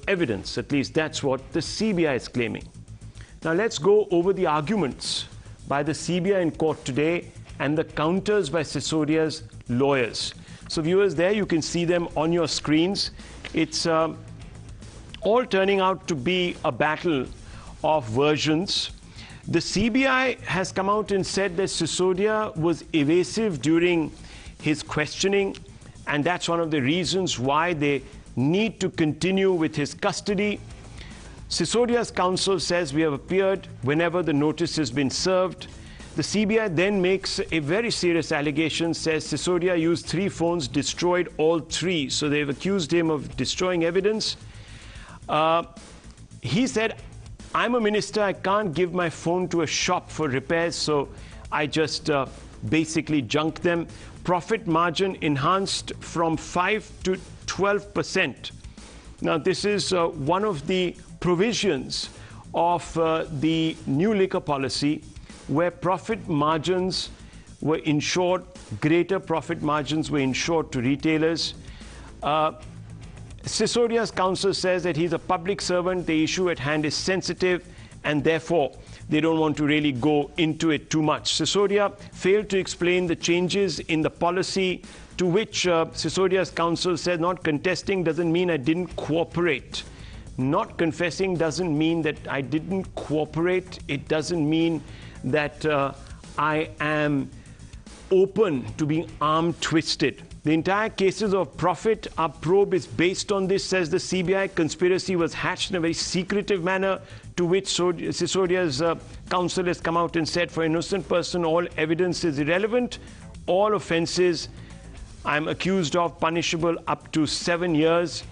evidence. At least that's what the CBI is claiming. Now let's go over the arguments by the CBI in court today and the counters by Sisodia's lawyers. So viewers, there you can see them on your screens. It's all turning out to be a battle of versions. The CBI has come out and said that Sisodia was evasive during his questioning, and that's one of the reasons why they need to continue with his custody. Sisodia's counsel says we have appeared whenever the notice has been served. The CBI then makes a very serious allegation, says Sisodia used 3 phones, destroyed all 3. So they've accused him of destroying evidence. He said, I'm a minister, I can't give my phone to a shop for repairs, so I just basically junk them. Profit margin enhanced from 5 to 12%. Now, this is one of the provisions of the new liquor policy, where profit margins were ensured, greater profit margins were ensured to retailers. Sisodia's counsel says that he's a public servant, the issue at hand is sensitive, and therefore they don't want to really go into it too much. Sisodia failed to explain the changes in the policy, to which Sisodia's counsel said not contesting doesn't mean I didn't cooperate. Not confessing doesn't mean that I didn't cooperate. It doesn't mean that I am open to being arm twisted. The entire cases of profit, our probe is based on this, says the CBI. Conspiracy was hatched in a very secretive manner, to which Sisodia's counsel has come out and said, for innocent person, all evidence is irrelevant. All offences I'm accused of punishable up to 7 years.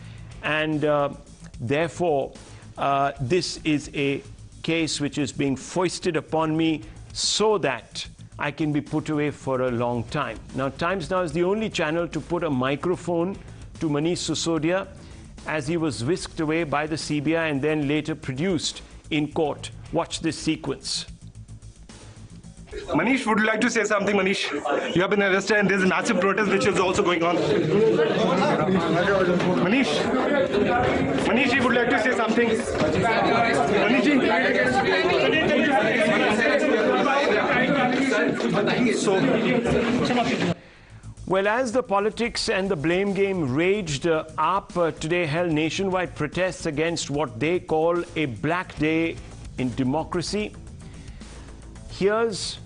And therefore, this is a case which is being foisted upon me so that I can be put away for a long time. Now, Times Now is the only channel to put a microphone to Manish Sisodia as he was whisked away by the CBI and then later produced in court. Watch this sequence. Manish, would you like to say something, Manish? You have been arrested and there's a massive protest which is also going on. Manish, you would like to say something? Well, as the politics and the blame game raged, AAP today held nationwide protests against what they call a black day in democracy. Here's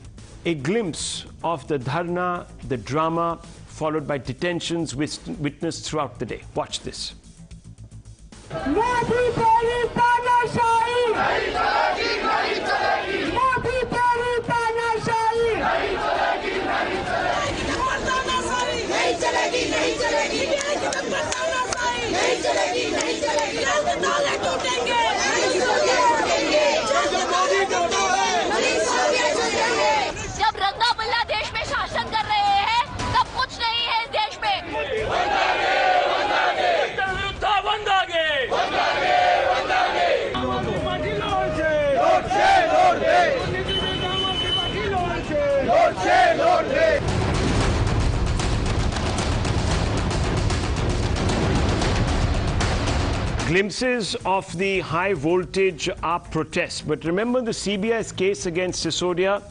a glimpse of the dharna, the drama, followed by detentions witnessed throughout the day. Watch this. जब रंगा बल्ला देश में शासन कर रहे हैं, तब कुछ नहीं है इस देश में। Glimpses of the high voltage AAP protests. But remember, the CBI's case against Sisodia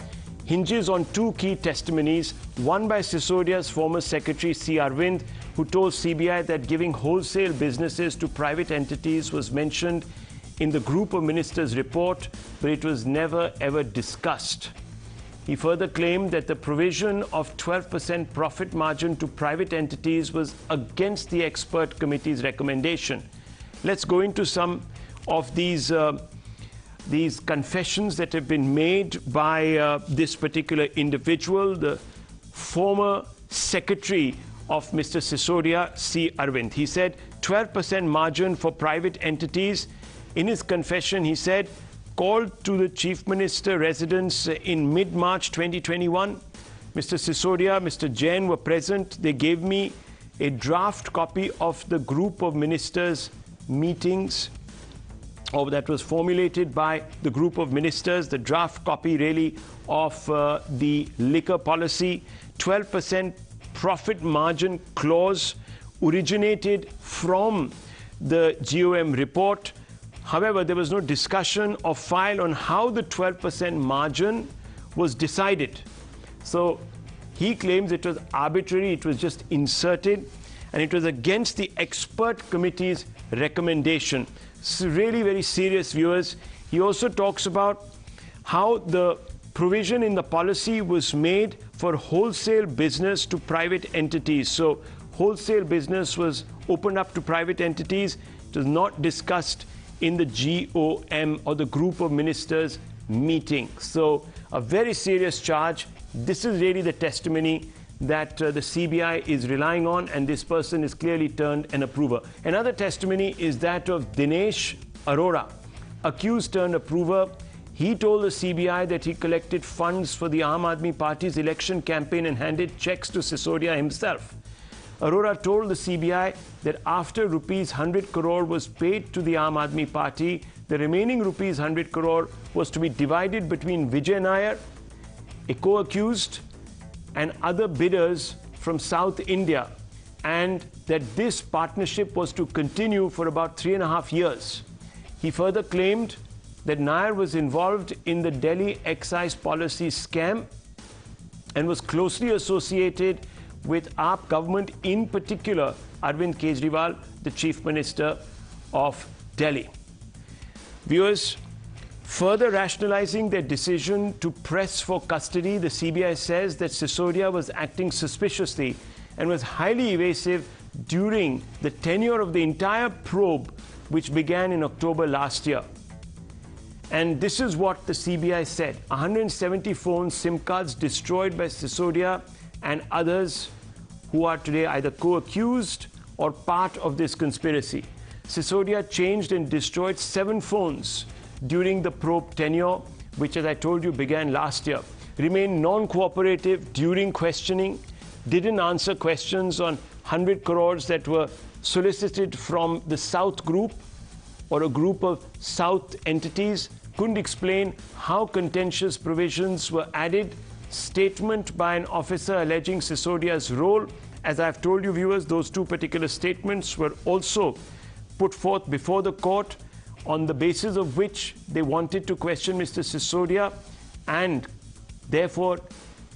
hinges on 2 key testimonies. One by Sisodia's former secretary, C. Arvind, who told CBI that giving wholesale businesses to private entities was mentioned in the group of ministers' report, but it was never ever discussed. He further claimed that the provision of 12% profit margin to private entities was against the expert committee's recommendation. Let's go into some of these confessions that have been made by this particular individual, the former secretary of Mr. Sisodia, C. Arvind. He said 12% margin for private entities. In his confession, he said, called to the Chief Minister residence in mid-March 2021. Mr. Sisodia, Mr. Jain were present. They gave me a draft copy of the group of ministers' meetings, or that was formulated by the group of ministers, the draft copy really of the liquor policy. 12% profit margin clause originated from the GOM report. However, there was no discussion or file on how the 12% margin was decided. So he claims it was arbitrary, it was just inserted, and it was against the expert committee's recommendation. So really very serious, viewers. He also talks about how the provision in the policy was made for wholesale business to private entities. So wholesale business was opened up to private entities. It was not discussed in the GOM or the group of ministers meeting. So a very serious charge. This is really the testimony that the CBI is relying on, and this person is clearly turned an approver. Another testimony is that of Dinesh Arora, accused turned approver. He told the CBI that he collected funds for the Aam Aadmi Party's election campaign and handed checks to Sisodia himself. Arora told the CBI that after rupees 100 crore was paid to the Aam Aadmi Party, the remaining rupees 100 crore was to be divided between Vijay Nair, a co-accused, and other bidders from South India, and that this partnership was to continue for about 3.5 years. He further claimed that Nair was involved in the Delhi excise policy scam and was closely associated with AAP government, in particular Arvind Kejriwal, the Chief Minister of Delhi. Viewers, further rationalizing their decision to press for custody, the CBI says that Sisodia was acting suspiciously and was highly evasive during the tenure of the entire probe, which began in October last year. And this is what the CBI said: 170 phones, SIM cards destroyed by Sisodia and others who are today either co-accused or part of this conspiracy. Sisodia changed and destroyed 7 phones during the probe tenure, which, as I told you, began last year. Remained non-cooperative during questioning, didn't answer questions on 100 crores that were solicited from the South Group or a group of South entities, couldn't explain how contentious provisions were added. Statement by an officer alleging Sisodia's role. As I've told you, viewers, those 2 particular statements were also put forth before the court, on the basis of which they wanted to question Mr. Sisodia and therefore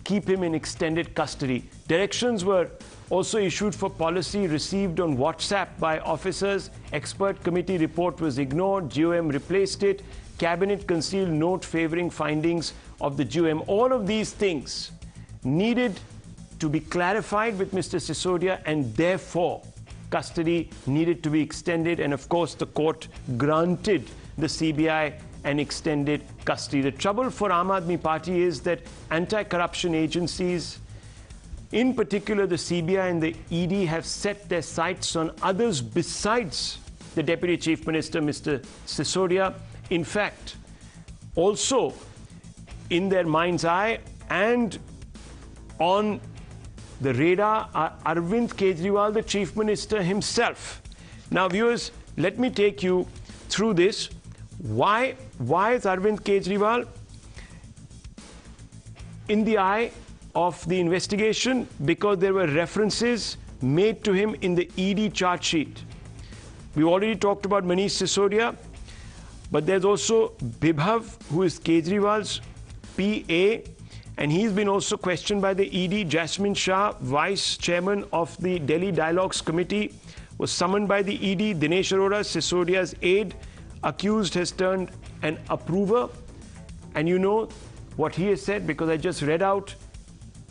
keep him in extended custody. Directions were also issued for policy received on WhatsApp by officers. Expert committee report was ignored. GOM replaced it. Cabinet concealed note favoring findings of the GOM. All of these things needed to be clarified with Mr. Sisodia, and therefore custody needed to be extended. And of course, the court granted the CBI an extended custody. The trouble for Aam Aadmi Party is that anti-corruption agencies, in particular the CBI and the ED, have set their sights on others besides the Deputy Chief Minister, Mr. Sisodia. In fact, also in their mind's eye and on the radar are Arvind Kejriwal, the Chief Minister himself. Now, viewers, let me take you through this. Why is Arvind Kejriwal in the eye of the investigation? Because there were references made to him in the ED charge sheet. We've already talked about Manish Sisodia, but there's also Bibhav, who is Kejriwal's PA, and he's been also questioned by the ED. Jasmine Shah, Vice Chairman of the Delhi Dialogues Committee, was summoned by the ED. Dinesh Arora, Sisodia's aide, accused, has turned an approver. And you know what he has said, because I just read out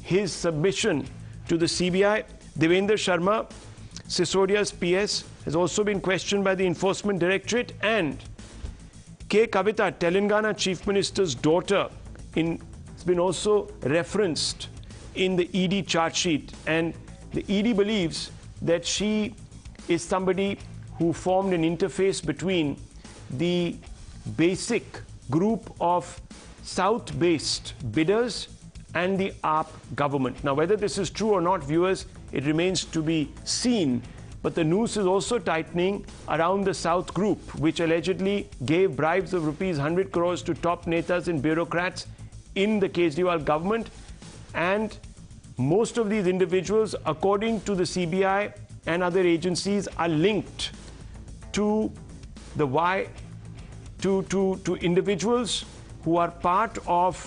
his submission to the CBI. Devendra Sharma, Sisodia's PS, has also been questioned by the Enforcement Directorate, and K. Kavita, Telangana Chief Minister's daughter, has been also referenced in the ED charge sheet. And the ED believes that she is somebody who formed an interface between the basic group of South-based bidders and the AAP government. Now, whether this is true or not, viewers, it remains to be seen. But the noose is also tightening around the South Group, which allegedly gave bribes of rupees 100 crores to top netas and bureaucrats in the Kejriwal government. And most of these individuals, according to the CBI and other agencies, are linked to the to individuals who are part of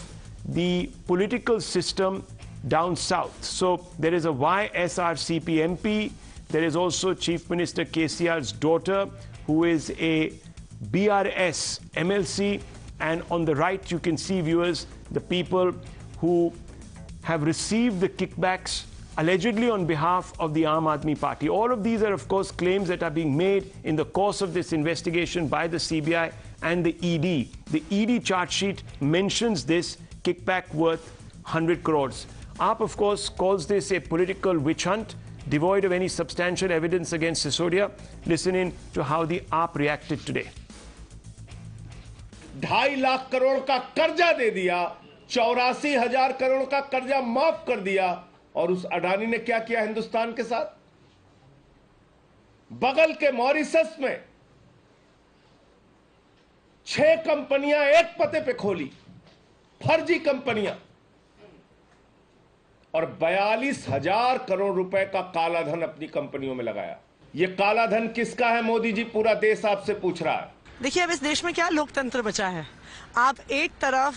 the political system down south. So there is a YSRCP MP. There is also Chief Minister KCR's daughter, who is a BRS MLC. And on the right, you can see, viewers, the people who have received the kickbacks allegedly on behalf of the Aam Aadmi Party. All of these are, of course, claims that are being made in the course of this investigation by the CBI and the ED. The ED charge sheet mentions this kickback worth 100 crores. AAP, of course, calls this a political witch hunt, devoid of any substantial evidence against Sisodia. Listen in to how the AAP reacted today. 2.5 lakh crore का कर्जा दे दिया, 84,000 करोड़ का कर्जा माफ कर दिया, और उस अडानी ने क्या किया हिंदुस्तान के साथ? बगल के मॉरिशस में 6 कंपनियां एक पते पे खोली, फर्जी कंपनियां, और 42,000 करोड़ रुपए का काला धन अपनी कंपनियों में लगाया। यह काला धन किसका है मोदी जी? पूरा देश आपसे पूछ रहा है। देखिए, अब इस देश में क्या लोकतंत्र बचा है? आप एक तरफ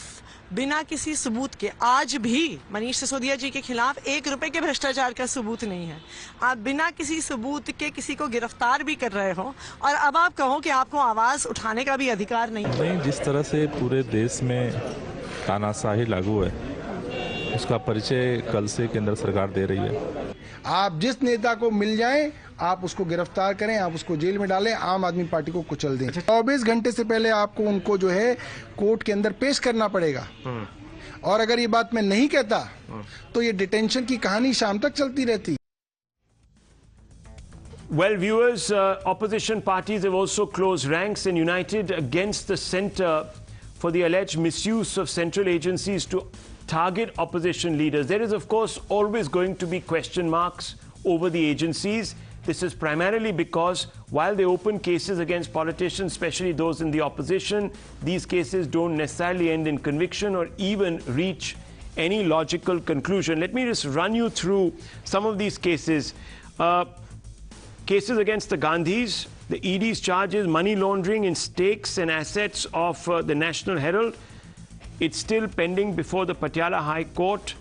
बिना किसी सबूत के, आज भी मनीष सिसोदिया जी के खिलाफ 1 रुपए के भ्रष्टाचार का सबूत नहीं है, आप बिना किसी सबूत के किसी को गिरफ्तार भी कर रहे हो, और अब आप कहो कि आपको आवाज उठाने का भी अधिकार नहीं। जिस तरह से पूरे देश में तानाशाही लागू है, उसका परिचय कल से केंद्र सरकार दे रही है। आप जिस नेता को मिल जाएं, आप उसको गिरफ्तार करें, आप उसको जेल में डालें, आम आदमी पार्टी को कुचल दें। 24 घंटे से पहले आपको उनको जो है कोर्ट के अंदर पेश करना पड़ेगा, और अगर ये बात मैं नहीं कहता तो ये डिटेंशन की कहानी शाम तक चलती रहती। Well, viewers, opposition parties have also closed ranks and united against the centre for the alleged misuse of central agencies to target opposition leaders. There is, of course, always going to be question marks over the agencies. This is primarily because while they open cases against politicians, especially those in the opposition, these cases don't necessarily end in conviction or even reach any logical conclusion. Let me just run you through some of these cases. Cases against the Gandhis. The ED's charges money laundering in stakes and assets of the National Herald. It's still pending before the Patiala High Court,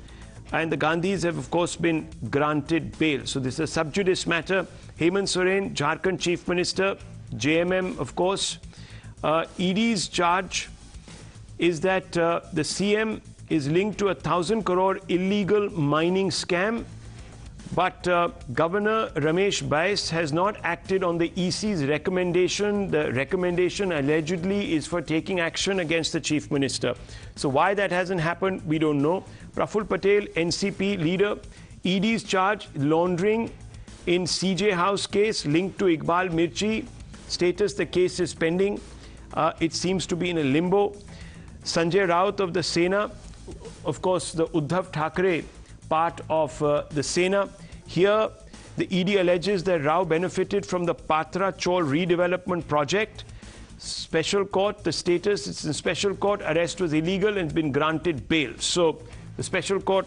and the Gandhis have, of course, been granted bail. So this is a sub judice matter. Hemant Soren, Jharkhand Chief Minister, JMM, of course. ED's charge is that the CM is linked to 1,000 crore illegal mining scam. But Governor Ramesh Bais has not acted on the EC's recommendation. The recommendation allegedly is for taking action against the Chief Minister. So why that hasn't happened, we don't know. Praful Patel, NCP leader, ED's charge laundering in CJ House case linked to Iqbal Mirchi. Status, the case is pending. It seems to be in a limbo. Sanjay Raut of the Sena, of course, the Uddhav Thackeray part of the Sena. Here, the ED alleges that Rao benefited from the Patra Chol redevelopment project. Special court, the status, it's in special court, arrest was illegal and been granted bail. So the special court,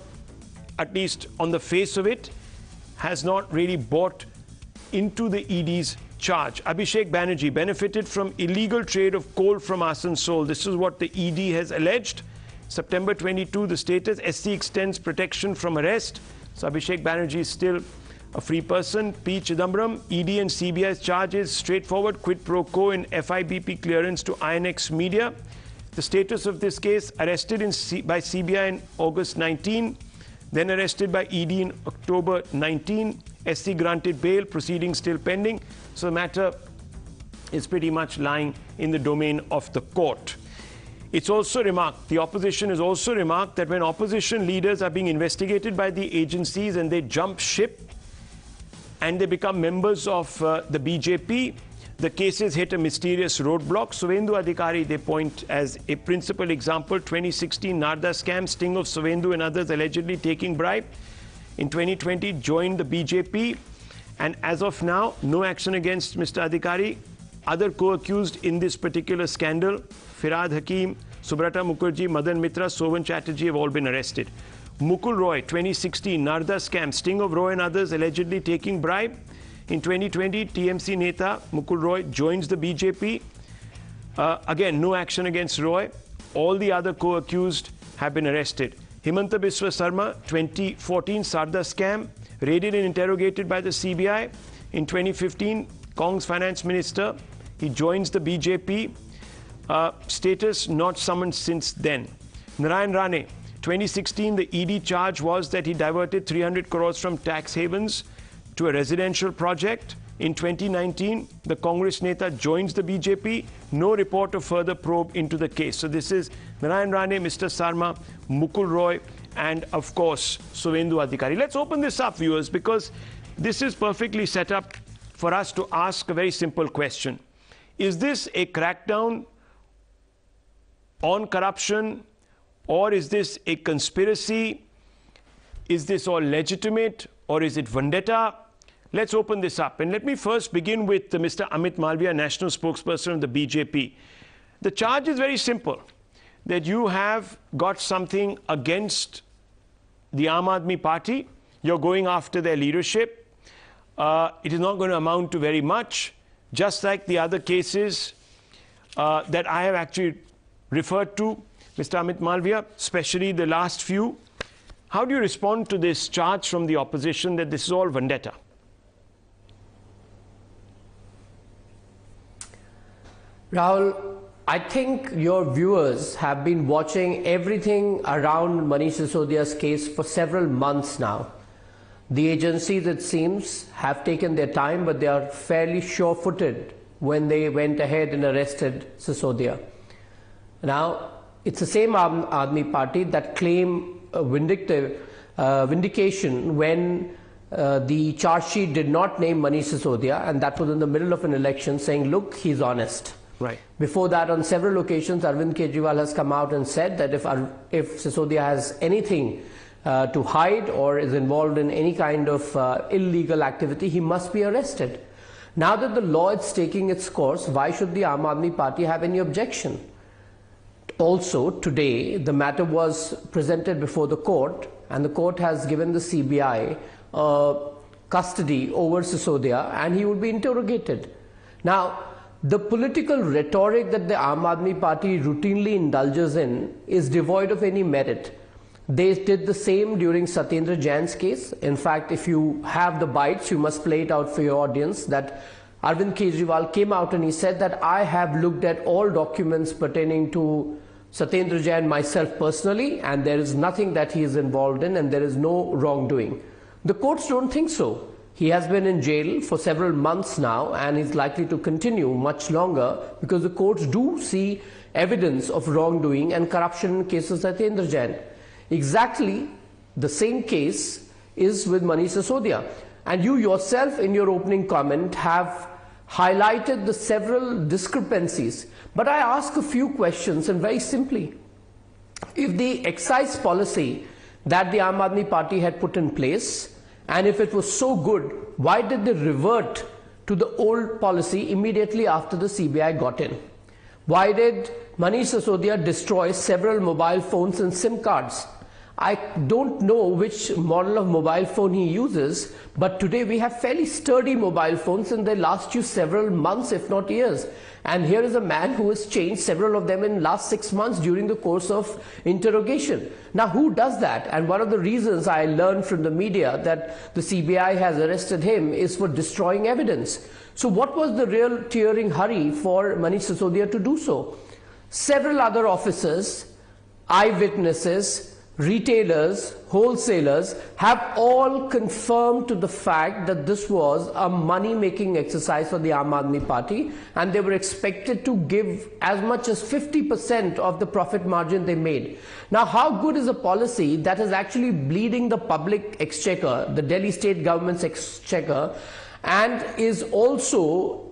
at least on the face of it, has not really bought into the ED's charge. Abhishek Banerjee benefited from illegal trade of coal from Asansol. This is what the ED has alleged. September 22, the status, SC extends protection from arrest. So Abhishek Banerjee is still a free person. P. Chidambaram, ED and CBI's charge is straightforward, quid pro quo in FIBP clearance to INX Media. The status of this case, arrested by CBI in August 19, then arrested by ED in October 19, SC granted bail, proceedings still pending. So the matter is pretty much lying in the domain of the court. It's also remarked, the opposition has also remarked that when opposition leaders are being investigated by the agencies and they jump ship and they become members of the BJP, the cases hit a mysterious roadblock. Suvendu Adhikari, they point as a principal example, 2016 Narda scam, sting of Suvendu and others allegedly taking bribe. In 2020, joined the BJP, and as of now, no action against Mr. Adhikari. Other co-accused in this particular scandal, Firad Hakim, Subrata Mukherjee, Madan Mitra, Sovan Chatterjee have all been arrested. Mukul Roy, 2016, Narda scam, sting of Roy and others allegedly taking bribe. In 2020, TMC Neta Mukul Roy joins the BJP. Again, no action against Roy. All the other co-accused have been arrested. Himanta Biswa Sarma, 2014 Sarda scam, raided and interrogated by the CBI. In 2015, Kong's finance minister, he joins the BJP. Status not summoned since then. Narayan Rane, 2016, the ED charge was that he diverted 300 crores from tax havens to a residential project. In 2019, the Congress Neta joins the BJP. No report of further probe into the case. So this is Narayan Rane, Mr. Sarma, Mukul Roy, and of course, Suvendu Adhikari. Let's open this up, viewers, because this is perfectly set up for us to ask a very simple question. Is this a crackdown on corruption, or is this a conspiracy? Is this all legitimate, or is it vendetta? Let's open this up. And let me first begin with Mr. Amit Malviya, national spokesperson of the BJP. The charge is very simple, that you have got something against the Aam Aadmi Party. You're going after their leadership. It is not going to amount to very much, just like the other cases that I have actually referred to, Mr. Amit Malviya, especially the last few. How do you respond to this charge from the opposition that this is all vendetta? Rahul, I think your viewers have been watching everything around Manish Sisodia's case for several months now. The agencies, it seems, have taken their time, but they are fairly sure-footed when they went ahead and arrested Sisodia. Now, it's the same Aam Aadmi Party that claimed vindication when the charge sheet did not name Manish Sisodia, and that was in the middle of an election, saying, look, he's honest. Right. Before that, on several occasions, Arvind Kejriwal has come out and said that if Sisodia has anything to hide or is involved in any kind of illegal activity, he must be arrested. Now that the law is taking its course, why should the Aam Aadmi Party have any objection? Also, today, the matter was presented before the court, and the court has given the CBI custody over Sisodia, and he would be interrogated. Now, the political rhetoric that the Aam Aadmi Party routinely indulges in is devoid of any merit. They did the same during Satyendra Jain's case. In fact, if you have the bites, you must play it out for your audience, that Arvind Kejriwal came out and he said that I have looked at all documents pertaining to Satyendra Jain myself personally, and there is nothing that he is involved in, and there is no wrongdoing. The courts don't think so. He has been in jail for several months now, and is likely to continue much longer, because the courts do see evidence of wrongdoing and corruption in cases of Satyendra Jain. Exactly the same case is with Manish Sisodia. And you yourself in your opening comment have highlighted the several discrepancies. But I ask a few questions, and very simply, if the excise policy that the Aam Aadmi Party had put in place, and if it was so good, why did they revert to the old policy immediately after the CBI got in? Why did Manish Sisodia destroy several mobile phones and SIM cards? I don't know which model of mobile phone he uses, but today we have fairly sturdy mobile phones, and they last you several months, if not years. And here is a man who has changed several of them in last 6 months during the course of interrogation. Now, who does that? And one of the reasons I learned from the media that the CBI has arrested him is for destroying evidence. So what was the real tearing hurry for Manish Sisodia to do so? Several other officers, eyewitnesses, retailers, wholesalers have all confirmed to the fact that this was a money-making exercise for the Aam Aadmi Party, and they were expected to give as much as 50% of the profit margin they made. Now, how good is a policy that is actually bleeding the public exchequer, the Delhi state government's exchequer, and is also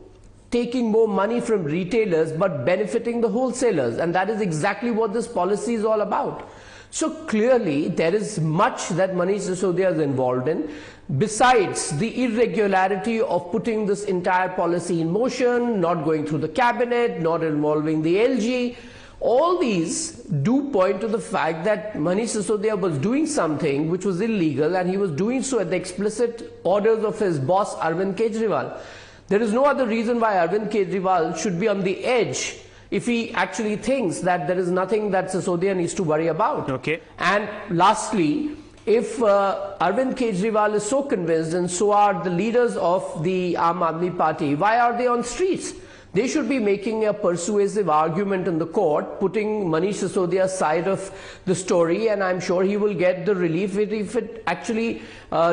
taking more money from retailers but benefiting the wholesalers? And that is exactly what this policy is all about. So clearly there is much that Manish Sisodia is involved in, besides the irregularity of putting this entire policy in motion, not going through the cabinet, not involving the LG. All these do point to the fact that Manish Sisodia was doing something which was illegal, and he was doing so at the explicit orders of his boss Arvind Kejriwal. There is no other reason why Arvind Kejriwal should be on the edge if he actually thinks that there is nothing that Sisodia needs to worry about. Okay. And lastly, if Arvind Kejriwal is so convinced, and so are the leaders of the Aam Aadmi Party, why are they on streets? They should be making a persuasive argument in the court, putting Manish Sisodia's side of the story, and I'm sure he will get the relief if it actually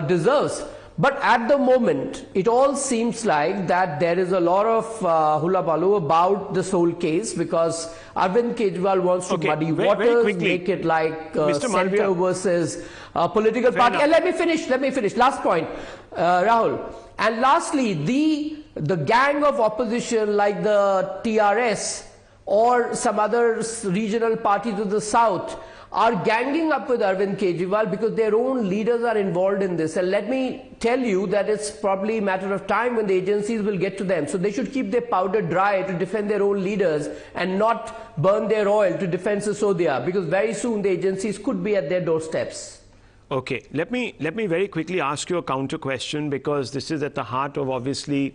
deserves. But at the moment, it all seems like that there is a lot of hula baloo about this whole case, because Arvind Kejriwal wants to muddy waters, make it like center versus political party. And let me finish. Last point, Rahul. And lastly, the gang of opposition like the TRS or some other regional party to the south are ganging up with Arvind Kejriwal because their own leaders are involved in this. And let me tell you that it's probably a matter of time when the agencies will get to them. So they should keep their powder dry to defend their own leaders and not burn their oil to defend Sisodia, because very soon the agencies could be at their doorsteps. Okay, let me very quickly ask you a counter question, because this is at the heart of obviously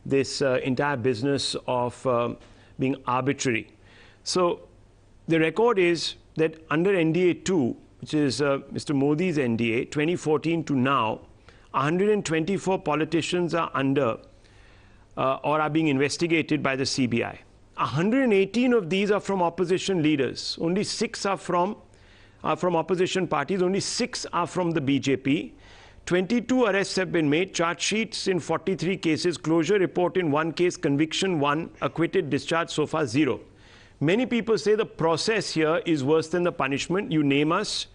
this entire business of being arbitrary. So the record is that under NDA 2, which is Mr. Modi's NDA, 2014 to now, 124 politicians are under or are being investigated by the CBI. 118 of these are from opposition leaders. Only 6 are from opposition parties. Only 6 are from the BJP. 22 arrests have been made, charge sheets in 43 cases, closure report in 1 case, conviction 1, acquitted, discharge so far 0. Many people say the process here is worse than the punishment. You name us,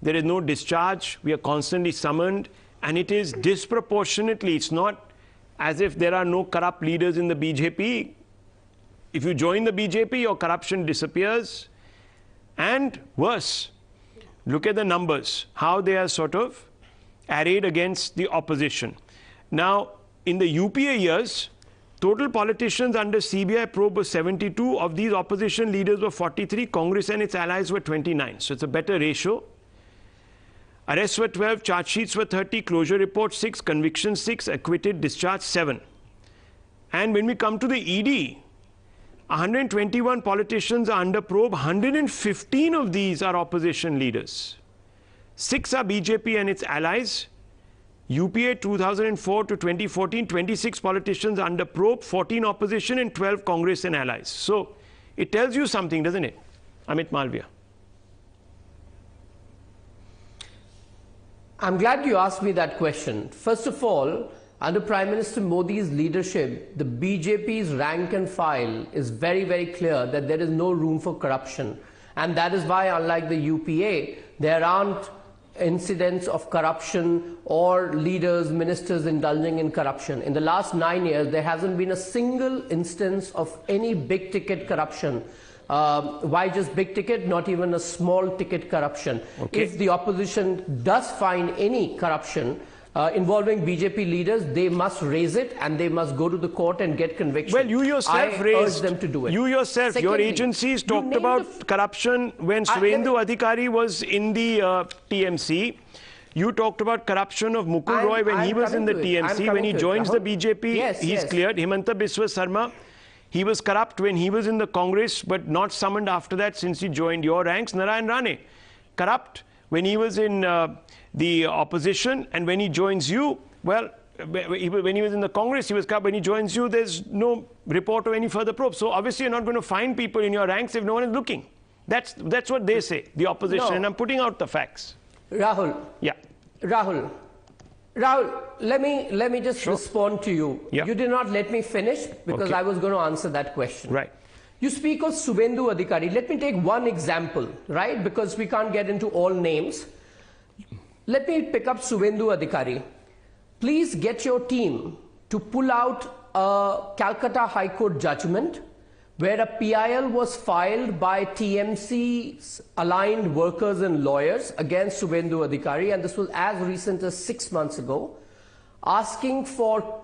there is no discharge, we are constantly summoned, and it is disproportionately. It's not as if there are no corrupt leaders in the BJP. If you join the BJP, your corruption disappears. And worse, look at the numbers, how they are sort of arrayed against the opposition. Now, in the UPA years, total politicians under CBI probe was 72. Of these, opposition leaders were 43. Congress and its allies were 29. So it's a better ratio. Arrests were 12. Charge sheets were 30. Closure report 6. Conviction 6. Acquitted, discharge 7. And when we come to the ED, 121 politicians are under probe. 115 of these are opposition leaders. 6 are BJP and its allies. UPA 2004 to 2014, 26 politicians under probe, 14 opposition and 12 Congress and allies. So it tells you something, doesn't it? Amit Malviya. I'm glad you asked me that question. First of all, under Prime Minister Modi's leadership, the BJP's rank and file is very, very clear that there is no room for corruption. And that is why, unlike the UPA, there aren't incidents of corruption or leaders, ministers indulging in corruption. In the last 9 years, there hasn't been a single instance of any big ticket corruption. Why just big ticket? Not even a small ticket corruption. Okay. If the opposition does find any corruption involving BJP leaders, they must raise it and they must go to the court and get conviction. Well, you yourself urge them to do it. You yourself, your agencies talked about corruption when Suvendu Adhikari was in the TMC. You talked about corruption of Mukul Roy when he was in the TMC. When he joins the BJP, he's cleared. Himanta Biswa Sarma, he was corrupt when he was in the Congress, but not summoned after that since he joined your ranks. Narayan Rane, corrupt when he was in the opposition, and when he joins you, well, when he was in the Congress, he was corrupt. When he joins you, there's no report of any further probe. So obviously you're not going to find people in your ranks if no one is looking. That's what they say, the opposition, and I'm putting out the facts. Rahul. Yeah. Rahul, let me just respond to you. Yeah. You did not let me finish because I was going to answer that question. Right. You speak of Suvendu Adhikari. Let me take one example, right? Because we can't get into all names. Let me pick up Suvendu Adhikari. Please get your team to pull out a Calcutta High Court judgment where a PIL was filed by TMC's aligned workers and lawyers against Suvendu Adhikari, and this was as recent as 6 months ago, asking for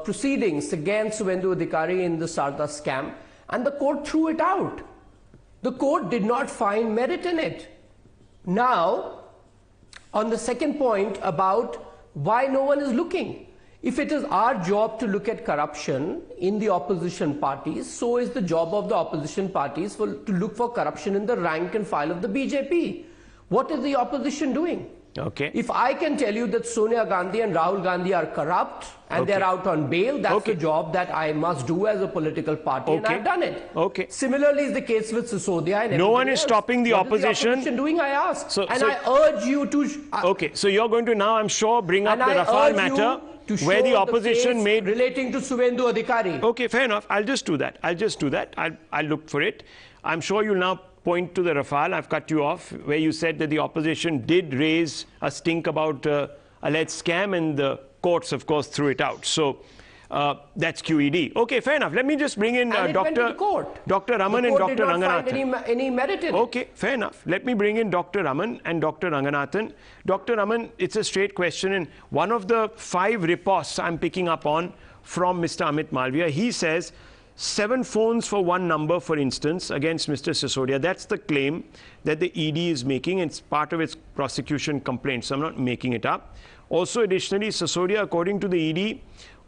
proceedings against Suvendu Adhikari in the Sarda scam, and the court threw it out. The court did not find merit in it. Now, on the second point about why no one is looking. If it is our job to look at corruption in the opposition parties, so is the job of the opposition parties to look for corruption in the rank and file of the BJP. What is the opposition doing? Okay. If I can tell you that Sonia Gandhi and Rahul Gandhi are corrupt and they're out on bail, that's the job that I must do as a political party, and I've done it. Okay. Similarly is the case with Sisodia and no one is else. stopping the opposition. What is the opposition doing, I ask? So, I urge you to... okay, so you're going to now, I'm sure, bring up the Rafale matter where the opposition made... relating to Suvendu Adhikari. Okay, fair enough. I'll just do that. I'll look for it. I'm sure you'll now point to the Rafale. I've cut you off, where you said that the opposition did raise a stink about alleged scam, and the courts, of course, threw it out. So that's QED. Okay, fair enough. Let me just bring in Dr. Raman and Dr. Ranganathan. Find any merit in it. Okay, fair enough. Let me bring in Dr. Raman and Dr. Ranganathan. Dr. Raman, it's a straight question, and one of the 5 riposts I'm picking up on from Mr. Amit Malviya, he says 7 phones for 1 number, for instance, against Mr. Sisodia. That's the claim that the ED is making. It's part of its prosecution complaint, so I'm not making it up. Also, additionally, Sisodia, according to the ED,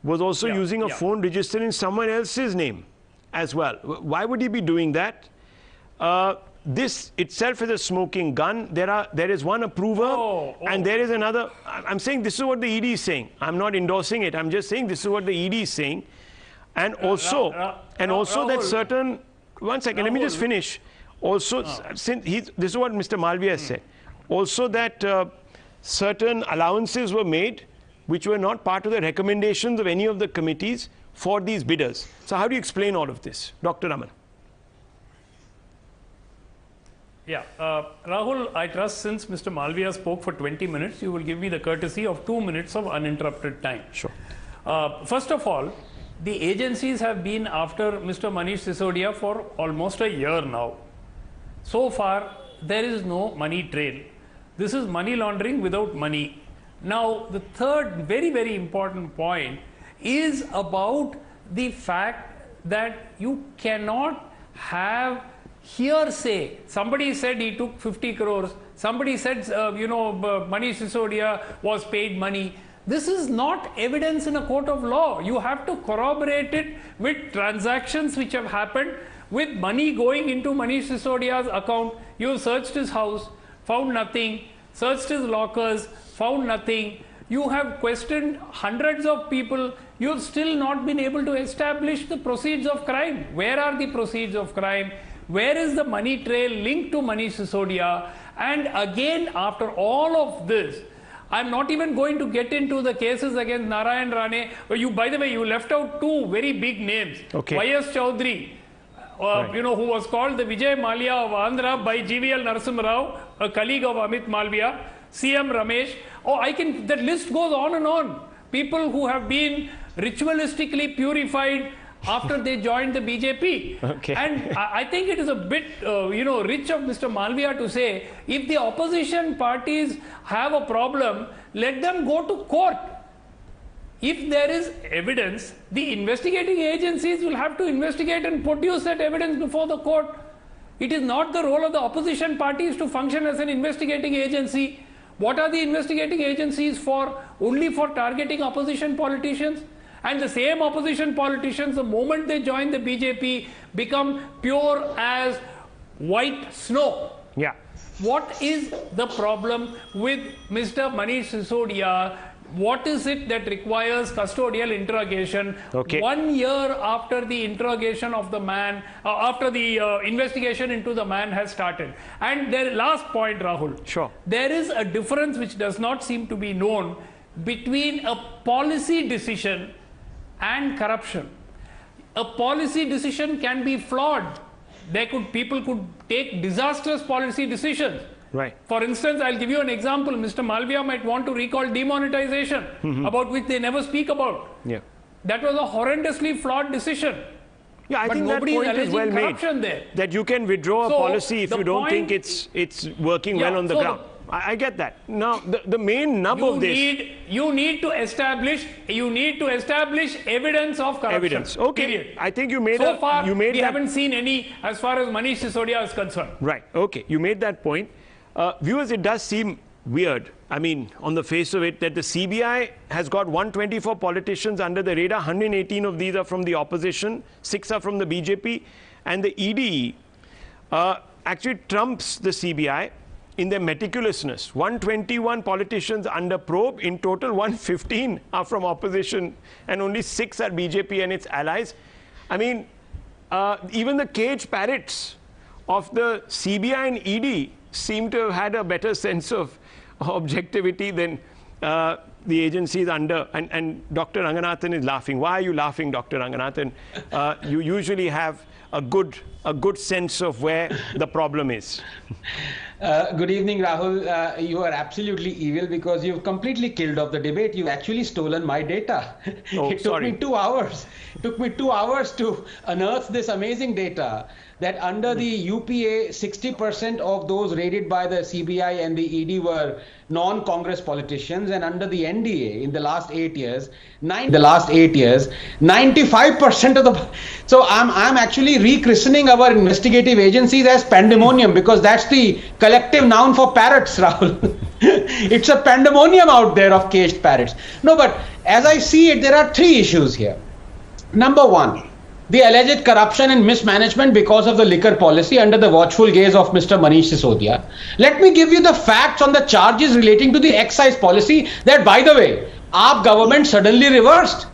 was also using a phone registered in someone else's name as well. Why would he be doing that? This itself is a smoking gun. There is one approver and there is another. I'm saying this is what the ED is saying. I'm not endorsing it. I'm just saying this is what the ED is saying. And also, that certain... One second, let me just finish. Also, since this is what Mr. Malviya has said. Also that certain allowances were made which were not part of the recommendations of any of the committees for these bidders. So how do you explain all of this? Dr. Raman. Yeah, Rahul, I trust since Mr. Malviya spoke for 20 minutes, you will give me the courtesy of 2 minutes of uninterrupted time. Sure. First of all, the agencies have been after Mr. Manish Sisodia for almost a year now. So far, there is no money trail. This is money laundering without money. Now, the third very, very important point is about the fact that you cannot have hearsay. Somebody said he took 50 crores. Somebody said, Manish Sisodia was paid money. This is not evidence in a court of law. You have to corroborate it with transactions which have happened, with money going into Manish Sisodia's account. You searched his house, found nothing, searched his lockers, found nothing. You have questioned hundreds of people. You've still not been able to establish the proceeds of crime. Where are the proceeds of crime? Where is the money trail linked to Manish Sisodia? And again, after all of this, I'm not even going to get into the cases against Narayan Rane. By the way, you left out 2 very big names. Okay. Y.S. Chaudhary, who was called the Vijay Mallya of Andhra by GVL Narasimha Rao, a colleague of Amit Malviya, CM Ramesh. That list goes on and on. People who have been ritualistically purified after they joined the BJP. Okay. And I think it is a bit, rich of Mr. Malviya to say, if the opposition parties have a problem, let them go to court. If there is evidence, the investigating agencies will have to investigate and produce that evidence before the court. It is not the role of the opposition parties to function as an investigating agency. What are the investigating agencies for? Only for targeting opposition politicians? And the same opposition politicians, the moment they join the BJP, become pure as white snow. Yeah. What is the problem with Mr. Manish Sisodia? What is it that requires custodial interrogation? Okay. 1 year after the interrogation of the man, after the investigation into the man has started. And the last point, Rahul. Sure. There is a difference which does not seem to be known between a policy decision and corruption. A policy decision can be flawed. People could take disastrous policy decisions. Right. For instance, I'll give you an example. Mr. Malviya might want to recall demonetization, about which they never speak about. Yeah. That was a horrendously flawed decision. Yeah, I think that point is well made. There. That you can withdraw a policy if you don't think it's working well on the ground. I get that. Now, the main nub of this... You need to establish evidence of corruption. Evidence. Okay. Period. I think you made so far, we that... haven't seen any as far as Manish Sisodia is concerned. Right. Okay. You made that point. Viewers, it does seem weird, I mean, on the face of it, that the CBI has got 124 politicians under the radar. 118 of these are from the opposition, 6 are from the BJP, and the ED actually trumps the CBI in their meticulousness. 121 politicians under probe. In total, 115 are from opposition, and only 6 are BJP and its allies. I mean, even the caged parrots of the CBI and ED seem to have had a better sense of objectivity than the agencies under. And Dr. Ranganathan is laughing. Why are you laughing, Dr. Ranganathan? You usually have a good sense of where the problem is. Good evening, Rahul. You are absolutely evil because you've completely killed off the debate. You've actually stolen my data. Oh, it took me 2 hours. It took me 2 hours to unearth this amazing data that under the UPA, 60% of those raided by the CBI and the ED were non-Congress politicians, and under the NDA in the last 8 years, 95% of the... So I'm actually rechristening our investigative agencies as pandemonium, because that's the collective noun for parrots, Rahul. It's a pandemonium out there of caged parrots. No, but as I see it, there are 3 issues here. Number 1, the alleged corruption and mismanagement because of the liquor policy under the watchful gaze of Mr. Manish Sisodia. Let me give you the facts on the charges relating to the excise policy that, by the way, our government suddenly reversed.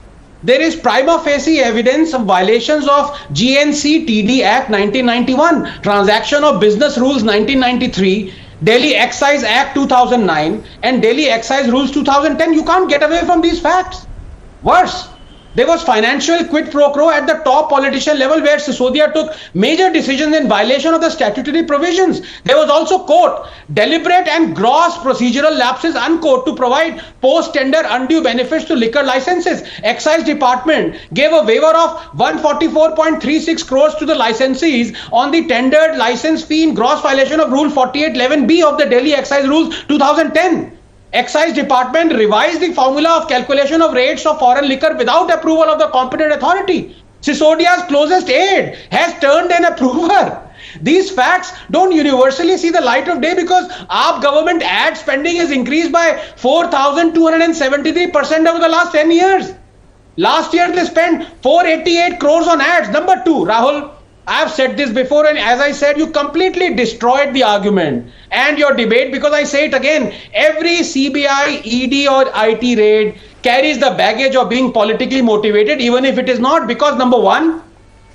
There is prima facie evidence of violations of GNC TD Act 1991, Transaction of Business Rules 1993, Delhi Excise Act 2009, and Delhi Excise Rules 2010. You can't get away from these facts. Worse, there was financial quid pro quo at the top politician level where Sisodia took major decisions in violation of the statutory provisions. There was also, quote, deliberate and gross procedural lapses, unquote, to provide post-tender undue benefits to liquor licenses. Excise Department gave a waiver of 144.36 crores to the licensees on the tendered license fee in gross violation of Rule 4811B of the Delhi Excise Rules 2010. Excise Department revised the formula of calculation of rates of foreign liquor without approval of the competent authority. Sisodia's closest aide has turned an approver. These facts don't universally see the light of day because our government ad spending has increased by 4,273% over the last 10 years. Last year they spent 488 crores on ads. Number 2, Rahul, I have said this before, and as I said, you completely destroyed the argument and your debate, because I say it again, every CBI, ED or IT raid carries the baggage of being politically motivated, even if it is not, because number 1,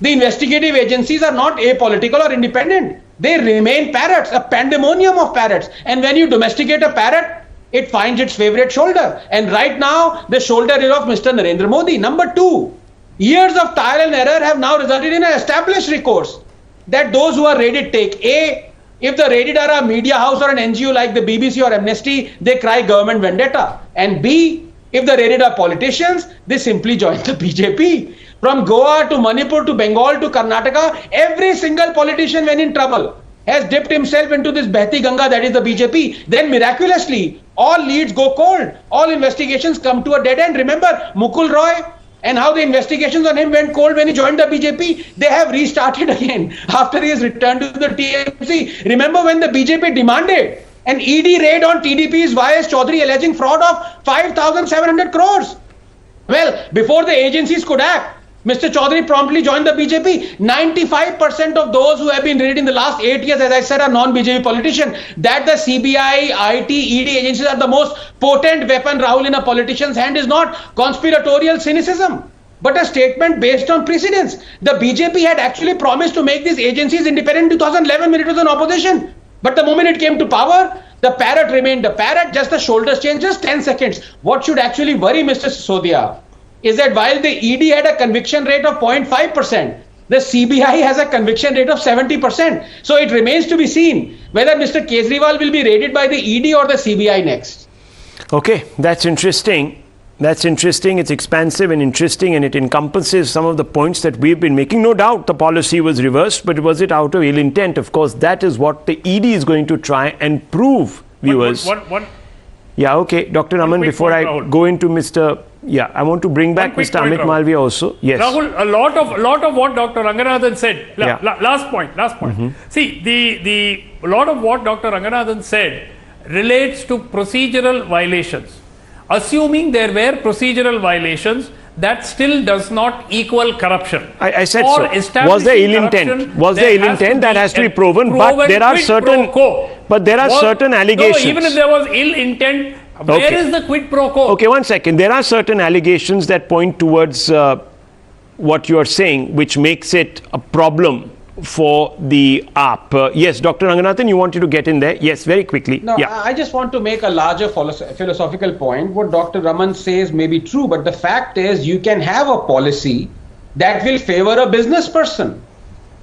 the investigative agencies are not apolitical or independent. They remain parrots, a pandemonium of parrots. And when you domesticate a parrot, it finds its favorite shoulder. And right now, the shoulder is of Mr. Narendra Modi. Number 2, years of trial and error have now resulted in an established recourse that those who are raided take. A, if the raided are a media house or an NGO like the BBC or Amnesty, they cry government vendetta. And B, if the raided are politicians, they simply join the BJP. From Goa to Manipur to Bengal to Karnataka, every single politician when in trouble has dipped himself into this Behti Ganga, that is the BJP. Then miraculously, all leads go cold. All investigations come to a dead end. Remember Mukul Roy and how the investigations on him went cold when he joined the BJP. They have restarted again after he has returned to the TMC. Remember when the BJP demanded an ED raid on TDP's YS Chaudhary alleging fraud of 5,700 crores. Well, before the agencies could act, Mr. Chaudhary promptly joined the BJP. 95% of those who have been raided in the last 8 years, as I said, are non-BJP politicians. That the CBI, IT, ED agencies are the most potent weapon, Rahul, in a politician's hand is not conspiratorial cynicism, but a statement based on precedents. The BJP had actually promised to make these agencies independent in 2011 when it was in opposition. But the moment it came to power, the parrot remained a parrot, just the shoulders changed, just 10 seconds. What should actually worry Mr. Sisodia is that while the ED had a conviction rate of 0.5%, the CBI has a conviction rate of 70%. So it remains to be seen whether Mr. Kejriwal will be raided by the ED or the CBI next. Okay, that's interesting. That's interesting. It's expansive and interesting, and it encompasses some of the points that we've been making. No doubt the policy was reversed, but was it out of ill intent? Of course, that is what the ED is going to try and prove viewers. Yeah, okay. Dr. Raman, before I go into Mr. Yeah, I want to bring back Mr. Amit Malviya also. Yes. Rahul, a lot of what Dr. Ranganathan said. Last point. See, the lot of what Dr. Ranganathan said relates to procedural violations. Assuming there were procedural violations, that still does not equal corruption. I said so. Was there ill intent? Was there ill intent? That has to be proven. But there are certain. But there are certain allegations. No, even if there was ill intent, where is the quid pro quo? Okay, one second. There are certain allegations that point towards what you are saying, which makes it a problem for the AAP. Yes, Dr. Ranganathan, you wanted to get in there. Yes, very quickly. No, I just want to make a larger philosophical point. What Dr. Raman says may be true, but the fact is you can have a policy that will favor a business person.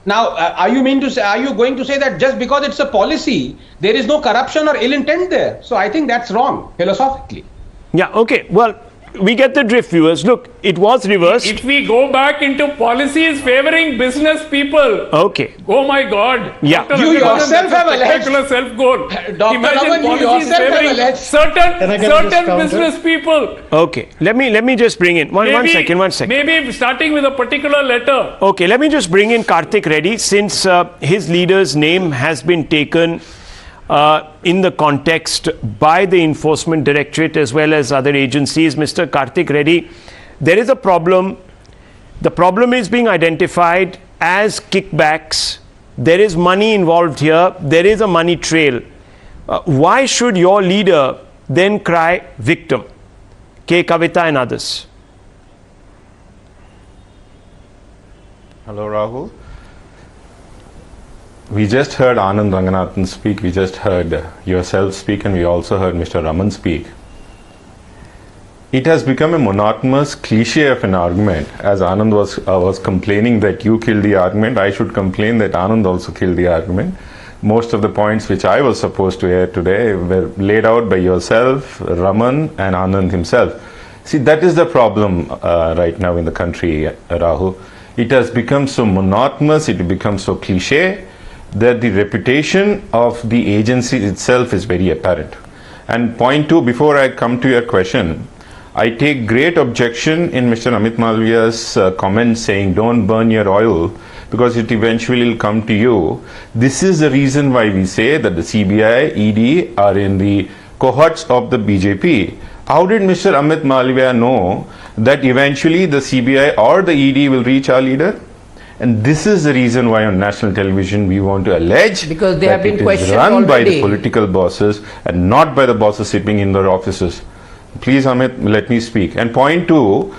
Now, are you going to say that just because it's a policy, there is no corruption or ill intent there? So I think that's wrong, philosophically. Yeah, okay. Well, we get the drift, viewers. Look, it was reversed. If we go back into policies favoring business people. Okay. Oh my God. Yeah. You yourself have alleged. Self-goal. Dr. Raman, you yourself have alleged. Certain business people. Okay. Let me just bring in one second. Maybe starting with a particular letter. Okay. Let me just bring in Karthik Reddy, since his leader's name has been taken in the context by the Enforcement Directorate as well as other agencies. Mr. Karthik Reddy, there is a problem. The problem is being identified as kickbacks. There is money involved here. There is a money trail. Why should your leader then cry victim? K. Kavita and others. Hello, Rahul. We just heard Anand Ranganathan speak, we just heard yourself speak, and we also heard Mr. Raman speak. It has become a monotonous cliche of an argument. As Anand was complaining that you killed the argument, I should complain that Anand also killed the argument. Most of the points which I was supposed to air today were laid out by yourself, Raman, and Anand himself. See, that is the problem right now in the country, Rahul. It has become so monotonous, it becomes so cliche, that the reputation of the agency itself is very apparent. And point two, before I come to your question, I take great objection in Mr. Amit Malviya's comment saying don't burn your oil because it eventually will come to you. This is the reason why we say that the CBI, ED are in the cohorts of the BJP. How did Mr. Amit Malviya know that eventually the CBI or the ED will reach our leader? And this is the reason why on national television we want to allege because they have been questioned run already by the political bosses and not by the bosses sitting in their offices. Please, Amit, let me speak. And point two,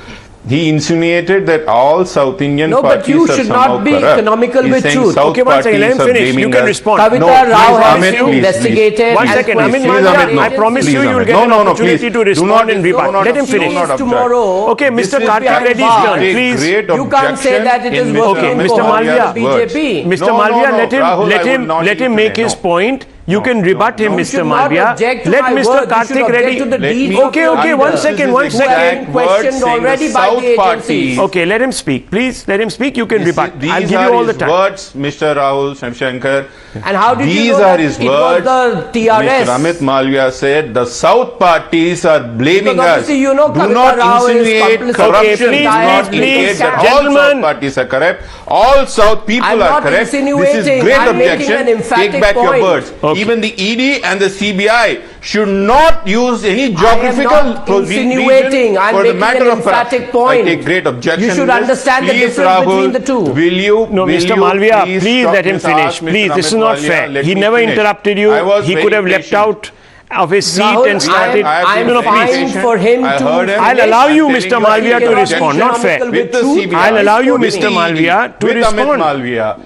he insinuated that all South Indian parties but you should not be economical with truth. Okay, one second, let him finish. You can respond. Kavita Rao has been investigated. One second, I promise you will get an opportunity to respond in rebut. Let him finish. Tomorrow. Okay, Mr. Karthik Reddy's turn, please. You can't say that it is working Mr. Malviya, BJP. Mr. Malviya, let him make his point. You can rebut him, Mr. Malviya. Let Mr. Karthik Reddy. Okay, one second. Questioned already by the agencies. Okay, let him speak. Please, let him speak. You can rebut. These I'll give you all the time. Words, Mr. Rahul Shankar. And how did these you know are his words. The TRS? Mr. Amit Malviya said the South parties are blaming us. You know, do not insinuate corruption. Please, that all South parties are corrupt. All South people are correct. This is great objection. Take back your words. Even the ED and the CBI should not use any geographical insinuating. for the matter of fact. Point. I take great objection. You should understand the difference between the two. Will you? No, Mr. Malviya, please let him finish. Please, this is not fair. He never interrupted you. He could have leapt out of his seat and started. I'm fine for him to. I'll allow you, Mr. Malviya, to respond. Not fair. I'll allow you, Mr. Malviya, to respond. Malviya,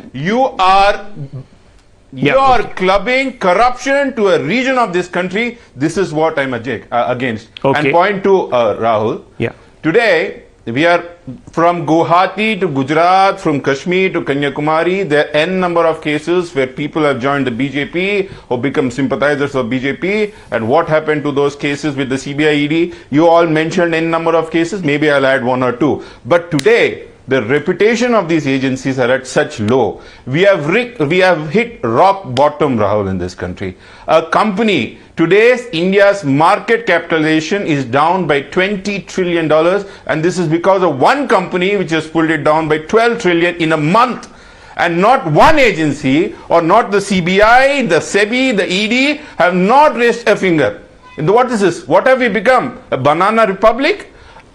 you are clubbing corruption to a region of this country. This is what I'm against. Okay. And point to Rahul. Yeah. Today, we are from Guwahati to Gujarat, from Kashmir to Kanyakumari. There are n number of cases where people have joined the BJP or become sympathizers of BJP. And what happened to those cases with the CBI ED? You all mentioned n number of cases. Maybe I'll add one or two. But today, the reputation of these agencies are at such low. We have hit rock bottom, Rahul, in this country. A company, today's India's market capitalization is down by $20 trillion, and this is because of one company which has pulled it down by 12 trillion in a month. And not one agency, or not the CBI, the SEBI, the ED, have not raised a finger. What is this? What have we become? A banana republic?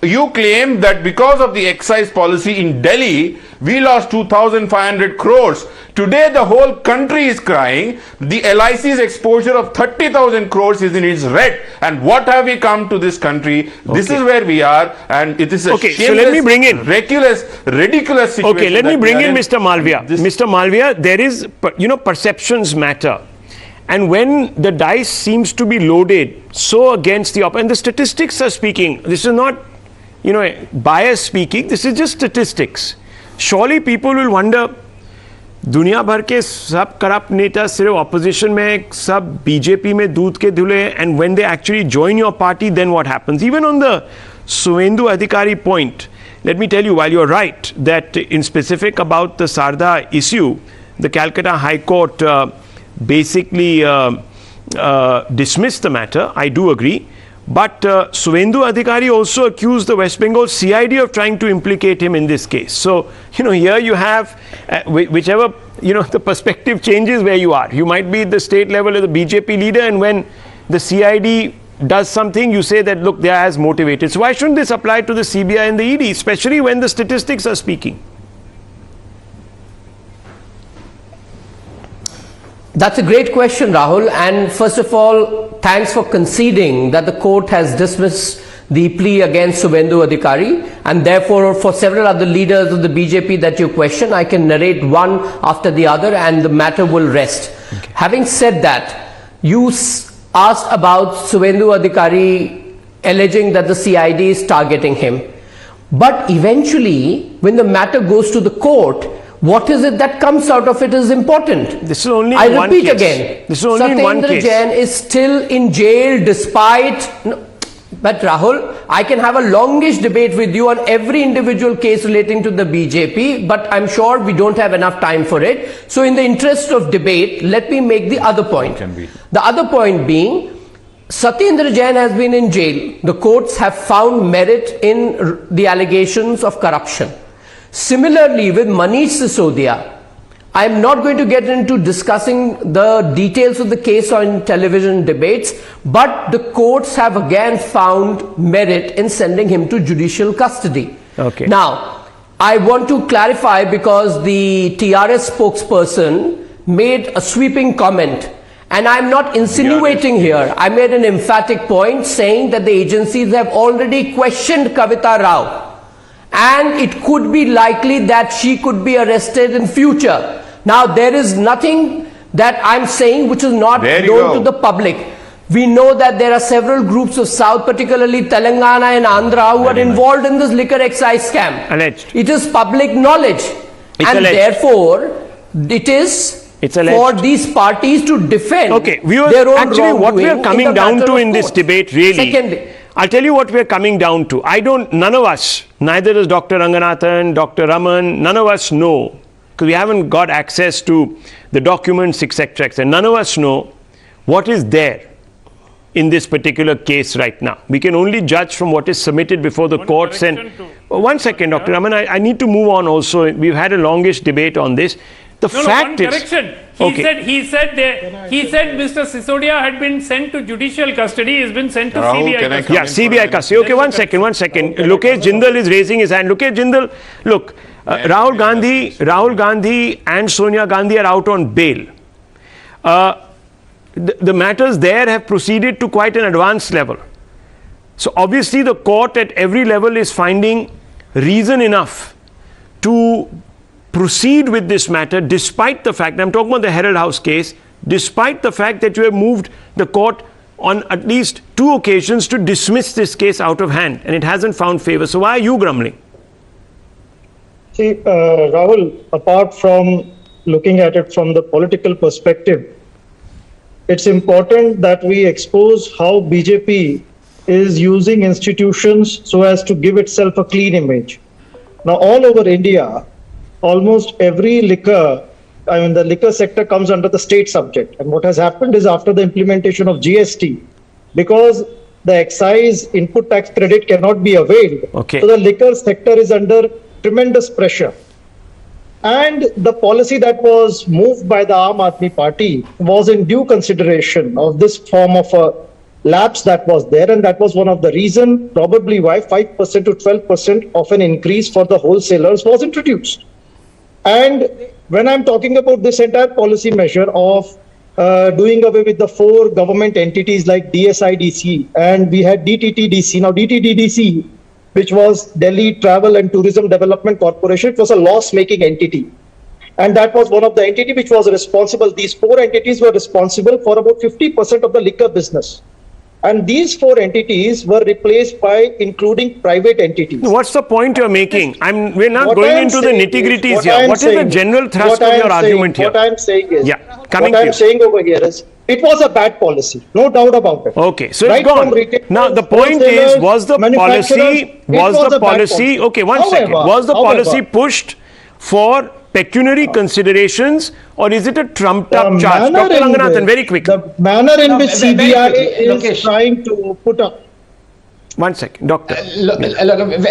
You claim that because of the excise policy in Delhi, we lost 2,500 crores. Today, the whole country is crying. The LIC's exposure of 30,000 crores is in its red. And what have we come to this country? This is where we are, and it is a so let me bring in ridiculous situation. Okay, let me bring in Mr. Malviya. Mr. Malviya, there is, perceptions matter. And when the dice seems to be loaded so against the and the statistics are speaking, this is not, bias speaking, this is just statistics. Surely people will wonder, दुनिया भर के सब corrupt नेता सिर्फ opposition में, सब BJP में दूध के धुले, and when they actually join your party, then what happens? Even on the Suvendu Adhikari point, let me tell you, while you're right that in specific about the Sarda issue, the Calcutta High Court basically dismissed the matter. I do agree. But Suvendu Adhikari also accused the West Bengal CID of trying to implicate him in this case. So, here you have, whichever, the perspective changes where you are. You might be at the state level as the BJP leader, and when the CID does something, you say that, look, they are as motivated. So why shouldn't this apply to the CBI and the ED, especially when the statistics are speaking? That's a great question, Rahul. And first of all, thanks for conceding that the court has dismissed the plea against Suvendu Adhikari, and therefore for several other leaders of the BJP that you question, I can narrate one after the other and the matter will rest. Okay. Having said that, you asked about Suvendu Adhikari alleging that the CID is targeting him. But eventually, when the matter goes to the court, what is it that comes out of it is important. This is only I one repeat case. again, this is only one case. Jain is still in jail despite... But Rahul, I can have a longish debate with you on every individual case relating to the BJP, but I'm sure we don't have enough time for it. So in the interest of debate, let me make the other point. The other point being, Satyendra Jain has been in jail. The courts have found merit in the allegations of corruption. Similarly, with Manish Sisodia, I am not going to get into discussing the details of the case on television debates, but the courts have again found merit in sending him to judicial custody. Okay. Now, I want to clarify because the TRS spokesperson made a sweeping comment, and I'm not insinuating here. I made an emphatic point saying that the agencies have already questioned Kavita Rao, and it could be likely that she could be arrested in future. Now, there is nothing that I'm saying which is not known to the public. We know that there are several groups of South, particularly Telangana and Andhra, who are involved in this liquor excise scam. Alleged. It is public knowledge. And therefore, it is for these parties to defend their own actually, what we are coming down to in this debate, really, secondly, I'll tell you what we're coming down to. None of us, neither does Dr. Ranganathan, Dr. Raman, none of us know, because we haven't got access to the documents, etc., etc. None of us know what is there in this particular case right now. We can only judge from what is submitted before the courts. And one second, Dr. Raman, I need to move on also. We've had a longish debate on this. The fact is... correction. He said Mr. Sisodia had been sent to judicial custody. He's been sent to CBI custody. Yeah, CBI custody. Okay, one second. Lokesh Jindal is raising his hand. Lokesh Jindal, look, Rahul Gandhi and Sonia Gandhi are out on bail. The matters there have proceeded to quite an advanced level. So obviously the court at every level is finding reason enough to proceed with this matter, despite the fact, I'm talking about the Herald House case, despite the fact that you have moved the court on at least 2 occasions to dismiss this case out of hand, and it hasn't found favor. So why are you grumbling? See, Rahul, apart from looking at it from the political perspective, it's important that we expose how BJP is using institutions so as to give itself a clean image. Now, all over India, almost every liquor, the liquor sector comes under the state subject. And what has happened is after the implementation of GST, because the excise input tax credit cannot be availed, so the liquor sector is under tremendous pressure. And the policy that was moved by the Aam Aadmi Party was in due consideration of this form of a lapse that was there, and that was one of the reasons probably why 5% to 12% of an increase for the wholesalers was introduced. And when I'm talking about this entire policy measure of doing away with the 4 government entities like DSIDC, and we had DTTDC. Now DTTDC, which was Delhi Travel and Tourism Development Corporation, it was a loss-making entity. And that was one of the entities which was responsible. These 4 entities were responsible for about 50% of the liquor business. And these 4 entities were replaced by including private entities. What's the point you're making? We're not going into the nitty-gritties here. What is the general thrust of your argument here? What I'm saying is, coming what I'm saying over here is, it was a bad policy, no doubt about it. Okay, so it's gone. Now the point is, was the policy, okay, one second, was the policy pushed for pecuniary considerations, or is it a trumped-up charge? Dr. Ranganathan, very quickly. The manner in which CBI is trying to put up. One second, Doctor. Look,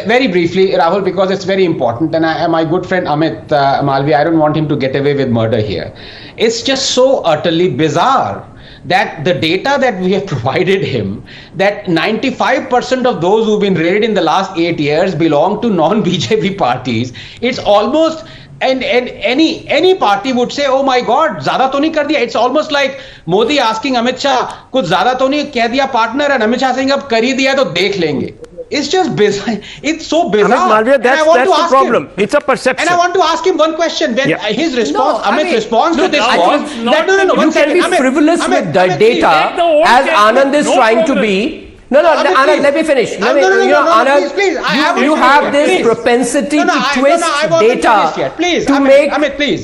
very briefly, Rahul, because it's very important, and my good friend Amit Malvi, I don't want him to get away with murder here. It's just so utterly bizarre that the data that we have provided him, that 95% of those who've been raided in the last 8 years belong to non-BJP parties. It's almost... And any party would say, oh my God, ज़्यादा तो नहीं कर दिया. It's almost like Modi asking Amit Shah, कुछ ज़्यादा तो नहीं कह दिया partner, and Amit Shah saying, अब कर ही दिया तो देख लेंगे. It's just bizarre. It's so bizarre. Amit Malviya, that's the problem. It's a perception. And I want to ask him one question. When his response, Amit's response to this was, you can be frivolous with the data as Anand is trying to be. No, Anand, let me finish. Anand, please. You have this propensity to twist data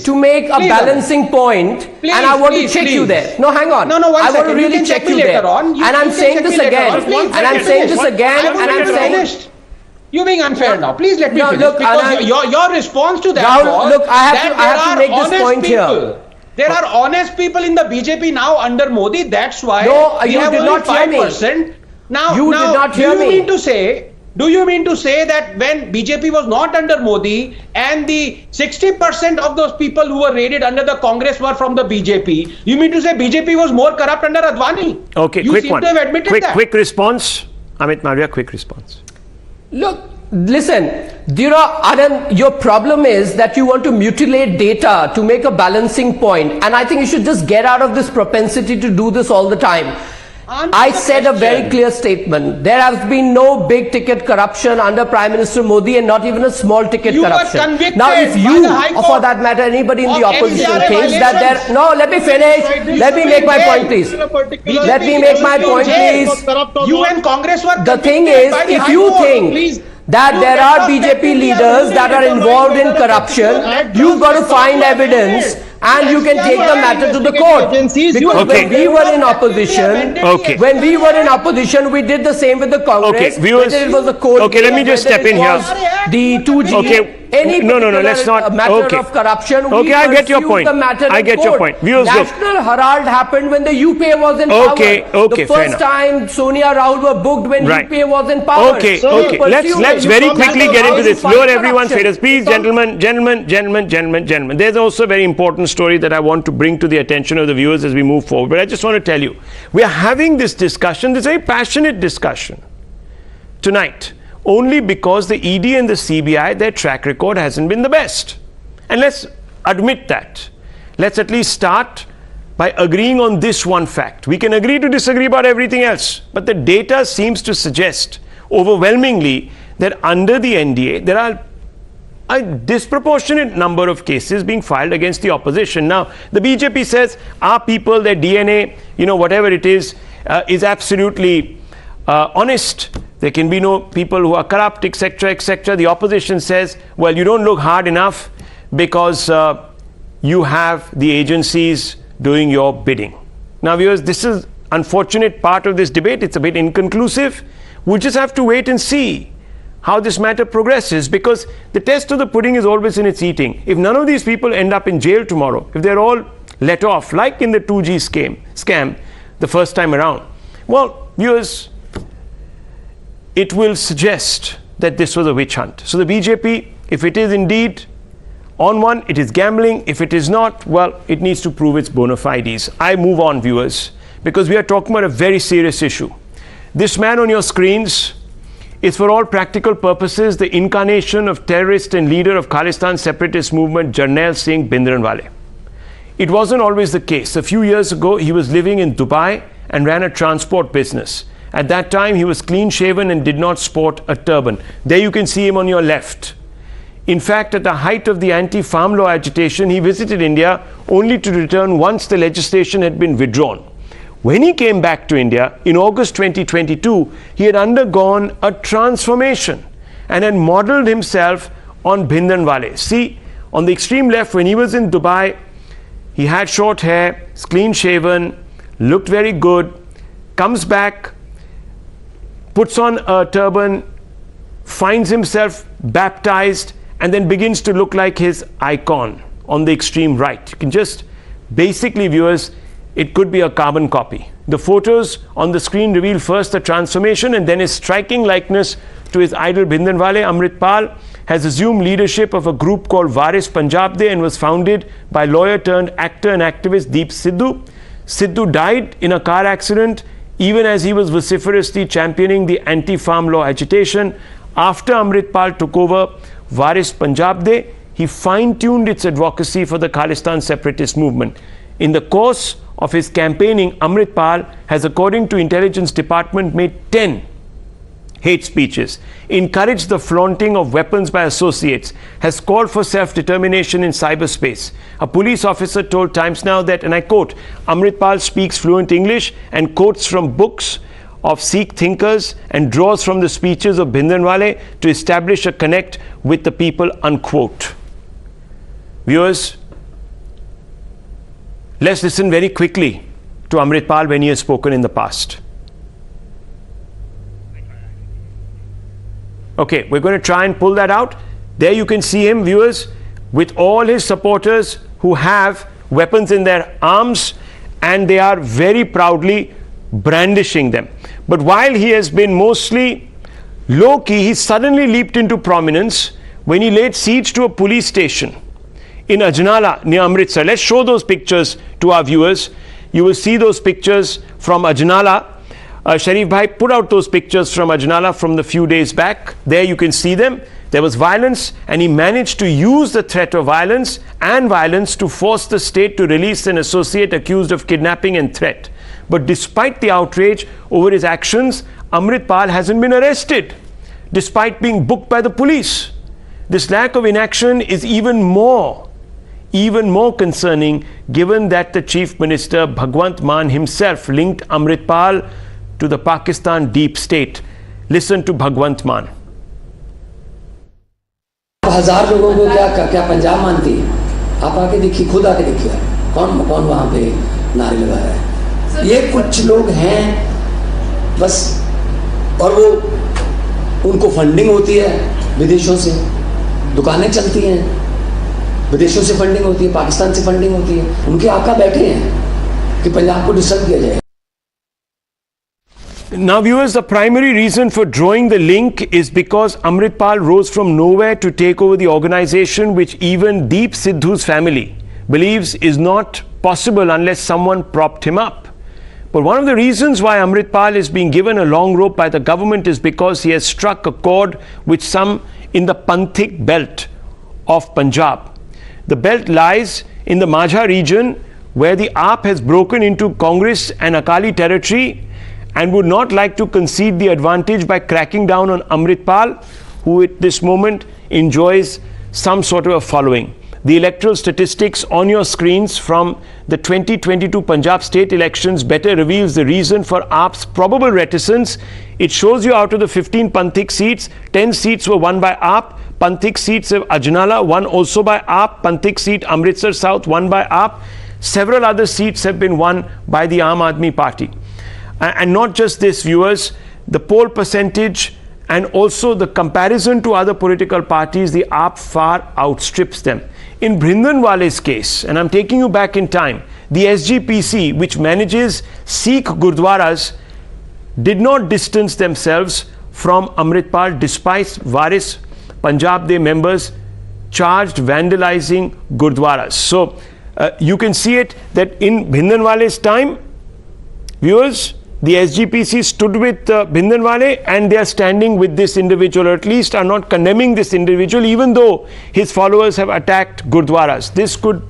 to make a balancing point, and I want to check you there. No, hang on. I want to really check you there. And I'm saying this again. And I'm saying this again. And I'm saying. You're being unfair now. Please let me finish. Look, because your response to that was look, I have to make this point here. There are honest people in the BJP now under Modi. That's why you did not hear me. Now, did not hear me. Do you mean to say that when BJP was not under Modi and the 60% of those people who were raided under the Congress were from the BJP, you mean to say BJP was more corrupt under Advani? Okay, you seem to have admitted that. Quick response. Amit Malviya, quick response. Look, listen, Anand, your problem is that you want to mutilate data to make a balancing point. And I think you should just get out of this propensity to do this all the time. I said a very clear statement. There has been no big ticket corruption under Prime Minister Modi, and not even a small ticket corruption. Now, if you, or for that matter, anybody in the opposition thinks that there... No, let me finish. Let me make my point, please. Let me make my point, please. You and Congress were... The thing is, if you think that there are BJP leaders that are involved in corruption, you've got to find evidence, and you can take the matter to the court. Because when we were in opposition, we did the same with the Congress. Viewers, it was the coal. Let me just step in here. The 2G. No, let's not. Matter of corruption. I get your point. I get your point. Viewers, National Herald happened when the UPA was in power. The first time Sonia Rahul were booked when UPA was in power. Let's very quickly get into this. Lower everyone's haters. Please, gentlemen. There's also a very important story that I want to bring to the attention of the viewers as we move forward. But I just want to tell you, we are having this discussion, this very passionate discussion tonight, only because the ED and the CBI, their track record hasn't been the best. And let's admit that. Let's at least start by agreeing on this one fact. We can agree to disagree about everything else, but the data seems to suggest overwhelmingly that under the NDA, there are a disproportionate number of cases being filed against the opposition. Now, the BJP says our people, their DNA, whatever it is absolutely honest. There can be no people who are corrupt, etc., etc. The opposition says, well, you don't look hard enough because you have the agencies doing your bidding. Now, viewers, this is unfortunate part of this debate. It's a bit inconclusive. We'll just have to wait and see how this matter progresses, because the test of the pudding is always in its eating. If none of these people end up in jail tomorrow, if they're all let off, like in the 2G scam the first time around, well, viewers, it will suggest that this was a witch hunt. So the BJP, if it is indeed on one, it is gambling. If it is not, well, it needs to prove its bona fides. I move on, viewers, because we are talking about a very serious issue. This man on your screens is, for all practical purposes, the incarnation of terrorist and leader of Khalistan separatist movement, Jarnail Singh Bhindranwale. It wasn't always the case. A few years ago, he was living in Dubai and ran a transport business. At that time, he was clean-shaven and did not sport a turban. There you can see him on your left. In fact, at the height of the anti-farm law agitation, he visited India only to return once the legislation had been withdrawn. When he came back to India in August 2022, he had undergone a transformation and had modeled himself on Bhindranwale. See, on the extreme left, when he was in Dubai, he had short hair, clean-shaven, looked very good, comes back, puts on a turban, finds himself baptized, and then begins to look like his icon on the extreme right. You can just, basically, viewers, it could be a carbon copy. The photos on the screen reveal first the transformation and then his striking likeness to his idol Bhindranwale. Amritpal has assumed leadership of a group called Varis Punjabde and was founded by lawyer turned actor and activist Deep Sidhu. Sidhu died in a car accident even as he was vociferously championing the anti-farm law agitation. After Amritpal took over Varis Punjabde, he fine-tuned its advocacy for the Khalistan separatist movement. In the course of his campaigning, Amritpal has, according to Intelligence Department, made 10 hate speeches, encouraged the flaunting of weapons by associates, has called for self-determination in cyberspace. A police officer told Times Now that, and I quote, Amritpal speaks fluent English and quotes from books of Sikh thinkers and draws from the speeches of Bhindranwale to establish a connect with the people, unquote. Viewers, let's listen very quickly to Amritpal when he has spoken in the past. Okay, we're going to try and pull that out. There you can see him, viewers, with all his supporters who have weapons in their arms, and they are very proudly brandishing them. But while he has been mostly low-key, he suddenly leaped into prominence when he laid siege to a police station in Ajnala near Amritsar. Let's show those pictures to our viewers. You will see those pictures from Ajnala. Sharif Bhai put out those pictures from Ajnala from the few days back. There you can see them. There was violence, and he managed to use the threat of violence and violence to force the state to release an associate accused of kidnapping and threat. But despite the outrage over his actions, Amritpal hasn't been arrested, despite being booked by the police. This lack of inaction is even more concerning, given that the Chief Minister Bhagwant Mann himself linked Amritpal to the Pakistan deep state. Listen to Bhagwant Mann. हजार लोगों को क्या पंजाब मानती है? आप आके देखिए, खुद आके देखिए, कौन वहाँ पे नारे लगा रहा है? ये कुछ लोग हैं बस, और वो उनको फंडिंग होती है विदेशों से, दुकानें चलती हैं, विदेशों से फंडिंग होती है, पाकिस्तान से फंडिंग होती है, उनके आका बैठे हैं कि पंजाब को डिस्टर्ब किया जाए. Now, viewers, the primary reason for drawing the link is because Amritpal rose from nowhere to take over the organization which even Deep Sidhu's family believes is not possible unless someone propped him up. But one of the reasons why Amritpal is being given a long rope by the government is because he has struck a chord with some in the Panthik belt of Punjab. The belt lies in the Majha region, where the AAP has broken into Congress and Akali territory and would not like to concede the advantage by cracking down on Amritpal, who at this moment enjoys some sort of a following. The electoral statistics on your screens from the 2022 Punjab state elections better reveals the reason for AAP's probable reticence. It shows you out of the 15 Panthik seats, 10 seats were won by AAP. Panthik seats of Ajnala won also by AAP. Panthik seat Amritsar South won by AAP. Several other seats have been won by the Aam Aadmi Party. And not just this, viewers, the poll percentage and also the comparison to other political parties, the AAP far outstrips them. In Bhindranwale's case, and I'm taking you back in time, the SGPC, which manages Sikh Gurdwaras, did not distance themselves from Amritpal despite Waris Punjab Day members charged vandalizing Gurdwaras. So you can see it that in Bhindranwale's time, viewers, the SGPC stood with Bhindranwale and they are standing with this individual, or at least are not condemning this individual, even though his followers have attacked Gurdwaras. This could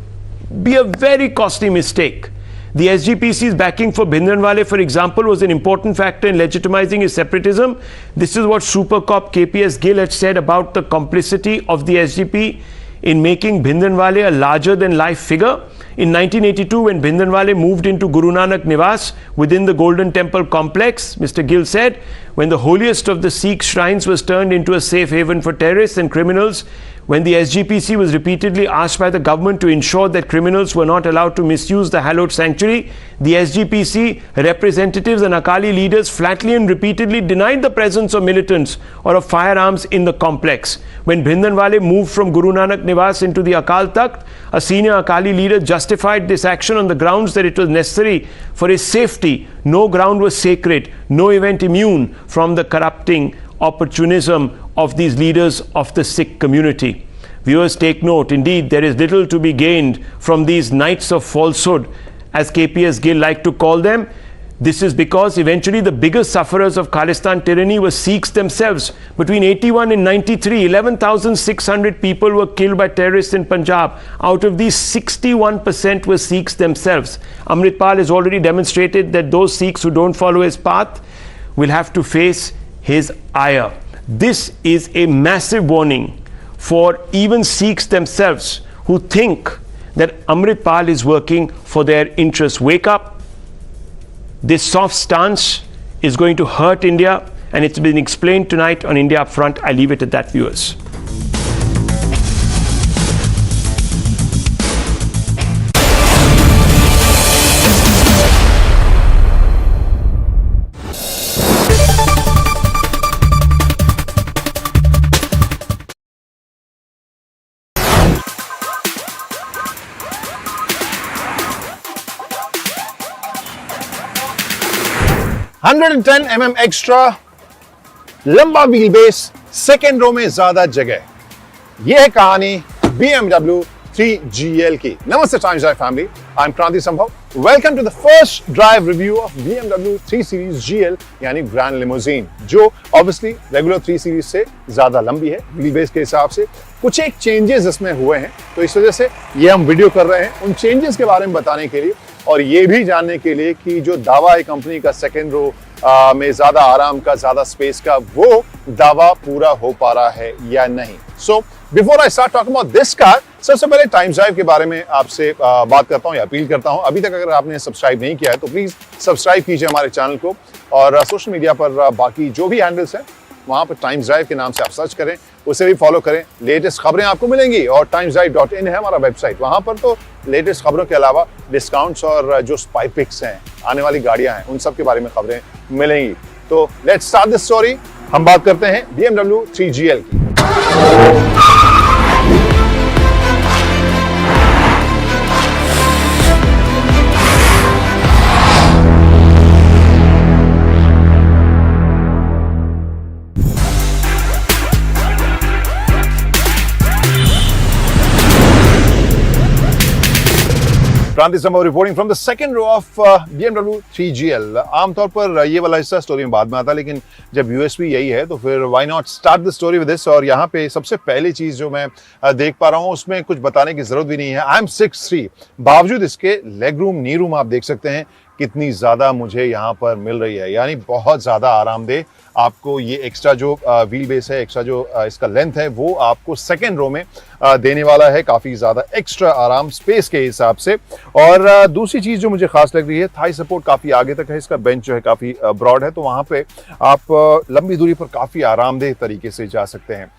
be a very costly mistake. The SGPC's backing for Bhindranwale, for example, was an important factor in legitimizing his separatism. This is what Super Cop KPS Gill had said about the complicity of the SGP in making Bhindranwale a larger-than-life figure. In 1982, when Bhindranwale moved into Guru Nanak Niwas within the Golden Temple complex, Mr. Gill said, when the holiest of the Sikh shrines was turned into a safe haven for terrorists and criminals, when the SGPC was repeatedly asked by the government to ensure that criminals were not allowed to misuse the hallowed sanctuary, the SGPC representatives and Akali leaders flatly and repeatedly denied the presence of militants or of firearms in the complex. When Bhindranwale moved from Guru Nanak Niwas into the Akal Takht, a senior Akali leader justified this action on the grounds that it was necessary for his safety. No ground was sacred, no event immune from the corrupting opportunism of these leaders of the Sikh community. Viewers, take note, indeed there is little to be gained from these knights of falsehood, as KPS Gill like to call them. This is because eventually the biggest sufferers of Khalistan tyranny were Sikhs themselves. Between 81 and 93, 11,600 people were killed by terrorists in Punjab. Out of these, 61% were Sikhs themselves. Amritpal has already demonstrated that those Sikhs who don't follow his path will have to face his ire. This is a massive warning for even Sikhs themselves who think that Amritpal is working for their interests. Wake up. This soft stance is going to hurt India, and it's been explained tonight on India Upfront. I leave it at that, viewers. mm extra, लंबा wheel base, second row में ज्यादा जगह, यह है कहानी BMW 3GL की। नमस्ते Times Drive family, I am Kranti Sambhav. Welcome to the first drive review of BMW 3 series GL यानी ग्रैंड लिमोजीन, जो ऑब्वियसली रेगुलर 3 सीरीज से ज्यादा लंबी है व्हील बेस के हिसाब से। कुछ एक चेंजेस इसमें हुए हैं, तो इस वजह से ये हम वीडियो कर रहे हैं उन चेंजेस के बारे में बताने के लिए, और ये भी जानने के लिए कि जो दावा है कंपनी का सेकेंड रो में ज्यादा आराम का, ज्यादा स्पेस का, वो दावा पूरा हो पा रहा है या नहीं। So before I start talking about this car, सबसे पहले टाइम्स ड्राइव के बारे में आपसे बात करता हूं या अपील करता हूं। अभी तक अगर आपने सब्सक्राइब नहीं किया है तो प्लीज सब्सक्राइब कीजिए हमारे चैनल को, और सोशल मीडिया पर बाकी जो भी हैंडल्स हैं वहां पर टाइम्स ड्राइव के नाम से आप सर्च करें, उसे भी फॉलो करें। लेटेस्ट खबरें आपको मिलेंगी, और timesdrive.in है हमारा वेबसाइट, वहां पर तो लेटेस्ट खबरों के अलावा डिस्काउंट्स और जो स्पाई पिक्स हैं, आने वाली गाड़ियां हैं, उन सब के बारे में खबरें मिलेंगी। तो लेट्स स्टार्ट दिस स्टोरी। हम बात करते हैं BMW 3GL की। Kranti Sambhav reporting from the second row of BMW 3GL। आमतौर पर ये वाला हिस्सा स्टोरी में बाद में आता है, लेकिन जब यूएसपी यही है तो फिर why not start the story with this. और यहाँ पे सबसे पहली चीज जो मैं देख पा रहा हूँ उसमें कुछ बताने की जरूरत भी नहीं है। आई एम 6'3", बावजूद इसके लेग रूम, नी रूम आप देख सकते हैं कितनी ज्यादा मुझे यहाँ पर मिल रही है, यानी बहुत ज्यादा आरामदेह। आपको ये एक्स्ट्रा जो व्हील बेस है, एक्स्ट्रा जो इसका लेंथ है, वो आपको सेकेंड रो में देने वाला है, काफ़ी ज़्यादा एक्स्ट्रा आराम स्पेस के हिसाब से। और दूसरी चीज़ जो मुझे खास लग रही है, थाई सपोर्ट काफ़ी आगे तक है, इसका बेंच जो है काफ़ी ब्रॉड है, तो वहाँ पे आप लंबी दूरी पर काफ़ी आरामदेह तरीके से जा सकते हैं।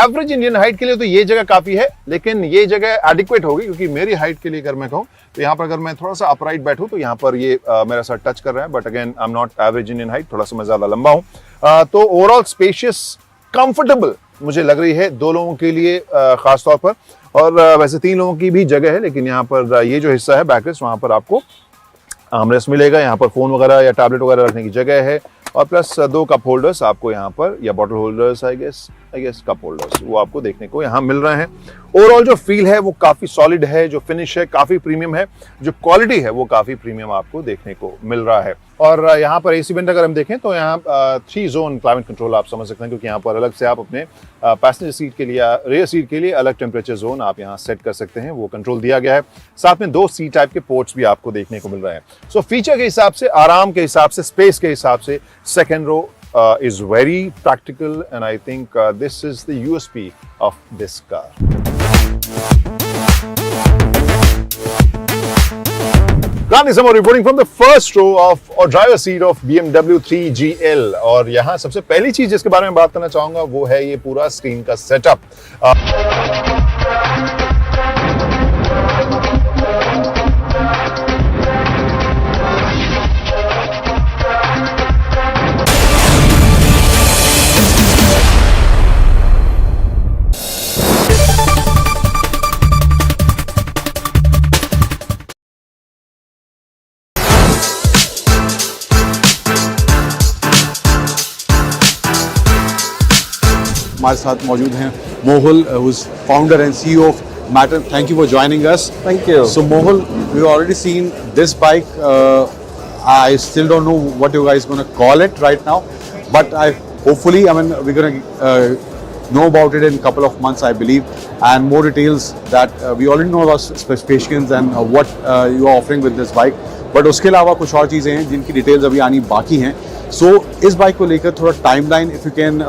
एवरेज इंडियन हाइट के लिए तो ये जगह काफ़ी है, लेकिन ये जगह एडिक्वेट होगी, क्योंकि मेरी हाइट के लिए अगर मैं कहूँ तो यहाँ पर अगर मैं थोड़ा सा अपराइट बैठूँ तो यहाँ पर ये मेरा सर टच कर रहा है, but again I am not average Indian height, थोड़ा सा मैं ज़्यादा लंबा हूँ। तो ओवरऑल स्पेशियस, कंफर्टेबल मुझे लग रही है 2 लोगों के लिए खास तौर पर, और वैसे 3 लोगों की भी जगह है, लेकिन यहाँ पर ये जो हिस्सा है बैकरेस्ट, वहाँ पर आपको आर्मरेस्ट मिलेगा, यहाँ पर फ़ोन वगैरह या टैबलेट वगैरह रखने की जगह है, और प्लस 2 कप होल्डर्स आपको यहाँ पर, या bottle holders I guess cup holders, वो आपको देखने को यहाँ मिल रहे हैं। ओवरऑल जो फील है वो काफ़ी सॉलिड है, जो फिनिश है काफ़ी प्रीमियम है, जो क्वालिटी है वो काफ़ी प्रीमियम आपको देखने को मिल रहा है। और यहाँ पर एसी वेंट अगर हम देखें तो यहाँ 3 जोन क्लाइमेट कंट्रोल आप समझ सकते हैं, क्योंकि यहाँ पर अलग से आप अपने पैसेंजर सीट के लिए, रेयर सीट के लिए अलग टेम्परेचर जोन आप यहाँ सेट कर सकते हैं, वो कंट्रोल दिया गया है। साथ में 2 सी टाइप के पोर्ट्स भी आपको देखने को मिल रहे हैं। सो फीचर के हिसाब से, आराम के हिसाब से, स्पेस के हिसाब से second row is very practical, and I think this is the USP of this car. Gandhi Samo reporting from the first row of or driver seat of BMW 3GL, और यहाँ सबसे पहली चीज जिसके बारे में बात करना चाहूंगा वो है ये पूरा स्क्रीन का सेटअप। हमारे साथ मौजूद हैं मोहुल, who is founder and CEO of Matter. Thank you for joining us. Thank you. So Mohul, we've already seen this bike. I still don't know what you guys going to call it right now, but hopefully, we're going to know about it in a couple of months, I believe, and more details that we already know about specifications and what you are offering with this bike. But उसके अलावा कुछ और चीज़ें हैं जिनकी details अभी आनी बाकी हैं। So इस बाइक को लेकर थोड़ा timeline, if you can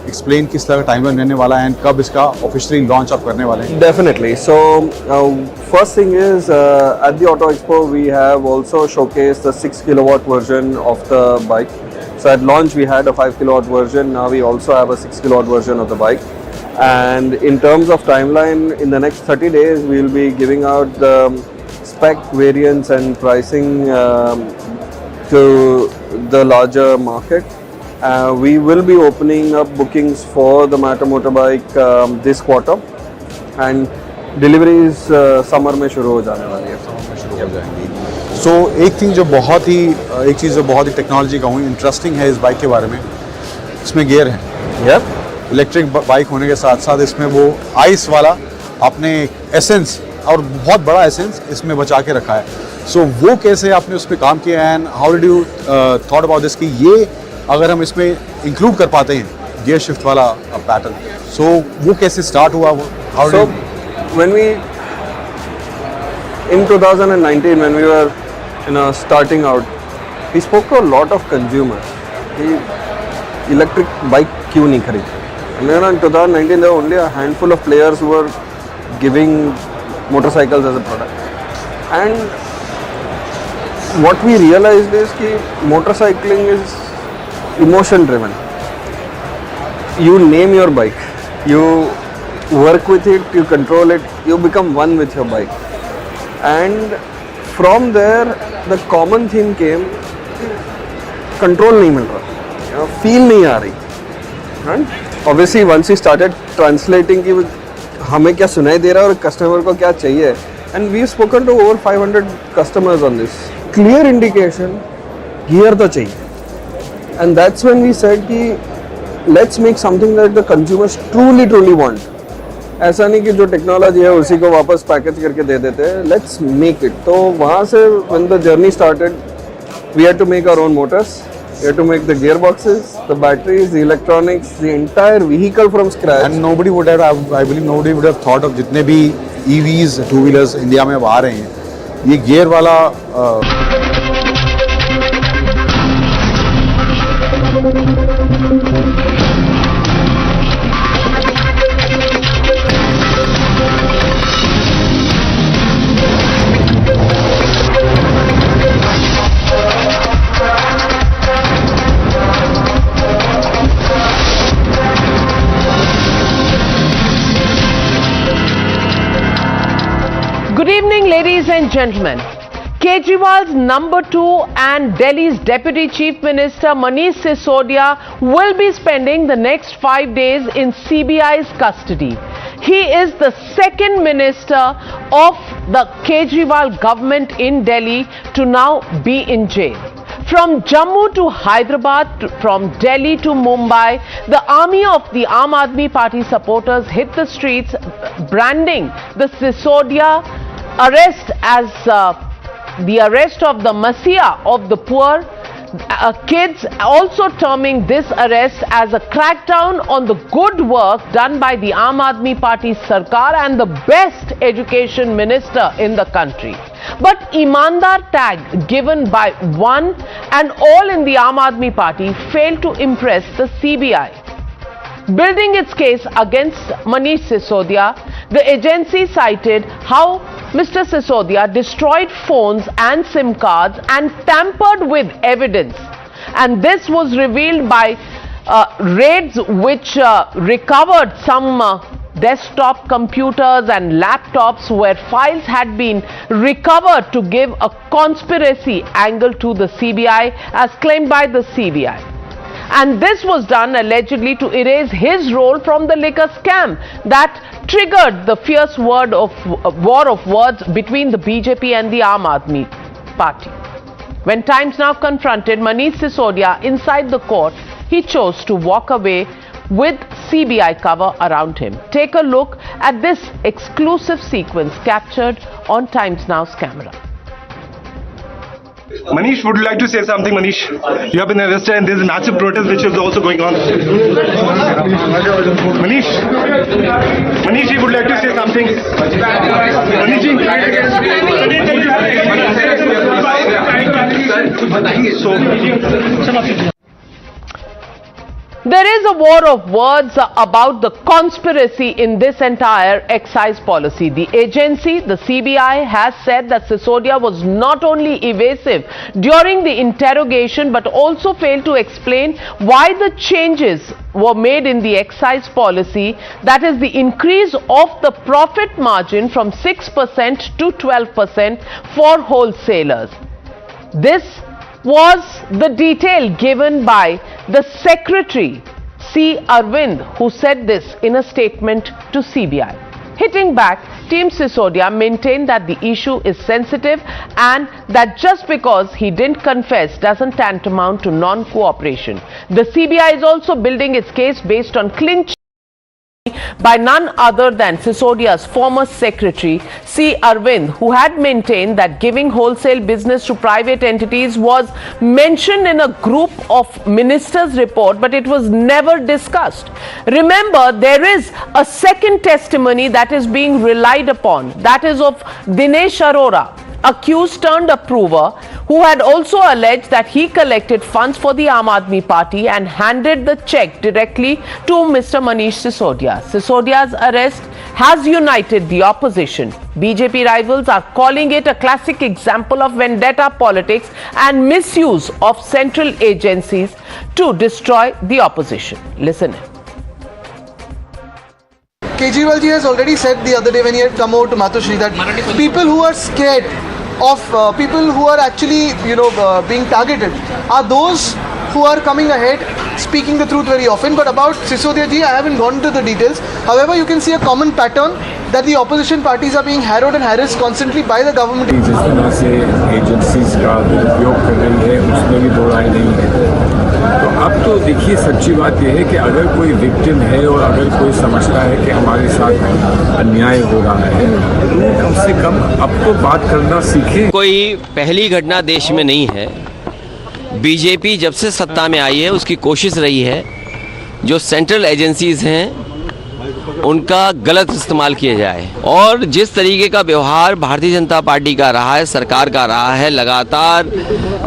explain किस तरह का टाइमलाइन रहने वाला है, एंड कब इसका ऑफिशियली लॉन्च आप करने वाले हैं? Definitely. So first thing is at the Auto Expo we have also showcased the 6 kilowatt version of the bike. So at launch we had a 5 kilowatt version. Now we also have a 6 kilowatt version of the bike. And in terms of timeline, in the next 30 days we will be giving out the spec variants and pricing to the larger market. We will be opening up bookings for the Matter motorbike this quarter, and deliveries summer में शुरू हो जाने वाली है। Summer में शुरू हो जाएंगी। So एक चीज़ जो बहुत ही टेक्नोलॉजी कहूँ इंटरेस्टिंग है इस बाइक के बारे में, इसमें गियर है। इलेक्ट्रिक बाइक होने के साथ साथ इसमें वो आइस वाला आपने एसेंस, और बहुत बड़ा एसेंस इसमें बचा के रखा है। सो वो कैसे आपने उस पर काम किया, and how did you thought about this कि ये अगर हम इसमें इंक्लूड कर पाते हैं गियर शिफ्ट वाला पैटर्न, सो वो कैसे स्टार्ट हुआ? How So when we in 2019 when we were starting out, we spoke to a lot of consumers कि electric bike क्यों नहीं खरीदते। In 2019 there were only a handful of players who were giving motorcycles as a product, and what we realized is that motorcycling is emotion driven. You name your bike, you work with it, you control it, you become one with your bike, and from there the common theme came, control नहीं मिल रहा, feel नहीं आ रही, right? Obviously once we started translating कि हमें क्या सुनाई दे रहा है और कस्टमर को क्या चाहिए, and we've spoken to over 500 customers on this. Clear indication, gear तो चाहिए, and that's when we said कि let's make something that the consumers truly want. ऐसा नहीं कि जो टेक्नोलॉजी है उसी को वापस पैकेज करके दे देते हैं, let's make it. तो वहाँ से when the journey started, we had to make our own motors. We had to make the gearboxes, the batteries, the electronics, the entire vehicle from scratch. And nobody would have, I believe nobody would have thought of जितने भी EVs, 2-wheelers India में अब आ रहे हैं, ये gear वाला and gentlemen, Kejriwal's number 2 and Delhi's Deputy Chief Minister Manish Sisodia will be spending the next 5 days in CBI's custody. He is the second minister of the Kejriwal government in Delhi to now be in jail. From Jammu to Hyderabad, from Delhi to Mumbai, the army of the Aam Aadmi Party supporters hit the streets, branding the Sisodia arrest as the arrest of the Messiah of the poor. Kids also terming this arrest as a crackdown on the good work done by the Aam Aadmi Party Sarkar and the best education minister in the country. But Imandar tag given by one and all in the Aam Aadmi Party failed to impress the CBI. Building its case against Manish Sisodia, the agency cited how Mr. Sisodia destroyed phones and SIM cards and tampered with evidence. And this was revealed by raids which recovered some desktop computers and laptops where files had been recovered to give a conspiracy angle to the CBI as claimed by the CBI. And this was done allegedly to erase his role from the liquor scam that triggered the fierce war of words between the BJP and the Aam Aadmi Party. When Times Now confronted Manish Sisodia inside the court, he chose to walk away with CBI cover around him. Take a look at this exclusive sequence captured on Times Now's camera. Manish, would you like to say something, Manish? You have been arrested and there is a massive protest which is also going on. Manish, you would like to say something? Manish, There is a war of words about the conspiracy in this entire excise policy. The agency, the CBI, has said that Sisodia was not only evasive during the interrogation but also failed to explain why the changes were made in the excise policy, that is the increase of the profit margin from 6% to 12% for wholesalers. This was the detail given by the Secretary C. Arvind, who said this in a statement to CBI. Hitting back, Team Sisodia maintained that the issue is sensitive and that just because he didn't confess doesn't tantamount to non-cooperation. The CBI is also building its case based on clinch by none other than Sisodia's former secretary C. Arvind, who had maintained that giving wholesale business to private entities was mentioned in a group of ministers' report, but it was never discussed. Remember, there is a second testimony that is being relied upon, that is of Dinesh Arora, accused turned approver, who had also alleged that he collected funds for the Aam Aadmi Party and handed the check directly to Mr. Manish Sisodia. Sisodia's arrest has united the opposition. BJP rivals are calling it a classic example of vendetta politics and misuse of central agencies to destroy the opposition. Listen in. Kejriwal ji has already said the other day when he had come out to Matushri that people who are scared of people who are actually being targeted are those who are coming ahead speaking the truth very often. But about Sisodia ji, I haven't gone into the details. However, you can see a common pattern that the opposition parties are being harrowed and harassed constantly by the government. जिस तरह से agencies का दुरुपयोग कर रही है उसमें भी दो राय नहीं है। तो अब तो देखिए, सच्ची बात यह है कि अगर कोई विक्टिम है और अगर कोई समझता है कि हमारे साथ अन्याय हो रहा है तो कम से कम अब तो बात करना सीखें। कोई पहली घटना देश में नहीं है। बीजेपी जब से सत्ता में आई है उसकी कोशिश रही है जो सेंट्रल एजेंसीज हैं उनका गलत इस्तेमाल किया जाए, और जिस तरीके का व्यवहार भारतीय जनता पार्टी का रहा है, सरकार का रहा है, लगातार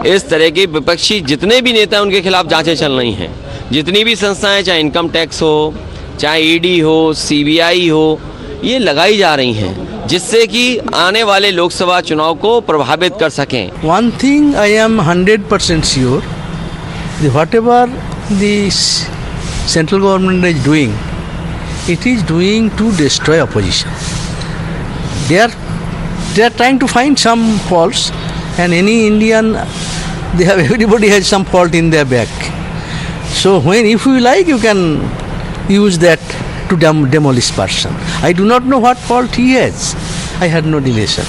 इस तरह के विपक्षी जितने भी नेता हैं उनके खिलाफ जांचें चल रही हैं। जितनी भी संस्थाएं, चाहे इनकम टैक्स हो, चाहे ईडी हो, सीबीआई हो, ये लगाई जा रही हैं जिससे कि आने वाले लोकसभा चुनाव को प्रभावित कर सकें। One thing I am 100% sure, whatever the central government is doing, it is doing to destroy opposition. They are They are trying to find some faults, and any Indian, everybody has some fault in their back. So if you like, you can use that to demolish person. I do not know what fault he has. I had no relation.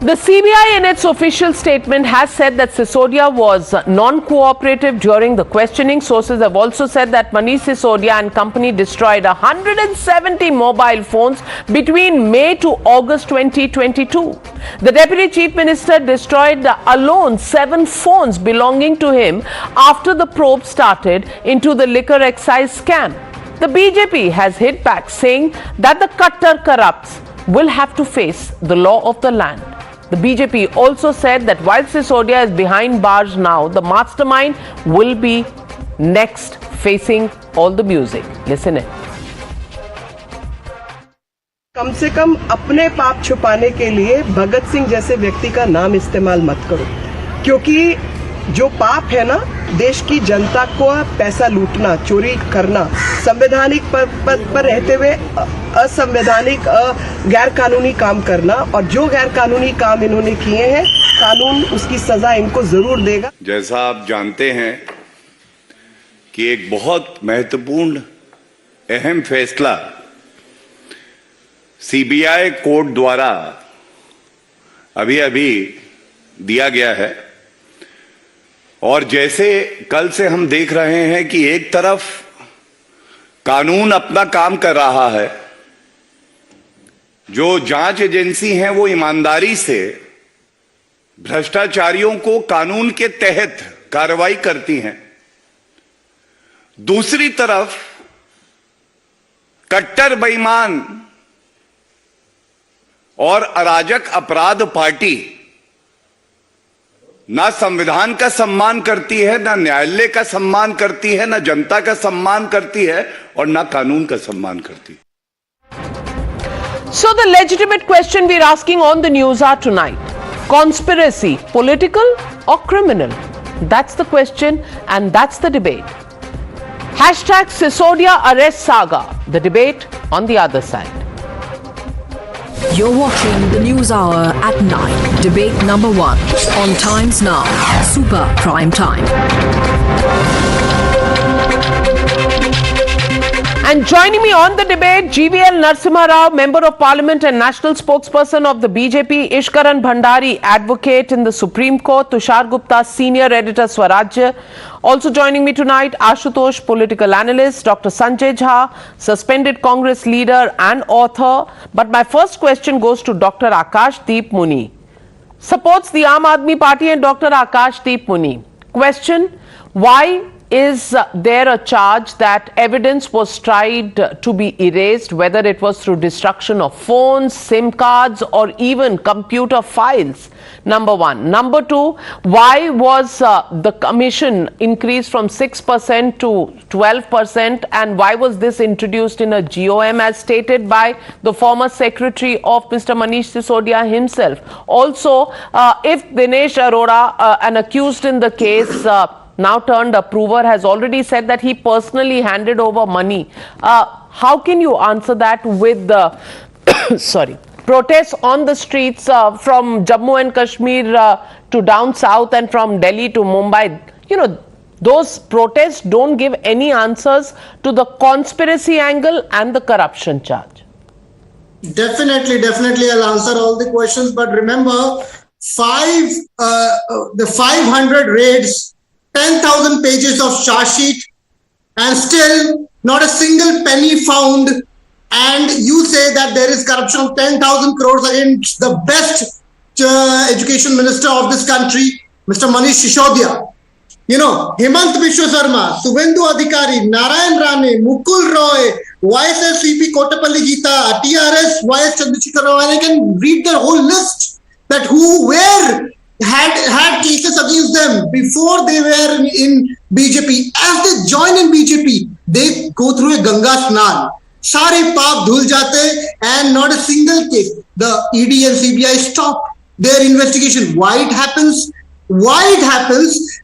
The CBI in its official statement has said that Sisodia was non-cooperative during the questioning. Sources have also said that Manish Sisodia and company destroyed 170 mobile phones between May to August 2022. The Deputy Chief Minister destroyed alone 7 phones belonging to him after the probe started into the liquor excise scam. The BJP has hit back, saying that the Qattar corrupts will have to face the law of the land. The BJP also said that while Sisodia is behind bars now, the mastermind will be next facing all the music. Listen in. कम से कम अपने पाप छुपाने के लिए भगत सिंह जैसे व्यक्ति का नाम इस्तेमाल मत करो, क्योंकि जो पाप है ना, देश की जनता को पैसा लूटना, चोरी करना, संवैधानिक पद पर रहते हुए असंवैधानिक गैर कानूनी काम करना, और जो गैर कानूनी काम इन्होंने किए हैं, कानून उसकी सजा इनको जरूर देगा। जैसा आप जानते हैं कि एक बहुत महत्वपूर्ण अहम फैसला सीबीआई कोर्ट द्वारा अभी दिया गया है, और जैसे कल से हम देख रहे हैं कि एक तरफ कानून अपना काम कर रहा है, जो जांच एजेंसी हैं वो ईमानदारी से भ्रष्टाचारियों को कानून के तहत कार्रवाई करती हैं, दूसरी तरफ कट्टर बेईमान और अराजक अपराध पार्टी ना संविधान का सम्मान करती है, ना न्यायालय का सम्मान करती है, ना जनता का सम्मान करती है, और ना कानून का सम्मान करती है. So the legitimate question we're asking on the Newshour tonight: conspiracy, political or criminal? That's the question, and that's the debate. Hashtag Sisodia arrest saga. The debate on the other side. You're watching the News Hour at 9. Debate number 1 on Times Now. Super Prime Time. And joining me on the debate, GVL Narasimha Rao, Member of Parliament and National Spokesperson of the BJP, Ishkaran Bhandari, Advocate in the Supreme Court, Tushar Gupta, Senior Editor, Swarajya. Also joining me tonight, Ashutosh, Political Analyst, Dr. Sanjay Jha, Suspended Congress Leader and Author. But my first question goes to Dr. Akash Deep Muni. Supports the Aam Aadmi Party and Dr. Akash Deep Muni. Question: why is there a charge that evidence was tried to be erased, whether it was through destruction of phones, SIM cards, or even computer files? Number one. Number two, why was the commission increased from 6% to 12%, and why was this introduced in a GOM as stated by the former secretary of Mr. Manish Sisodia himself? Also, if Dinesh Arora, an accused in the case, now turned approver, has already said that he personally handed over money, how can you answer that with the protests on the streets from Jammu and Kashmir to down south and from Delhi to Mumbai? You know, those protests don't give any answers to the conspiracy angle and the corruption charge. Definitely, I'll answer all the questions. But remember, the 500 raids, 10,000 pages of charge sheet, and still not a single penny found. And you say that there is corruption of 10,000 crores against the best education minister of this country, Mr. Manish Sisodia. You know, Himant Biswa Sarma, Suvendu Adhikari, Narayan Rane, Mukul Roy, YSS VP Kotapalli Geeta, TRS, YS Chandrasekhar Rao, and I can read the whole list that where had cases against them before they were in BJP. As they join in BJP, they go through a Ganga Snan. Sare paap dhul jate, and not a single case. The ED and CBI stop their investigation. Why it happens?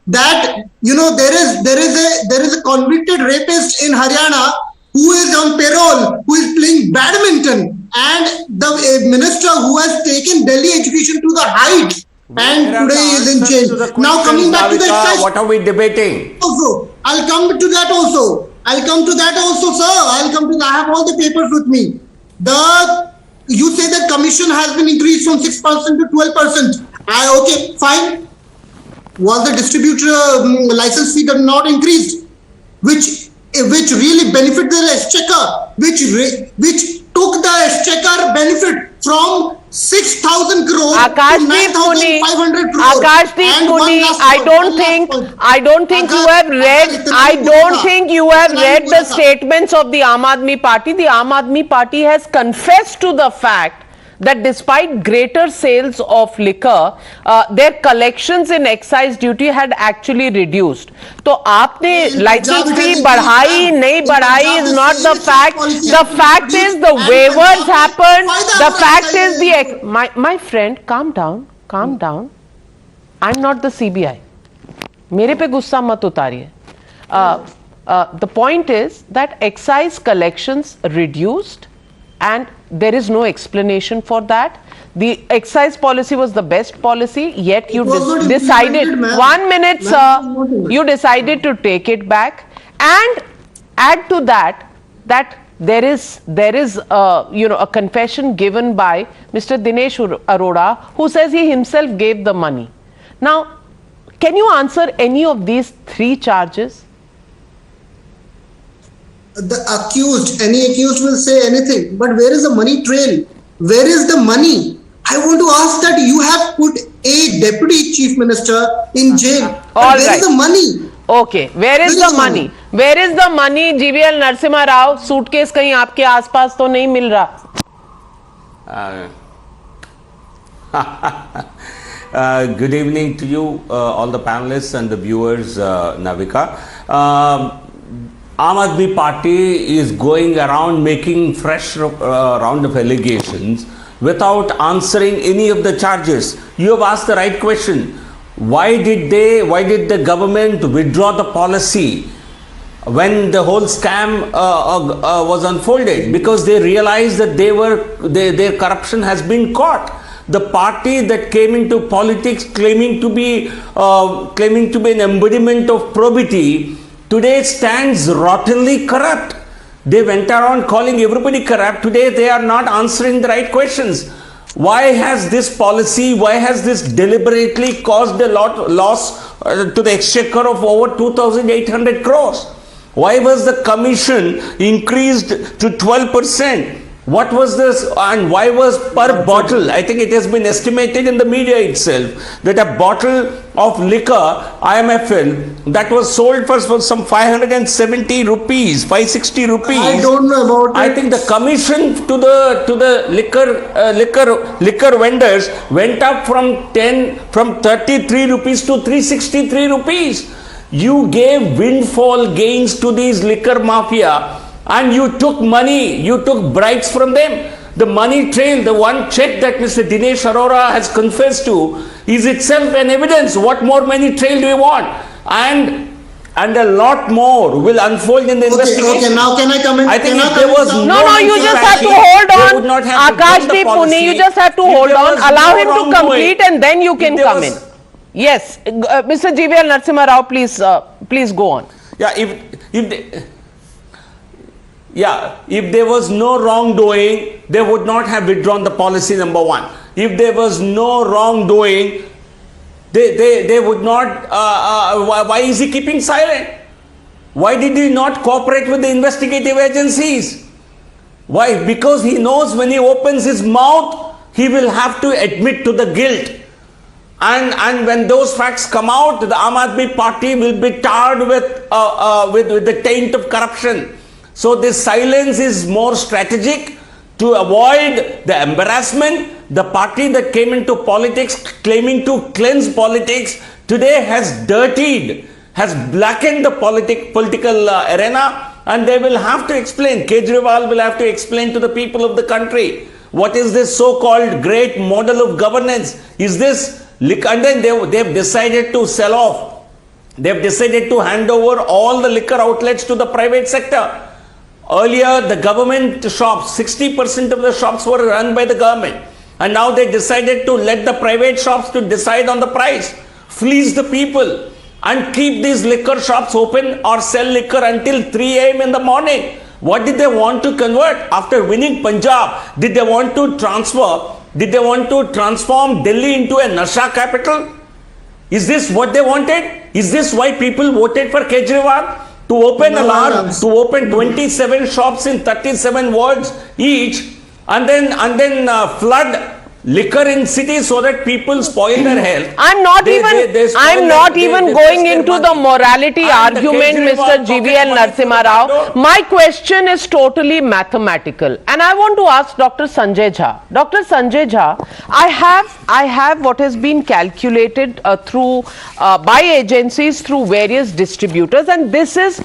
That, you know, there is a convicted rapist in Haryana who is on payroll, who is playing badminton, and the minister who has taken Delhi education to the height, and today is in jail. Now coming back to the excise. What are we debating? Also, I'll come to that also. I'll come to that also, sir. I'll come to that. I have all the papers with me. You say that commission has been increased from 6% to 12%. Okay, fine. Was the distributor license fee not increased, which really benefited the exchequer, which took the exchequer benefit from 6,000 crore to 9,500 crore. Akashdeep Puni, I don't think you have read. I don't think you have read the statements of the Aam Aadmi Party. The Aam Aadmi Party has confessed to the fact that despite greater sales of liquor, their collections in excise duty had actually reduced. So, आपने license fee बढ़ाई नहीं बढ़ाई is not the fact. The fact is the waivers happened. The fact is my friend, calm down, calm down. I'm not the CBI. मेरे पे गुस्सा मत उतारिए. The point is that excise collections reduced, and there is no explanation for that. The excise policy was the best policy, yet you decided, 1 minute sir, you decided to take it back, and add to that there is a confession given by Mr. Dinesh Arora, who says he himself gave the money. Now, can you answer any of these three charges? Any accused will say anything, but where is the money trail? Where is the money? I want to ask that you have put a deputy chief minister in jail. Where is the money? Okay, where is the money? Where is the money? GVL Narasimha Rao, suitcase कहीं आपके आसपास तो नहीं मिल रहा? Good evening to you, all the panelists and the viewers, Navika. Aam Aadmi Party is going around making fresh round of allegations without answering any of the charges. You have asked the right question. Why did the government withdraw the policy when the whole scam was unfolded? Because they realized that their corruption has been caught. The party that came into politics claiming to be an embodiment of probity today stands rottenly corrupt. They went around calling everybody corrupt. Today they are not answering the right questions. Why has this policy, why has this deliberately caused a loss to the exchequer of over 2,800 crores? Why was the commission increased to 12%? What was this, and why was per bottle? I think it has been estimated in the media itself that a bottle of liquor, IMFL, that was sold for some 570 rupees, 560 rupees. I don't know about it. I think the commission to the liquor vendors went up from 33 rupees to 363 rupees. You gave windfall gains to these liquor mafia, and you took money, you took bribes from them. The money trail, the one check that Mr. Dinesh Arora has confessed to, is itself an evidence. What more money trail do you want? And a lot more will unfold in the investigation. Okay, now can I come in? I think if there was no, you just have to hold on. Akashdeep Puni, you just have to hold on. Allow him to complete and then you can come in. Yes, Mr. GVL Narasimha Rao, please go on. If there was no wrongdoing, they would not have withdrawn the policy, number one. If there was no wrongdoing, they would not, why is he keeping silent? Why did he not cooperate with the investigative agencies? Why? Because he knows when he opens his mouth, he will have to admit to the guilt. And when those facts come out, the Aam Aadmi Party will be tarred with the taint of corruption. So this silence is more strategic to avoid the embarrassment. The party that came into politics claiming to cleanse politics today has blackened the political arena, and they will have to explain. Kejriwal will have to explain to the people of the country what is this so-called great model of governance. Is this, and then they've decided to sell off. They've decided to hand over all the liquor outlets to the private sector. Earlier, the government shops, 60% of the shops were run by the government. And now they decided to let the private shops to decide on the price, fleece the people, and keep these liquor shops open or sell liquor until 3 a.m. in the morning. What did they want to convert? After winning Punjab, did they want to transfer? Did they want to transform Delhi into a Nasha capital? Is this what they wanted? Is this why people voted for Kejriwal? To open to open 27 shops in 37 wards each, and then flood liquor in cities so that people spoil their health. I'm not even going into the morality argument, Mr. GVL Narasimha Rao. My question is totally mathematical, and I want to ask Dr. Sanjay Jha. Dr. Sanjay Jha, I have what has been calculated through by agencies through various distributors, and this is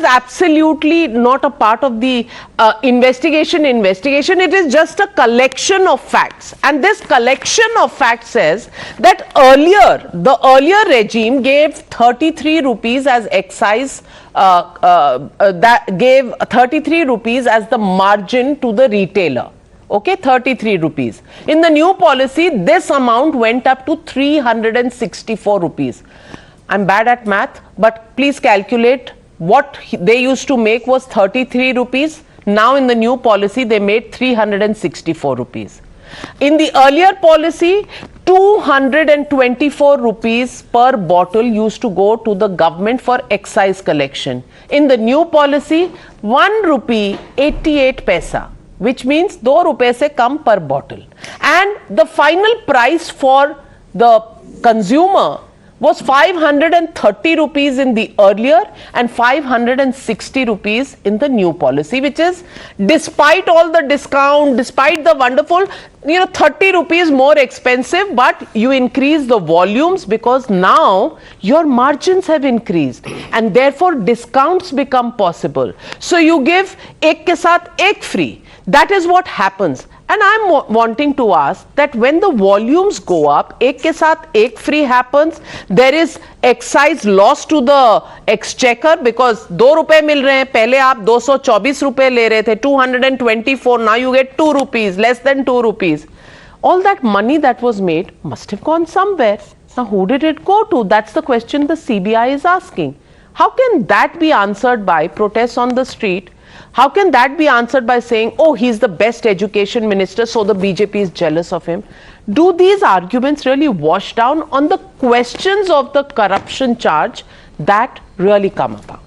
absolutely not a part of the investigation. It is just a collection of facts, and this collection of facts says that the earlier regime gave 33 rupees as excise, that gave 33 rupees as the margin to the retailer. Okay, 33 rupees. In the new policy, this amount went up to 364 rupees. I'm bad at math, but please calculate. What they used to make was 33 rupees. Now in the new policy, they made 364 rupees. In the earlier policy, 224 rupees per bottle used to go to the government for excise collection. In the new policy, 1 rupee 88 paisa, which means 2 rupees se kam per bottle. And the final price for the consumer was 530 rupees in the earlier and 560 rupees in the new policy, which is, despite all the discount, despite the wonderful, 30 rupees more expensive, but you increase the volumes because now your margins have increased and therefore discounts become possible. So you give ek ke saath ek free. That is what happens. And I'm wanting to ask that when the volumes go up, ek ke saath ek free happens, there is excise loss to the exchequer because 2 rupees mil rahe hain, pehle aap 224 rupees le rahe the, 224, now you get 2 rupees, less than 2 rupees. All that money that was made must have gone somewhere. Now who did it go to? That's the question the CBI is asking. How can that be answered by protests on the street? How can that be answered by saying, oh, he's the best education minister, so the BJP is jealous of him? Do these arguments really wash down on the questions of the corruption charge that really come about?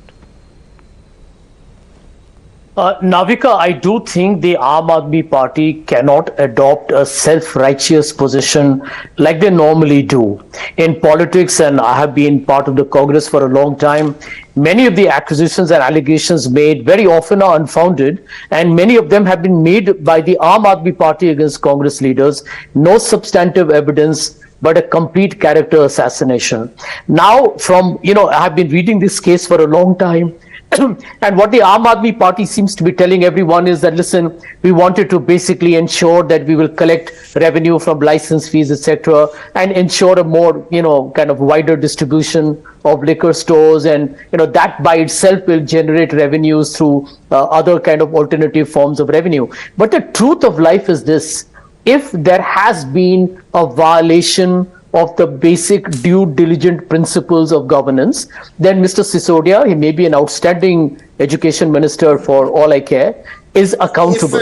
Navika, I do think the Aam Aadmi Party cannot adopt a self-righteous position like they normally do. In politics, and I have been part of the Congress for a long time, many of the accusations and allegations made very often are unfounded, and many of them have been made by the Aam Aadmi Party against Congress leaders. No substantive evidence, but a complete character assassination. Now, I have been reading this case for a long time. And what the Aam Aadmi Party seems to be telling everyone is that, listen, we wanted to basically ensure that we will collect revenue from license fees, etc., and ensure a more, kind of wider distribution of liquor stores, and that by itself will generate revenues through other kind of alternative forms of revenue. But the truth of life is this: if there has been a violation of the basic due diligent principles of governance, then Mr. Sisodia, he may be an outstanding education minister for all I care, is accountable.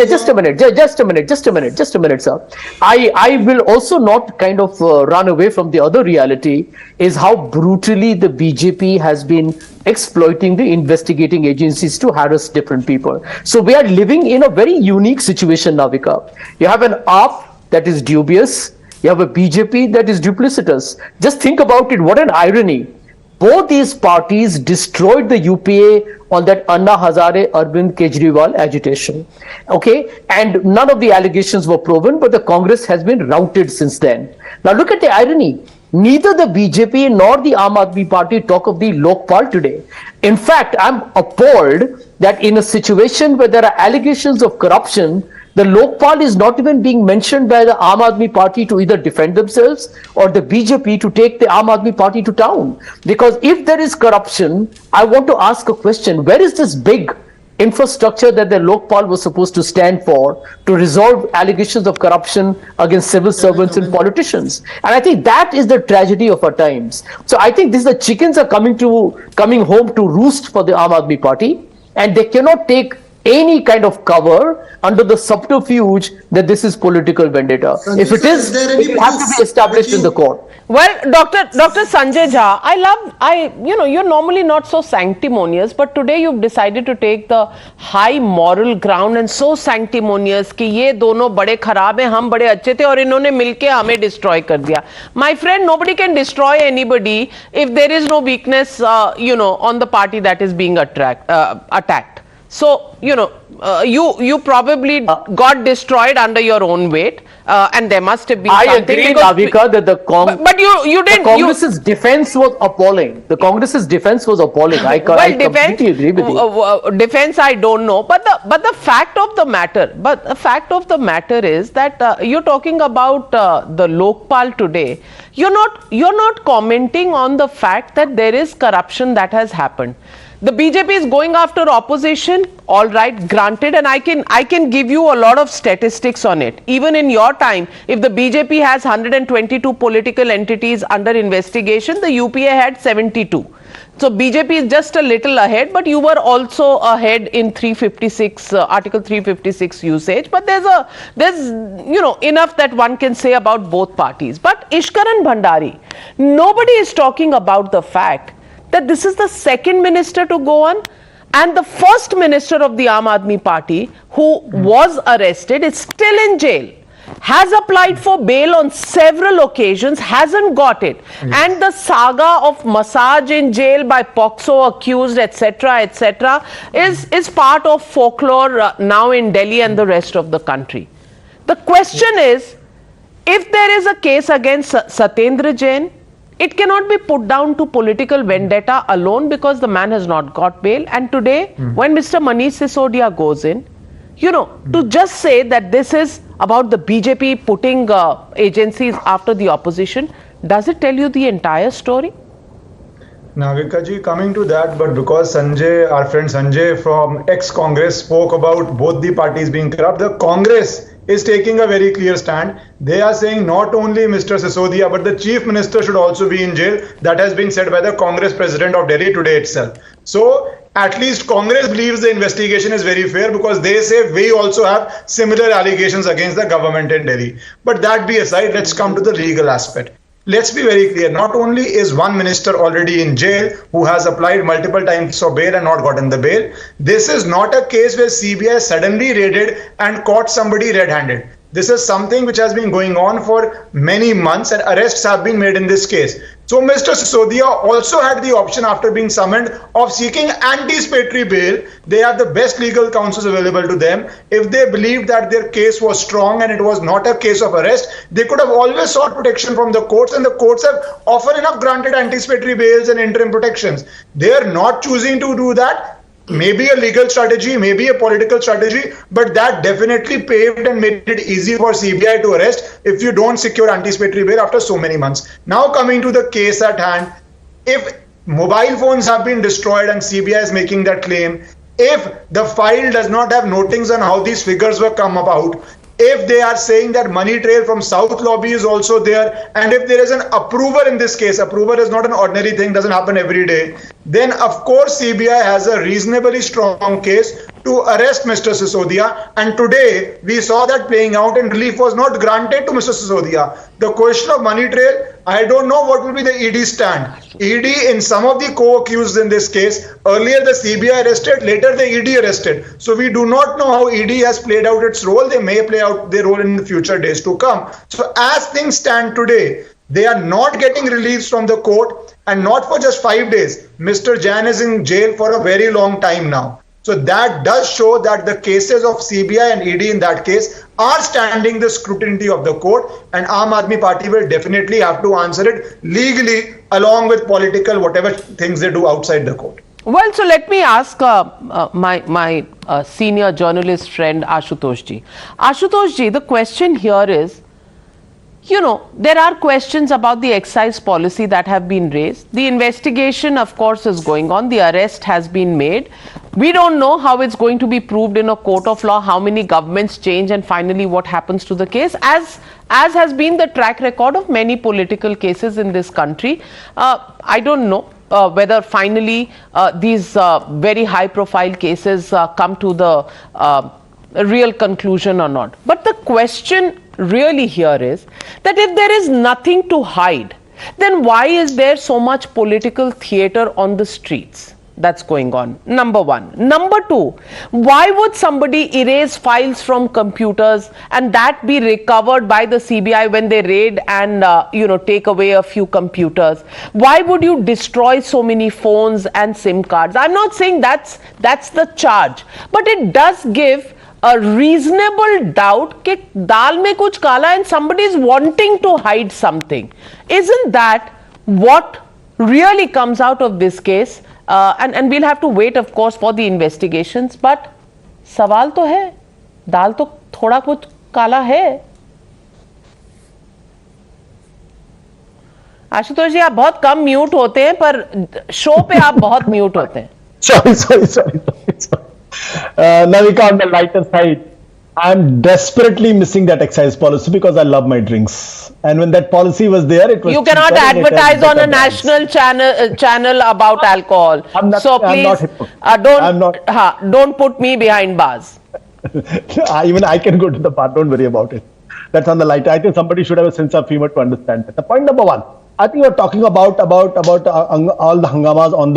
Just a minute, sir. I will also not kind of run away from the other reality, is how brutally the BJP has been exploiting the investigating agencies to harass different people. So we are living in a very unique situation, Navika. You have an AAP that is dubious. You have a BJP that is duplicitous. Just think about it. What an irony. Both these parties destroyed the UPA on that Anna Hazare Arvind Kejriwal agitation. Okay? And none of the allegations were proven, but the Congress has been routed since then. Now look at the irony. Neither the BJP nor the Aam Aadmi Party talk of the Lokpal today. In fact, I'm appalled that in a situation where there are allegations of corruption, The Lokpal is not even being mentioned by the Aam Aadmi Party to either defend themselves or the BJP to take the Aam Aadmi Party to town. Because if there is corruption, I want to ask a question. Where is this big infrastructure that the Lokpal was supposed to stand for to resolve allegations of corruption against civil servants and politicians? And I think that is the tragedy of our times. So I think the chickens are coming home to roost for the Aam Aadmi Party, and they cannot take any kind of cover under the subterfuge that this is political vendetta. If it is, it will have to be established in the court. Well, Dr. Sanjay Jha, you're normally not so sanctimonious, but today you've decided to take the high moral ground and so sanctimonious कि ये दोनों बड़े खराब हैं, हम बड़े अच्छे थे और इन्होंने मिलके हमें destroy कर दिया. My friend, nobody can destroy anybody if there is no weakness, on the party that is being attacked. So, you probably got destroyed under your own weight, and there must have been something. I agree, Navika, that but you didn't. The Congress's defense was appalling. The Congress's defense was appalling. I completely agree with you. Defense, I don't know, but the fact of the matter is that you're talking about the Lokpal today. You're not commenting on the fact that there is corruption that has happened. The BJP is going after opposition, all right, granted, and I can give you a lot of statistics on it. Even in your time, if the BJP has 122 political entities under investigation, the UPA had 72. So BJP is just a little ahead, but you were also ahead in 356, Article 356 usage. But there's enough that one can say about both parties. But Ishkaran Bhandari, nobody is talking about the fact that this is the second minister to go on, and the first minister of the Aam Aadmi Party who was arrested is still in jail, has applied for bail on several occasions, hasn't got it. And the saga of massage in jail by POXO accused, etc., is part of folklore now in Delhi and the rest of the country. The question is, if there is a case against Satyendra Jain, it cannot be put down to political vendetta alone because the man has not got bail. And today, when Mr. Manish Sisodia goes in, to just say that this is about the BJP putting agencies after the opposition, does it tell you the entire story? Navika ji, coming to that, but because our friend Sanjay from ex-Congress spoke about both the parties being corrupt, the Congress is taking a very clear stand. They are saying not only Mr. Sisodia, but the Chief Minister should also be in jail. That has been said by the Congress President of Delhi today itself. So at least Congress believes the investigation is very fair because they say we also have similar allegations against the government in Delhi. But that be aside, let's come to the legal aspect. Let's be very clear. Not only is one minister already in jail who has applied multiple times for bail and not gotten the bail, this is not a case where CBI suddenly raided and caught somebody red-handed. This is something which has been going on for many months and arrests have been made in this case. So Mr. Sisodia also had the option after being summoned of seeking anticipatory bail. They have the best legal counsels available to them. If they believed that their case was strong and it was not a case of arrest, they could have always sought protection from the courts, and the courts have often enough granted anticipatory bails and interim protections. They are not choosing to do that. Maybe a legal strategy, maybe a political strategy, but that definitely paved and made it easy for CBI to arrest if you don't secure anticipatory bail after so many months. Now coming to the case at hand, if mobile phones have been destroyed and CBI is making that claim, if the file does not have notings on how these figures were come about, if they are saying that money trail from South Lobby is also there, and if there is an approver in this case, approver is not an ordinary thing, doesn't happen every day, then of course CBI has a reasonably strong case to arrest Mr. Sisodia. And today we saw that playing out and relief was not granted to Mr. Sisodia. The question of money trail, I don't know what will be the ED stand. ED in some of the co-accused in this case, earlier the CBI arrested, later the ED arrested. So we do not know how ED has played out its role. They may play out their role in the future days to come. So as things stand today, they are not getting reliefs from the court, and not for just 5 days. Mr. Jain is in jail for a very long time now. So that does show that the cases of CBI and ED in that case are standing the scrutiny of the court, and Aam Aadmi Party will definitely have to answer it legally along with political whatever things they do outside the court. Well, so let me ask my senior journalist friend Ashutosh ji. Ashutosh ji, the question here is, you know, there are questions about the excise policy that have been raised. The investigation, of course, is going on. The arrest has been made. We don't know how it's going to be proved in a court of law, how many governments change, and finally what happens to the case, as has been the track record of many political cases in this country. I don't know whether finally these very high profile cases come to the real conclusion or not. But the question really here is that if there is nothing to hide, then why is there so much political theatre on the streets that's going on? Number one. Number two, why would somebody erase files from computers and that be recovered by the CBI when they raid and take away a few computers? Why would you destroy so many phones and SIM cards? I'm not saying that's the charge, but it does give a reasonable doubt that dal mein kuch kala and somebody is wanting to hide something. Isn't that what really comes out of this case? And we'll have to wait, of course, for the investigations. But सवाल तो है, दाल तो थोड़ा कुछ काला है. आशुतोष जी, आप बहुत कम म्यूट होते हैं, पर शो पे आप बहुत म्यूट होते हैं. Sorry. Navika, on the lighter side, I'm desperately missing that excise policy because I love my drinks. And when that policy was there, it was. You cannot advertise on a national channel about alcohol. So please, don't put me behind bars. Even I can go to the bar. Don't worry about it. That's on the lighter. I think somebody should have a sense of humor to understand that. The point number one, I think you're talking about all the hangamas on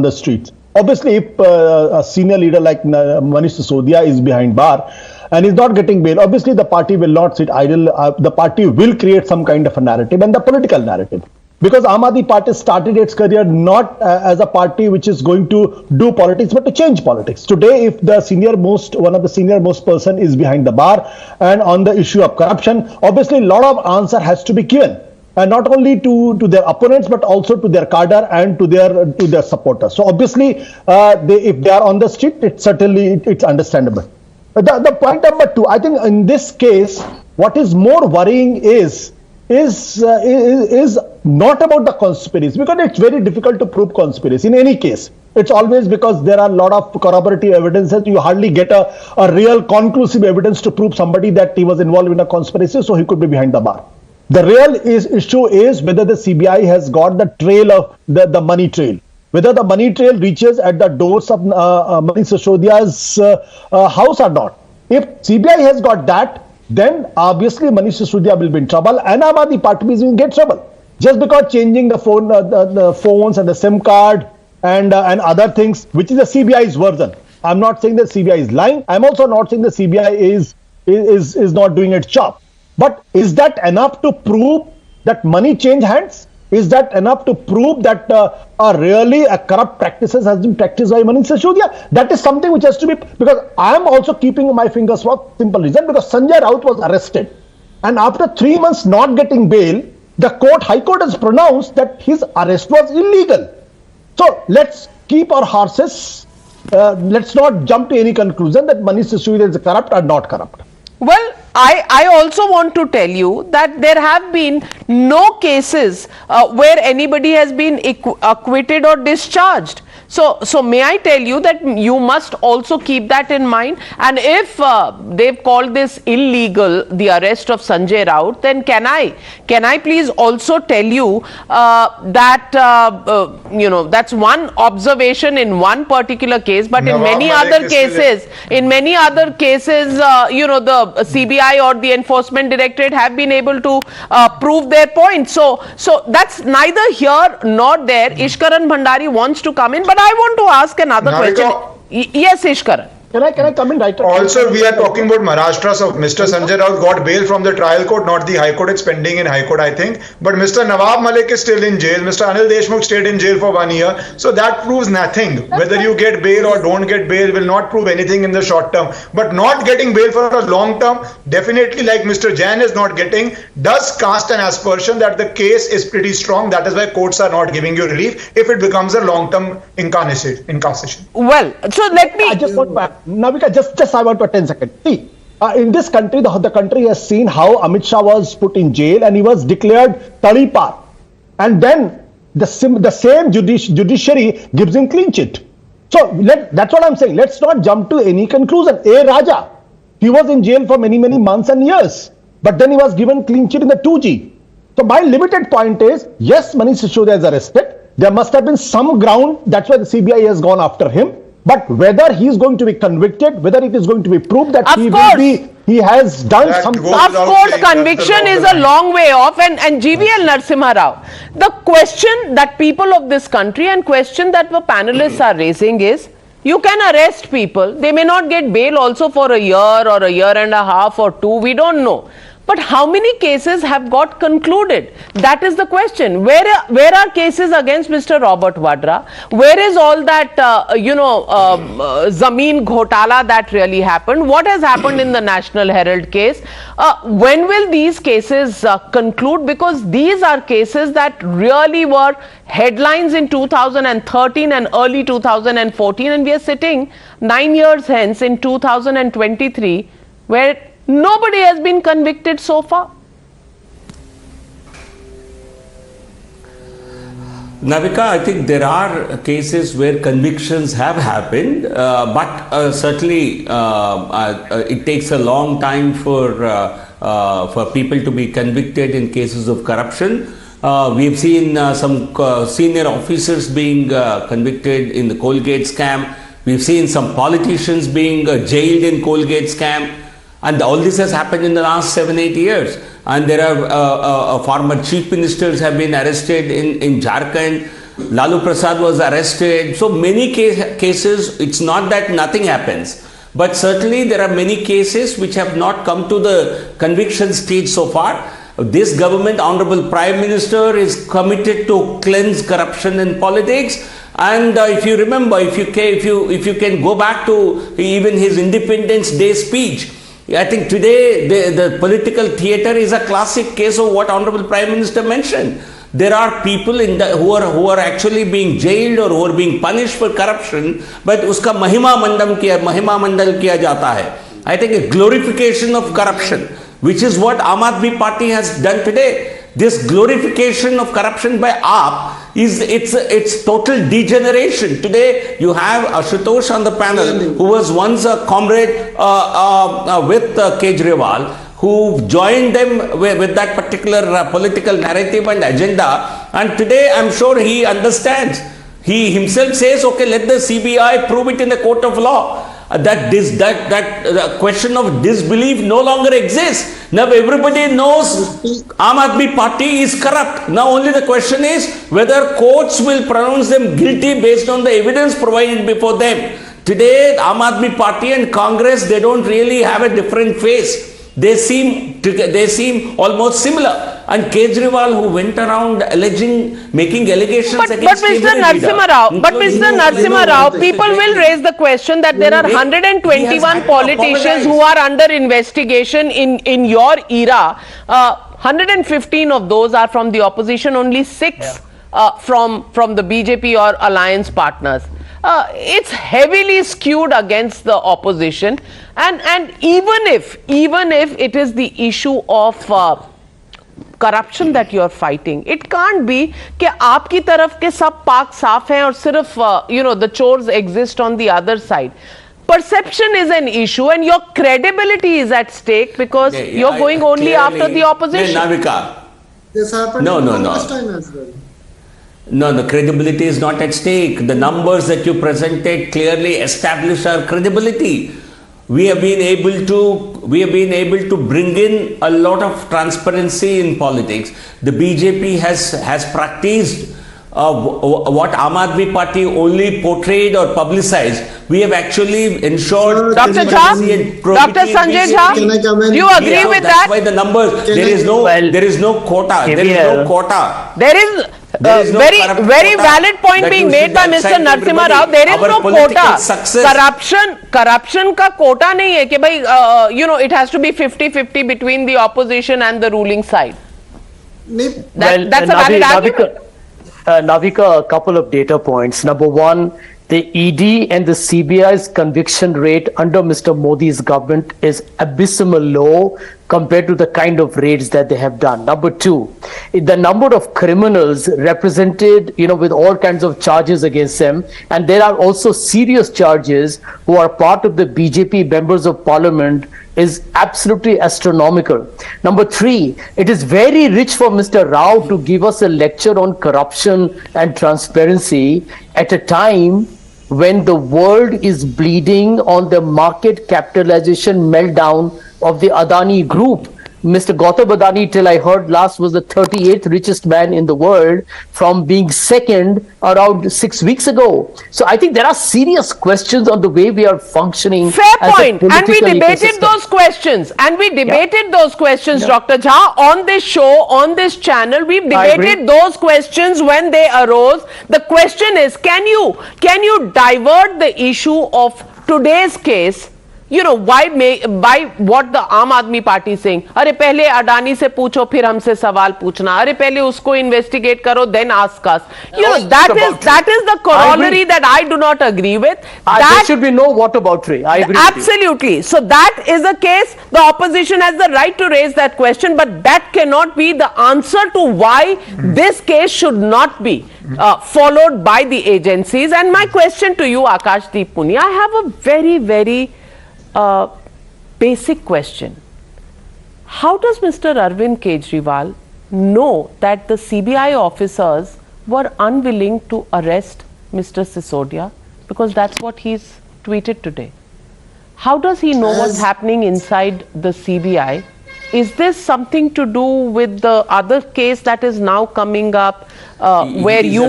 the streets. Obviously, if a senior leader like Manish Sisodia is behind bar and is not getting bail, obviously the party will not sit idle. The party will create some kind of a narrative, and the political narrative. Because Aam Aadmi Party started its career not as a party which is going to do politics, but to change politics. Today, if one of the senior most person is behind the bar and on the issue of corruption, obviously a lot of answer has to be given. And not only to their opponents, but also to their cadre and to their supporters. So obviously, if they are on the street, it's understandable. But the point number two, I think in this case, what is more worrying is not about the conspiracy, because it's very difficult to prove conspiracy in any case. It's always because there are a lot of corroborative evidences. You hardly get a real conclusive evidence to prove somebody that he was involved in a conspiracy, so he could be behind the bar. The real issue is whether the CBI has got the trail of the money trail, whether the money trail reaches at the doors of Manish Sisodia's house or not. If CBI has got that, then obviously Manish Sisodia will be in trouble, and Aam Aadmi Party will get trouble. Just because changing the phones and the SIM card and other things, which is the CBI's version. I'm not saying that CBI is lying. I'm also not saying that CBI is not doing its job. But is that enough to prove that money changed hands? Is that enough to prove that really corrupt practices has been practiced by Manish Sisodia? That is something which has to be, because I am also keeping my fingers crossed, simple reason, because Sanjay Raut was arrested. And after 3 months not getting bail, the High Court has pronounced that his arrest was illegal. So let's keep our horses, let's not jump to any conclusion that Manish Sisodia is corrupt or not corrupt. Well, I also want to tell you that there have been no cases where anybody has been acquitted or discharged. So may I tell you that you must also keep that in mind, and if they've called this illegal, the arrest of Sanjay Raut, then can I please also tell you that that's one observation in one particular case, but in many other cases, the CBI or the Enforcement Directorate have been able to prove their point. So that's neither here nor there. Ishkaran Bhandari wants to come in, but I want to ask another question. Yes, Ishkaran. Can I come in right? Also, we are talking about Maharashtra. So Mr. Sanjay Raut got bail from the trial court, not the High Court. It's pending in High Court, I think. But Mr. Nawab Malik is still in jail. Mr. Anil Deshmukh stayed in jail for 1 year. So that proves nothing. Whether you get bail or don't get bail will not prove anything in the short term. But not getting bail for a long term, definitely, like Mr. Jain is not getting, does cast an aspersion that the case is pretty strong. That is why courts are not giving you relief if it becomes a long-term incarceration. Well, so let me... I just want back. Navika, just I want for 10 seconds. See, in this country, the country has seen how Amit Shah was put in jail and he was declared Talipar. And then the same judiciary gives him clean chit. So that's what I'm saying. Let's not jump to any conclusion. A Raja, he was in jail for many months and years. But then he was given clean chit in the 2G. So my limited point is, yes, Manish Sisodia is arrested. There must have been some ground. That's why the CBI has gone after him. But whether he is going to be convicted, whether it is going to be proved that he has done something. Of course, conviction is a long way off. And GVL Narasimha Rao, the question that people of this country and question that the panelists are raising is, you can arrest people. They may not get bail also for a year or a year and a half or two. We don't know. But how many cases have got concluded? That is the question. Where are cases against Mr. Robert Vadra? Where is all that, Zameen Ghotala that really happened? What has happened in the National Herald case? When will these cases conclude? Because these are cases that really were headlines in 2013 and early 2014, and we are sitting 9 years hence in 2023 where nobody has been convicted so far. Navika, I think there are cases where convictions have happened, but certainly it takes a long time for people to be convicted in cases of corruption. We've seen some senior officers being convicted in the Colgate scam. We've seen some politicians being jailed in Colgate scam. And all this has happened in the last 7-8 years. And there are former chief ministers have been arrested in Jharkhand. Lalu Prasad was arrested. So many cases, it's not that nothing happens. But certainly there are many cases which have not come to the conviction stage so far. This government, Honorable Prime Minister, is committed to cleanse corruption in politics. And if you remember, if you can go back to even his Independence Day speech, I think today the political theatre is a classic case of what Honorable Prime Minister mentioned. There are people who are actually being jailed or who are being punished for corruption, but uska mahima mandal kiya jata hai. I think a glorification of corruption, which is what Aam Aadmi Party has done today. This glorification of corruption by AAP it's total degeneration. Today you have Ashutosh on the panel, who was once a comrade with Kejriwal, who joined them with that particular political narrative and agenda, and today I'm sure he understands. He himself says, okay, let the CBI prove it in the court of law. That question of disbelief no longer exists. Now everybody knows Aam Aadmi Party is corrupt. Now only the question is whether courts will pronounce them guilty based on the evidence provided before them. Today Aam Aadmi Party and Congress, they don't really have a different face. They seem almost similar. And Kejriwal, who went around making allegations against Mr. Narasimha Rao, people will raise the question that there are 121 politicians who are under investigation in your era. 115 of those are from the opposition, only 6 from the BJP or alliance partners. It's heavily skewed against the opposition, and even if it is the issue of corruption that you are fighting, it can't be कि आपकी तरफ के सब पाक साफ हैं और सिर्फ the chores exist on the other side. Perception is an issue and your credibility is at stake because you're going only after the opposition. Navika. This happened last time as well. No, the credibility is not at stake. The numbers that you presented clearly establish our credibility. We have been able to bring in a lot of transparency in politics. The BJP has practiced what Aam Aadmi Party only portrayed or publicized, we have actually ensured Dr. transparency and probity. Dr. Sanjay Jha, do you agree with that? That's why the numbers, there is no quota. There is no quota. There is very valid point being made by Mr. Narasimha Rao. There is no quota. Corruption का quota नहीं है कि भाई it has to be 50-50 between the opposition and the ruling side. That's a valid argument. Navika, a couple of data points. Number one, the ED and the CBI's conviction rate under Mr. Modi's government is abysmal low compared to the kind of raids that they have done. Number two, the number of criminals represented, with all kinds of charges against them, and there are also serious charges who are part of the BJP members of parliament, is absolutely astronomical. Number three, it is very rich for Mr. Rao to give us a lecture on corruption and transparency at a time when the world is bleeding on the market capitalization meltdown of the Adani group. Mr. Gautam Adani, till I heard last, was the 38th richest man in the world from being second around 6 weeks ago. So I think there are serious questions on the way we are functioning. Fair point. And we debated those questions. Dr. Jha, on this show, on this channel. We've debated those questions when they arose. The question is, can you divert the issue of today's case? Why what the Aam Aadmi Party is saying? अरे पहले अडानी से पूछो फिर हमसे सवाल पूछना. अरे पहले उसको investigate करो then ask us. That is the corollary that I do not agree with. There should be no what about Ray. I agree. Absolutely. So that is the case. The opposition has the right to raise that question, but that cannot be the answer to why this case should not be followed by the agencies. And my question to you, Akashdeep Punia, I have a very basic question. How does Mr. Arvind Kejriwal know that the CBI officers were unwilling to arrest Mr. Sisodia? Because that's what he's tweeted today. How does he know what's happening inside the CBI? Is this something to do with the other case that is now coming up, where you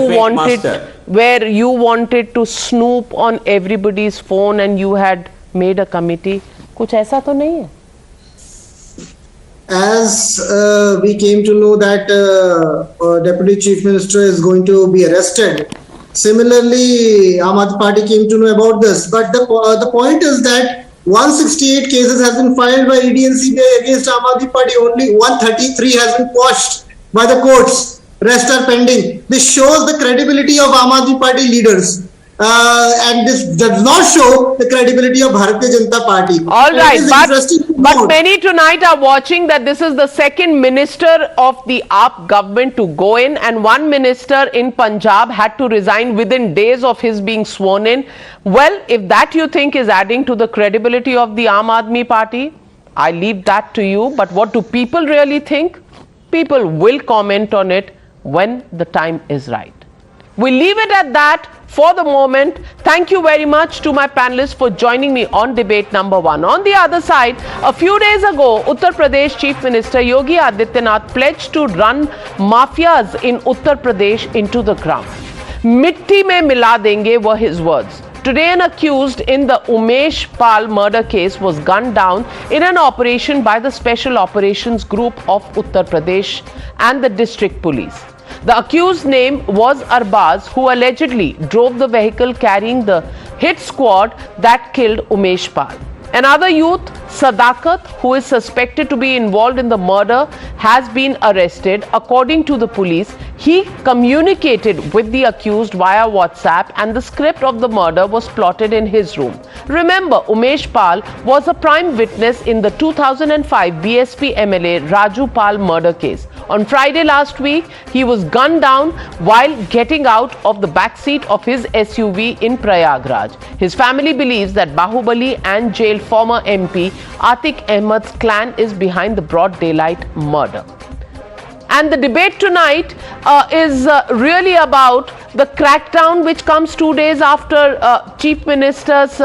wanted to snoop on everybody's phone and you had made a committee? कुछ ऐसा तो नहीं है? As we came to know that Deputy Chief Minister is going to be arrested, similarly Aam Aadmi Party came to know about this. But the point is that 168 cases has been filed by ED and CBI against Aam Aadmi Party. Only 133 has been quashed by the courts. Rest are pending. This shows the credibility of Aam Aadmi Party leaders. And this does not show the credibility of Bharatiya Janata Party. All right, but many tonight are watching that this is the second minister of the AAP government to go in, and one minister in Punjab had to resign within days of his being sworn in. Well, if that you think is adding to the credibility of the Aam Aadmi Party, I leave that to you. But what do people really think? People will comment on it when the time is right. We'll leave it at that for the moment. Thank you very much to my panelists for joining me on debate number 1. On the other side, a few days ago, Uttar Pradesh Chief Minister Yogi Adityanath pledged to run mafias in Uttar Pradesh into the ground. Mitti mein mila denge were his words. Today, an accused in the Umesh Pal murder case was gunned down in an operation by the Special Operations Group of Uttar Pradesh and the District Police. The accused's name was Arbaz, who allegedly drove the vehicle carrying the hit squad that killed Umesh Pal. Another youth, Sadakat, who is suspected to be involved in the murder, has been arrested. According to the police, he communicated with the accused via WhatsApp, and the script of the murder was plotted in his room. Remember, Umesh Pal was a prime witness in the 2005 BSP MLA Raju Pal murder case. On Friday last week, he was gunned down while getting out of the backseat of his SUV in Prayagraj. His family believes that Bahubali and jailed former MP Atiq Ahmed's clan is behind the broad daylight murder. And the debate tonight is really about the crackdown which comes 2 days after Chief Minister's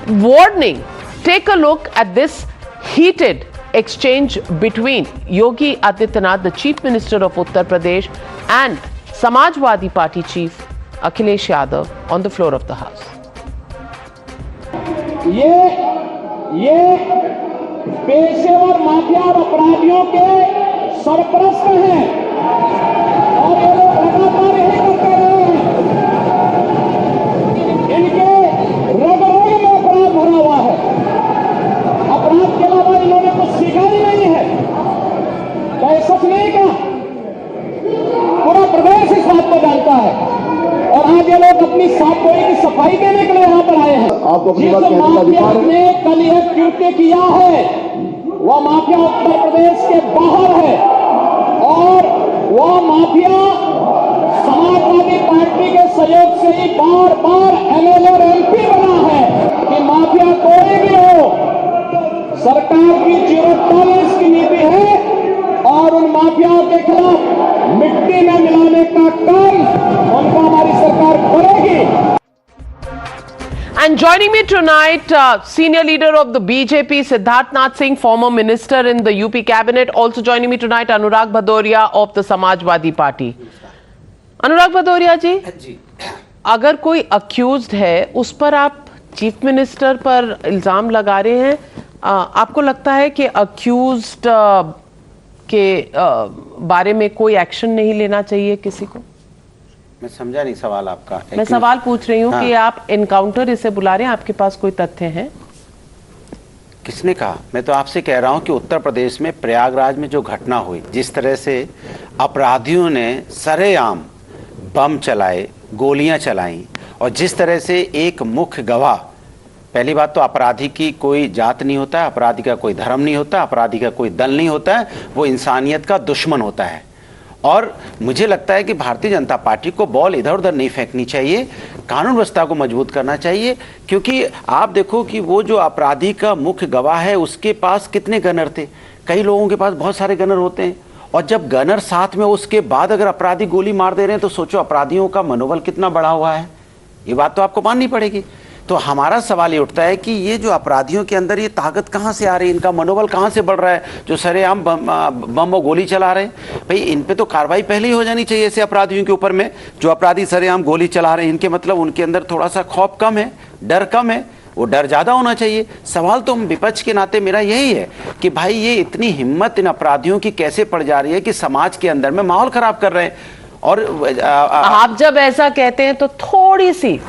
warning. Take a look at this heated exchange between Yogi Adityanath, the Chief Minister of Uttar Pradesh, and Samajwadi Party Chief Akhilesh Yadav on the floor of the House. ये पेशेवर mafia और अपराधियों के सरपरस्त हैं और ये लोग लगातार यही करते रहे हैं। इनके रग-रग में अपराध भरा हुआ है। अपराध के अलावा इन्होंने कुछ सीखा ही नहीं है। क्या सच नहीं का? पूरा प्रदेश इस बात को जानता है और आज ये लोग अपनी साफ बोली की सफाई देने के लिए यहाँ पर आए हैं। जिस माफिया ने कल यह कृत्य किया है वह माफिया उत्तर प्रदेश के बाहर है और वह माफिया समाजवादी पार्टी के सहयोग से ही बार बार एमएलए और एमपी बना है कि माफिया कोई भी हो, सरकार की 0 टॉलरेंस की नीति है और उन माफियाओं के खिलाफ मिट्टी में मिलाने का काम उनको हमारी सरकार करेगी। And joining me tonight, senior leader of the BJP, Siddharth Nath Singh, former minister in the UP cabinet. Also joining me tonight, Anurag Bhadoria of the Samajwadi Party. Anurag Bhadoria जी, अगर कोई accused है, उस पर आप chief minister पर इल्जाम लगा रहे हैं, आपको लगता है कि accused के बारे में कोई एक्शन नहीं लेना चाहिए किसी को? मैं समझा नहीं सवाल आपका। मैं सवाल पूछ रही हूँ कि आप एनकाउंटर इसे बुला रहे हैं, आपके पास कोई तथ्य हैं? किसने कहा? मैं तो आपसे कह रहा हूँ कि उत्तर प्रदेश में प्रयागराज में जो घटना हुई, जिस तरह से अपराधियों ने सरेआम बम चलाए, गोलियां चलाई और जिस तरह से एक मुख्य गवाह, पहली बात तो अपराधी की कोई जात नहीं होता है, अपराधी का कोई धर्म नहीं होता, अपराधी का कोई दल नहीं होता है, वो इंसानियत का दुश्मन होता है। और मुझे लगता है कि भारतीय जनता पार्टी को बॉल इधर उधर नहीं फेंकनी चाहिए, कानून व्यवस्था को मजबूत करना चाहिए, क्योंकि आप देखो कि वो जो अपराधी का मुख्य गवाह है उसके पास कितने गनर थे। कई लोगों के पास बहुत सारे गनर होते हैं और जब गनर साथ में उसके बाद अगर अपराधी गोली मार दे रहे हैं तो सोचो अपराधियों का मनोबल कितना बढ़ा हुआ है। ये बात तो आपको माननी पड़ेगी। तो हमारा सवाल ये उठता है कि ये जो अपराधियों के अंदर ये ताकत कहाँ से आ रही है, इनका मनोबल कहाँ से बढ़ रहा है, जो सरेआम बम और गोली चला रहे हैं। भाई इन पे तो कार्रवाई पहले ही हो जानी चाहिए ऐसे अपराधियों के ऊपर में जो अपराधी सरेआम गोली चला रहे हैं। इनके मतलब उनके अंदर थोड़ा सा खौफ कम है, डर कम है, वो डर ज़्यादा होना चाहिए। सवाल तो हम विपक्ष के नाते मेरा यही है कि भाई ये इतनी हिम्मत इन अपराधियों की कैसे पड़ जा रही है कि समाज के अंदर में माहौल खराब कर रहे हैं। और आप जब ऐसा कहते हैं तो थोड़ी सी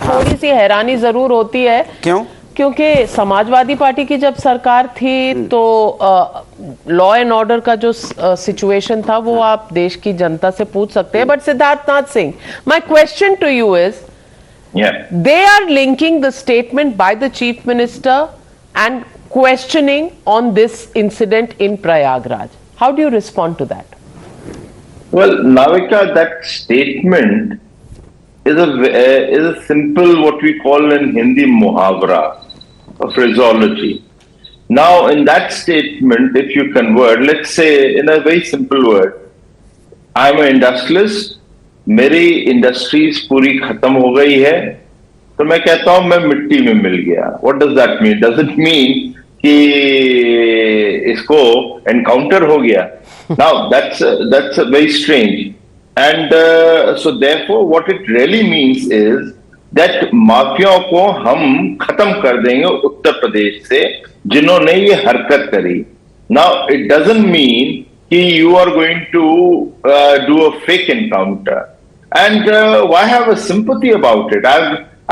हैरानी जरूर होती है। क्यों? क्योंकि समाजवादी पार्टी की जब सरकार थी तो लॉ एंड ऑर्डर का जो सिचुएशन था वो आप देश की जनता से पूछ सकते हैं। But Siddharth Nath Singh, my question to you is, they are linking the statement by the chief minister and questioning on this incident in Prayagraj. How do you respond to that? Well, Navika, that statement is a simple, what we call in Hindi, muhavra, a phraseology. Now, in that statement, if you convert, let's say in a very simple word, I'm an industrialist, मेरी industries पूरी खत्म हो गई है, तो मैं कहता हूं मैं मिट्टी में मिल गया। What does that mean? Does it mean कि इसको एनकाउंटर हो गया? Now that's very strange, and so therefore what it really means is that माफियाओं को हम खत्म कर देंगे उत्तर प्रदेश से जिन्होंने ये हरकत करी। Now it doesn't mean कि you are going to do a fake encounter, and why have a sympathy about it?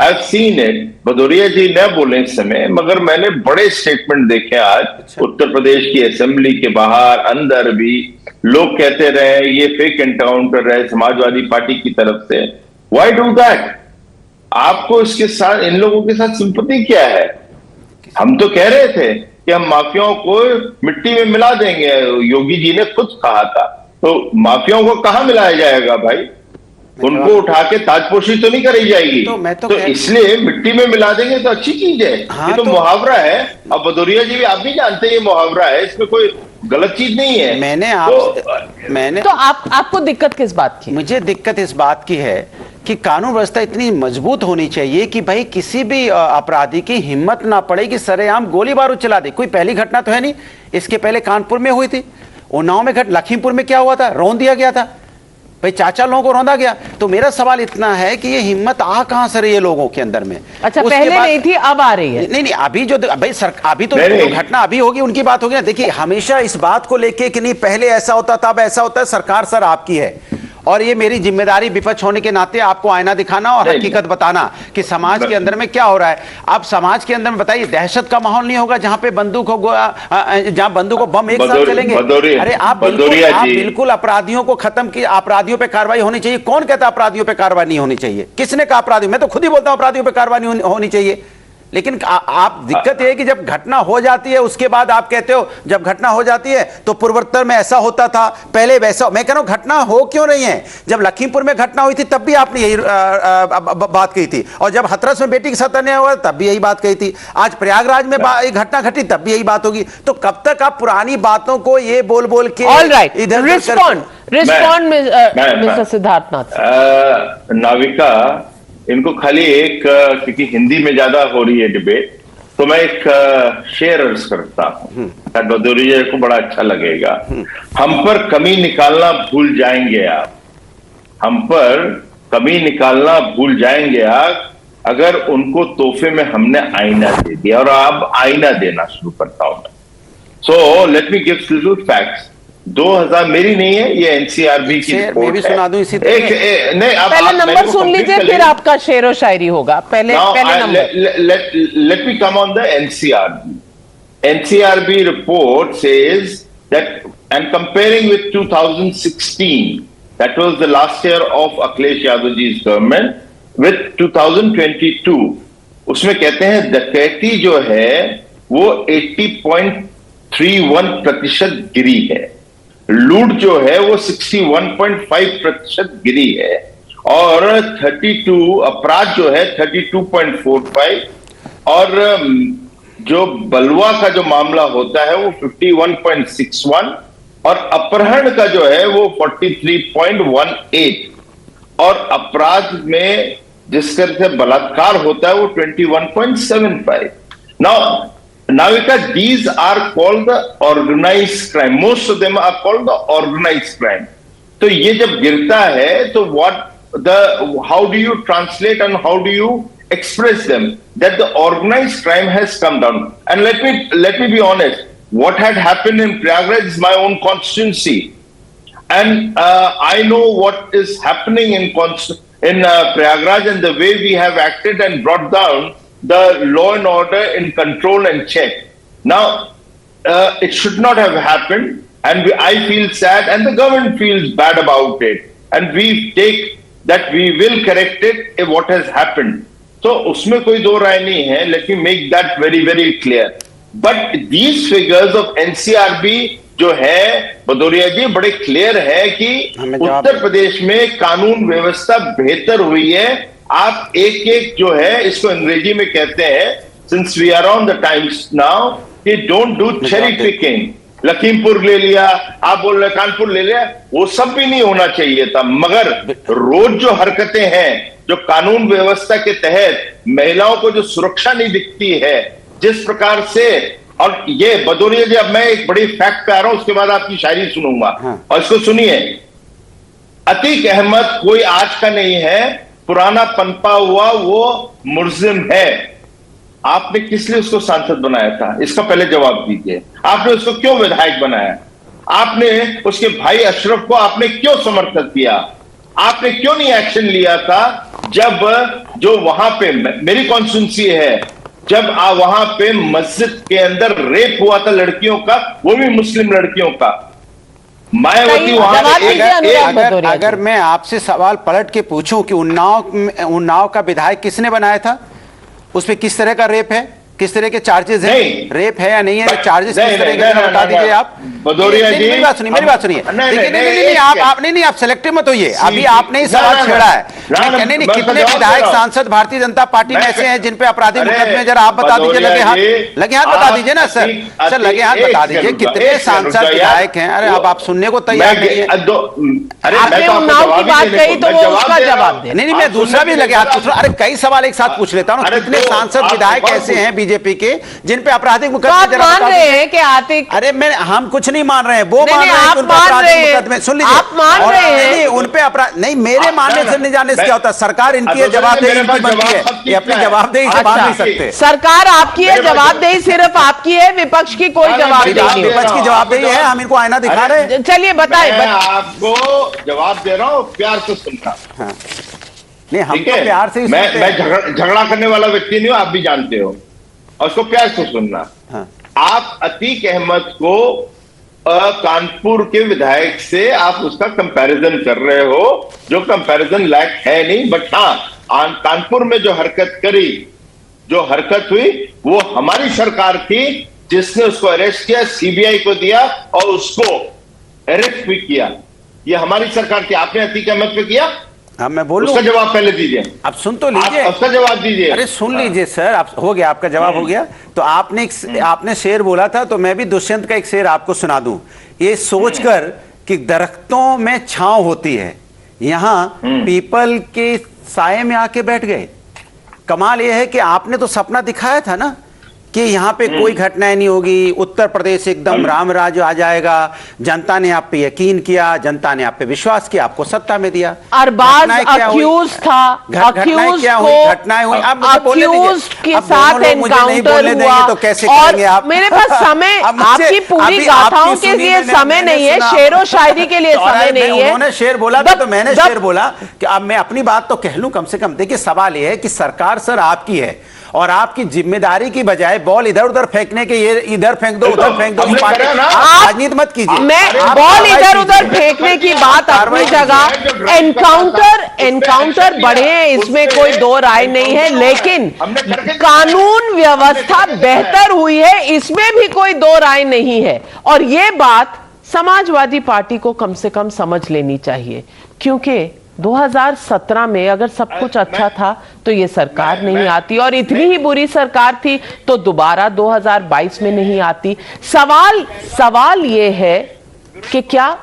I've seen it. Bhadauria जी न बोले इस समय, मगर मैंने बड़े स्टेटमेंट देखे आज उत्तर प्रदेश की असेंबली के बाहर अंदर भी लोग कहते रहे ये फेक एनकाउंटर है समाजवादी पार्टी की तरफ से। Why do that? आपको इसके साथ, इन लोगों के साथ सिंपैथी क्या है? हम तो कह रहे थे कि हम माफियाओं को मिट्टी में मिला देंगे, योगी जी ने खुद कहा था। तो माफियाओं को कहां मिलाया जाएगा भाई? उनको उठा के ताजपोशी तो नहीं करी जाएगी। तो इसलिए मिट्टी में मिला देंगे तो अच्छी चीज है। ये तो मुहावरा है। अब भदौरिया जी भी आप भी जानते हैं ये मुहावरा है, इसमें कोई गलत चीज नहीं है। तो आपको दिक्कत किस बात की? मुझे दिक्कत इस बात की है कि कानून व्यवस्था इतनी मजबूत होनी चाहिए कि भाई किसी भी अपराधी की हिम्मत ना पड़े कि सरेआम गोली बारूद चला दे। कोई पहली घटना तो है नहीं, इसके पहले कानपुर में हुई थी, उन्नाव में लखीमपुर में क्या हुआ था, रौंद दिया गया था। भाई चाचा लोगों को रौंदा गया। तो मेरा सवाल इतना है कि ये हिम्मत आ कहां से रही है लोगों के अंदर में? अच्छा, पहले नहीं थी, अब आ रही है। नहीं, अभी जो भाई अभी तो घटना अभी होगी, उनकी बात होगी ना। देखिए, हमेशा इस बात को लेके कि नहीं पहले ऐसा होता था, अब ऐसा होता है, सरकार सर आपकी है, और ये मेरी जिम्मेदारी विपक्ष होने के नाते आपको आईना दिखाना और हकीकत बताना कि समाज के अंदर में क्या हो रहा है। अब समाज के अंदर में बताइए, दहशत का माहौल नहीं होगा जहां पे बंदूक हो, जहां बंदूक हो, बम एक साथ चलेंगे? अरे आप बिल्कुल अपराधियों को खत्म किया, अपराधियों पे कार्रवाई होनी चाहिए। कौन कहता अपराधियों पे कार्रवाई नहीं होनी चाहिए? किसने कहा अपराधियों? मैं तो खुद ही बोलता हूं अपराधियों पे कार्रवाई होनी चाहिए। लेकिन आप दिक्कत है कि जब घटना हो जाती है उसके बाद आप कहते हो जब घटना हो जाती है तो पूर्वोत्तर में ऐसा होता था, पहले वैसा। मैं कह रहा हूं घटना हो क्यों रही है? जब लखीमपुर में घटना हुई थी तब भी आपने यही बात कही थी, और जब हाथरस में बेटी के साथ अन्याय हुआ तब भी यही बात कही थी, आज प्रयागराज में घटना घटी तब भी यही बात होगी। तो कब तक आप पुरानी बातों को ये बोल बोल के इधर रिस्पॉन्ड मिस्टर सिद्धार्थनाथ। नाविका, इनको खाली एक, क्योंकि हिंदी में ज्यादा हो रही है डिबेट, तो मैं एक शेयर अर्ज करता हूं, भदौरिया को बड़ा अच्छा लगेगा। हम पर कमी निकालना भूल जाएंगे आप, हम पर कमी निकालना भूल जाएंगे आप, अगर उनको तोहफे में हमने आईना दे दिया। और अब आईना देना शुरू करता हूं मैं। So let me give little facts. 2000 मेरी नहीं है, ये एनसीआरबी की रिपोर्ट है। मैं भी सुना दूं इसी तरह। नहीं, पहले नंबर सुन लीजिए, फिर आपका शेर व शायरी होगा। पहले number. Let me come on the NCRB. NCRB report says that, and comparing with 2016, that was the last year of Akhilesh Yadav ji's government, with 2022, उसमें कहते हैं डकैती जो है वो 80.31% गिरी है, लूट जो है वो 61.5% गिरी है, और 32 अपराध जो है 32.45, और जो बलवा का जो मामला होता है वो 51.61, और अपहरण का जो है वो 43.18, और अपराध में जिस तरह से बलात्कार होता है वो 21.75। Now Navika, these are called the organized crime. Most of them are called the organized crime. तो ये जब गिरता है तो how do you translate and how do you express them that the organized crime has come down? And let me be honest. What had happened in Prayagraj is my own constituency, and I know what is happening in Prayagraj and the way we have acted and brought down the law and order in control and check. Now, it should not have happened, and I feel sad, and the government feels bad about it, and we take that we will correct it if what has happened. So, उसमें कोई दो राय नहीं है. Let me make that very, very clear. But these figures of NCRB जो है भदौरिया जी बड़े clear है कि उत्तर प्रदेश में कानून व्यवस्था बेहतर हुई है। आप एक एक जो है इसको अंग्रेजी में कहते हैं, since we are on the Times Now, कि don't do cherry picking. Lakhimpur ले लिया, आप बोल रहे कानपुर ले लिया, वो सब भी नहीं होना चाहिए था। मगर रोज जो हरकतें हैं, जो कानून व्यवस्था के तहत महिलाओं को जो सुरक्षा नहीं दिखती है, जिस प्रकार से, और ये भदौरिया जी अब मैं एक बड़ी फैक्ट पे आ रहा हूं, उसके बाद आपकी शायरी सुनूंगा, और इसको सुनिए। अतीक अहमद कोई आज का नहीं है, पुराना पनपा हुआ वो मुलजिम है। आपने किस लिए उसको सांसद बनाया था, इसका पहले जवाब दीजिए। आपने उसको क्यों विधायक बनाया? आपने उसके भाई अशरफ को आपने क्यों समर्थन किया? आपने क्यों नहीं एक्शन लिया था जब जो वहां पे मेरी कॉन्स्टिट्यूंसी है, जब वहां पे मस्जिद के अंदर रेप हुआ था लड़कियों का, वो भी मुस्लिम लड़कियों का। मायावती वहां अगर मैं आपसे सवाल पलट के पूछूं कि उन्नाव का विधायक किसने बनाया था, उसपे किस तरह का रेप है, किस तरह के चार्जेस हैं, रेप है या नहीं है, चार्जेस किस तरह के बता दीजिए आप। भदौरिया जी मेरी बात सुनिए। नहीं, आप सेलेक्टिव मत होइए। अभी आपने ही सवाल छेड़ा है। नहीं, कितने विधायक सांसद भारतीय जनता पार्टी में ऐसे हैं जिन पे आपराधिक मुकदमे, जरा आप बता दीजिए, लगे हाथ बता दीजिए ना सर, लगे हाथ बता दीजिए कितने सांसद विधायक हैं। अरे अब आप सुनने को तैयार नहीं है। आपने उन्नाव की बात कही तो वो उसका जवाब दे। नहीं, मैं दूसरा भी लगे हाथ पूछ रहा हूं। अरे कई सवाल एक साथ पूछ लेता हूँ। कितने सांसद विधायक ऐसे हैं बीजेपी के जिन पे आपराधिक मुकदमे मान रहे हैं कि आतिक? अरे हम कुछ नहीं मान रहे हैं, वो मान रहे हैं कि उन पे आपराधिक मुकदमे, सुन लीजिए, आप मान रहे हैं। नहीं, उन पे अपराध नहीं, मेरे मानने से नहीं जानने से क्या होता है। सरकार इनकी जवाबदेही इनकी बनती है, ये अपनी जवाबदेही से बांध नहीं सकते। सरकार आपकी है, जवाबदेही सिर्फ आपकी है, विपक्ष की कोई जवाबदेही नहीं। विपक्ष की जवाबदेही है, हम इनको आईना दिखा रहे हैं। चलिए बताएं। आपको जवाब दे रहा हूँ, प्यार से सुनना। नहीं, हम तो प्यार से ही मैं झगड़ा करने वाला व्यक्ति नहीं हूं, आप भी जानते हो, और उसको प्यार से सुनना। आप अतीक अहमद को कानपुर के विधायक से आप उसका कंपैरिजन कर रहे हो, जो कंपैरिजन लायक है नहीं। बट हाँ, कानपुर में जो हरकत करी, जो हरकत हुई, वो हमारी सरकार थी जिसने उसको अरेस्ट किया, सीबीआई को दिया और उसको अरेस्ट भी किया। ये हमारी सरकार थी। आपने अतीक अहमद पे किया? हाँ, मैं बोलूं, उसका जवाब पहले दीजिए। आप सुन तो लीजिए, उसका जवाब दीजिए। अरे सुन लीजिए सर, आप हो गया, आपका जवाब हो गया। तो आपने शेर बोला था, तो मैं भी दुष्यंत का एक शेर आपको सुना दूं। ये सोचकर कि दरख्तों में छांव होती है, यहां पीपल के साये में आके बैठ गए। कमाल यह है कि आपने तो सपना दिखाया था ना कि यहाँ पे कोई घटनाएं नहीं होगी, उत्तर प्रदेश एकदम राम राज्य आ जाएगा। जनता ने आप पे यकीन किया, जनता ने आप पे विश्वास किया, आपको सत्ता में दिया। अरबाज अक्यूज था, अक्यूज को घटनाएं हुई, अब अक्यूज के साथ एनकाउंटर हुआ। तो कैसे और करेंगे आप? मेरे पास समय, आपकी पूरी गाथाओं के लिए समय नहीं है, शेरो शायरी के लिए समय नहीं है। उन्होंने शेर बोला था तो मैंने शेर बोला कि अब मैं अपनी बात तो कह लूं कम से कम। देखिए, सवाल यह है कि सरकार सर आपकी है, और आपकी जिम्मेदारी की बजाय बॉल इधर उधर फेंकने के, ये इधर फेंक दो उधर फेंक दो, राजनीति मत कीजिए। मैं बॉल इधर उधर फेंकने की बात अपनी जगह, एनकाउंटर बढ़े हैं, इसमें कोई दो राय नहीं है, लेकिन कानून व्यवस्था बेहतर हुई है, इसमें भी कोई दो राय नहीं है। और ये बात समाजवादी पार्टी को कम से कम समझ लेनी चाहिए, क्योंकि 2017 में अगर सब कुछ अच्छा था तो ये सरकार नहीं आती, और इतनी ही बुरी सरकार थी तो दोबारा 2022 में नहीं आती। सवाल ये है कि क्या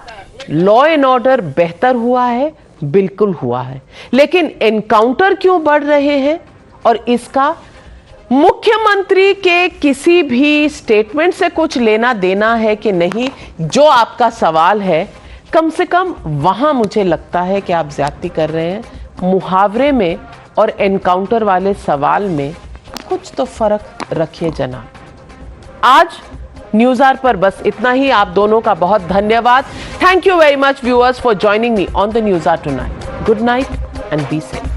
लॉ एंड ऑर्डर बेहतर हुआ है? बिल्कुल हुआ है, लेकिन एनकाउंटर क्यों बढ़ रहे हैं? और इसका मुख्यमंत्री के किसी भी स्टेटमेंट से कुछ लेना देना है कि नहीं? जो आपका सवाल है, कम से कम वहां मुझे लगता है कि आप ज्यादती कर रहे हैं। मुहावरे में और एनकाउंटर वाले सवाल में कुछ तो फर्क रखिए जनाब। आज न्यूज़ आवर पर बस इतना ही। आप दोनों का बहुत धन्यवाद। Thank you very much viewers for joining me on the news hour tonight. Good night and be safe.